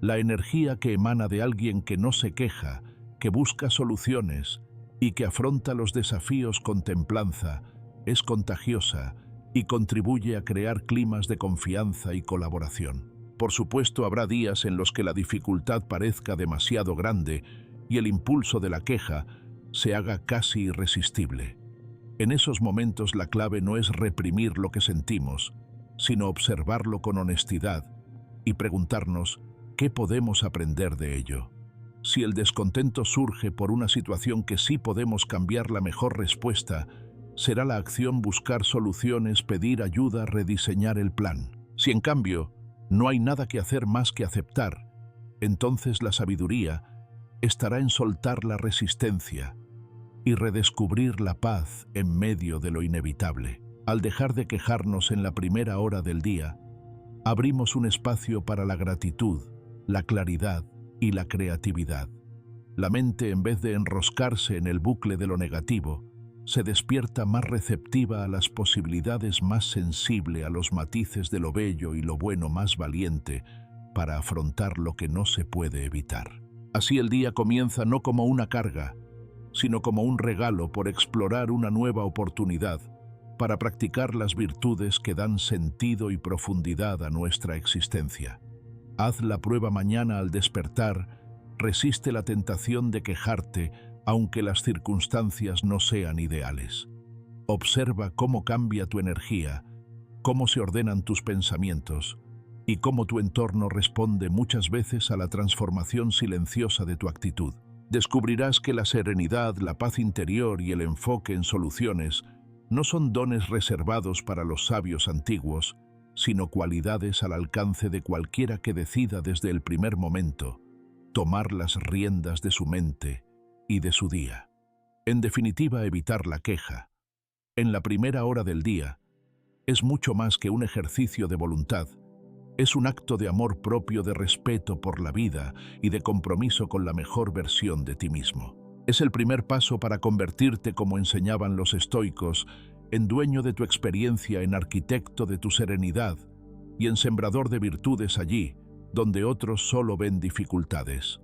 La energía que emana de alguien que no se queja, que busca soluciones y que afronta los desafíos con templanza es contagiosa y contribuye a crear climas de confianza y colaboración. Por supuesto, habrá días en los que la dificultad parezca demasiado grande y el impulso de la queja se haga casi irresistible. En esos momentos la clave no es reprimir lo que sentimos, sino observarlo con honestidad y preguntarnos qué podemos aprender de ello. Si el descontento surge por una situación que sí podemos cambiar, la mejor respuesta será la acción: buscar soluciones, pedir ayuda, rediseñar el plan. Si en cambio no hay nada que hacer más que aceptar, entonces la sabiduría estará en soltar la resistencia y redescubrir la paz en medio de lo inevitable. Al dejar de quejarnos en la primera hora del día, abrimos un espacio para la gratitud, la claridad y la creatividad. La mente, en vez de enroscarse en el bucle de lo negativo, se despierta más receptiva a las posibilidades, más sensible a los matices de lo bello y lo bueno, más valiente para afrontar lo que no se puede evitar. Así el día comienza no como una carga, sino como un regalo por explorar una nueva oportunidad para practicar las virtudes que dan sentido y profundidad a nuestra existencia. Haz la prueba mañana al despertar, resiste la tentación de quejarte aunque las circunstancias no sean ideales. Observa cómo cambia tu energía, cómo se ordenan tus pensamientos y cómo tu entorno responde muchas veces a la transformación silenciosa de tu actitud. Descubrirás que la serenidad, la paz interior y el enfoque en soluciones no son dones reservados para los sabios antiguos, sino cualidades al alcance de cualquiera que decida desde el primer momento tomar las riendas de su mente y de su día. En definitiva, evitar la queja. En la primera hora del día, es mucho más que un ejercicio de voluntad. Es un acto de amor propio, de respeto por la vida y de compromiso con la mejor versión de ti mismo. Es el primer paso para convertirte, como enseñaban los estoicos, en dueño de tu experiencia, en arquitecto de tu serenidad y en sembrador de virtudes allí, donde otros solo ven dificultades.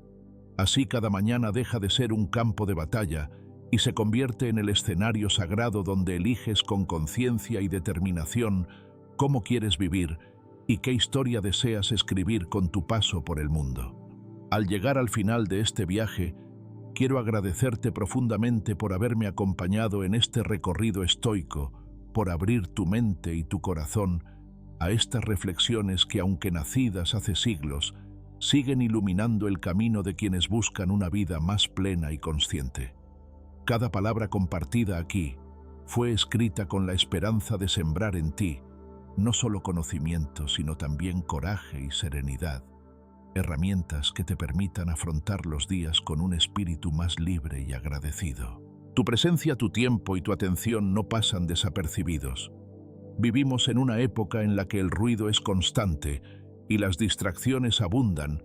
Así cada mañana deja de ser un campo de batalla y se convierte en el escenario sagrado donde eliges con conciencia y determinación cómo quieres vivir y qué historia deseas escribir con tu paso por el mundo. Al llegar al final de este viaje, quiero agradecerte profundamente por haberme acompañado en este recorrido estoico, por abrir tu mente y tu corazón a estas reflexiones que, aunque nacidas hace siglos, siguen iluminando el camino de quienes buscan una vida más plena y consciente. Cada palabra compartida aquí fue escrita con la esperanza de sembrar en ti no solo conocimiento, sino también coraje y serenidad, herramientas que te permitan afrontar los días con un espíritu más libre y agradecido. Tu presencia, tu tiempo y tu atención no pasan desapercibidos. Vivimos en una época en la que el ruido es constante y las distracciones abundan.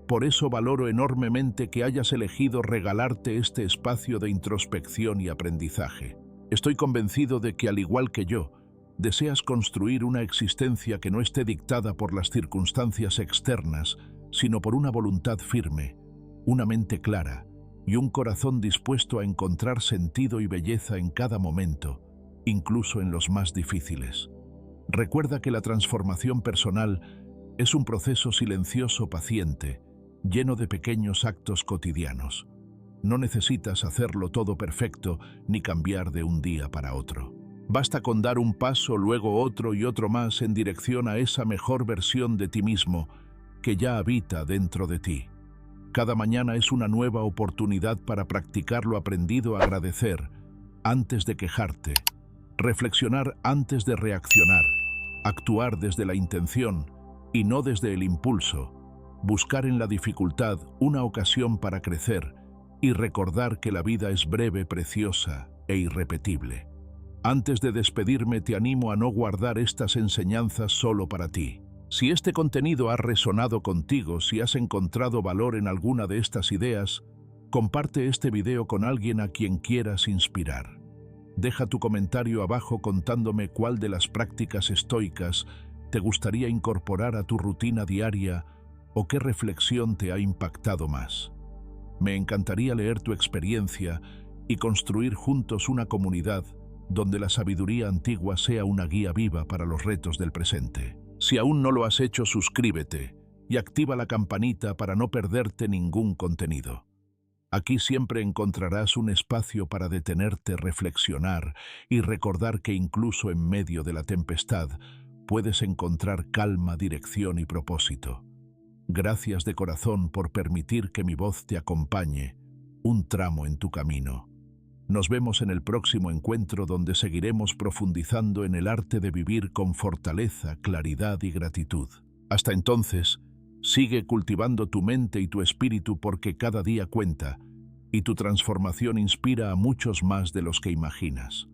Por eso valoro enormemente que hayas elegido regalarte este espacio de introspección y aprendizaje. Estoy convencido de que, al igual que yo, deseas construir una existencia que no esté dictada por las circunstancias externas, sino por una voluntad firme, una mente clara y un corazón dispuesto a encontrar sentido y belleza en cada momento, incluso en los más difíciles. Recuerda que la transformación personal es un proceso silencioso, paciente, lleno de pequeños actos cotidianos. No necesitas hacerlo todo perfecto ni cambiar de un día para otro. Basta con dar un paso, luego otro y otro más en dirección a esa mejor versión de ti mismo que ya habita dentro de ti. Cada mañana es una nueva oportunidad para practicar lo aprendido, agradecer antes de quejarte, reflexionar antes de reaccionar, actuar desde la intención y no desde el impulso, buscar en la dificultad una ocasión para crecer y recordar que la vida es breve, preciosa e irrepetible. Antes de despedirme, te animo a no guardar estas enseñanzas solo para ti. Si este contenido ha resonado contigo, si has encontrado valor en alguna de estas ideas, comparte este video con alguien a quien quieras inspirar. Deja tu comentario abajo contándome cuál de las prácticas estoicas te gustaría incorporar a tu rutina diaria o qué reflexión te ha impactado más. Me encantaría leer tu experiencia y construir juntos una comunidad donde la sabiduría antigua sea una guía viva para los retos del presente. Si aún no lo has hecho, suscríbete y activa la campanita para no perderte ningún contenido. Aquí siempre encontrarás un espacio para detenerte, reflexionar y recordar que incluso en medio de la tempestad puedes encontrar calma, dirección y propósito. Gracias de corazón por permitir que mi voz te acompañe un tramo en tu camino. Nos vemos en el próximo encuentro, donde seguiremos profundizando en el arte de vivir con fortaleza, claridad y gratitud. Hasta entonces, sigue cultivando tu mente y tu espíritu, porque cada día cuenta y tu transformación inspira a muchos más de los que imaginas.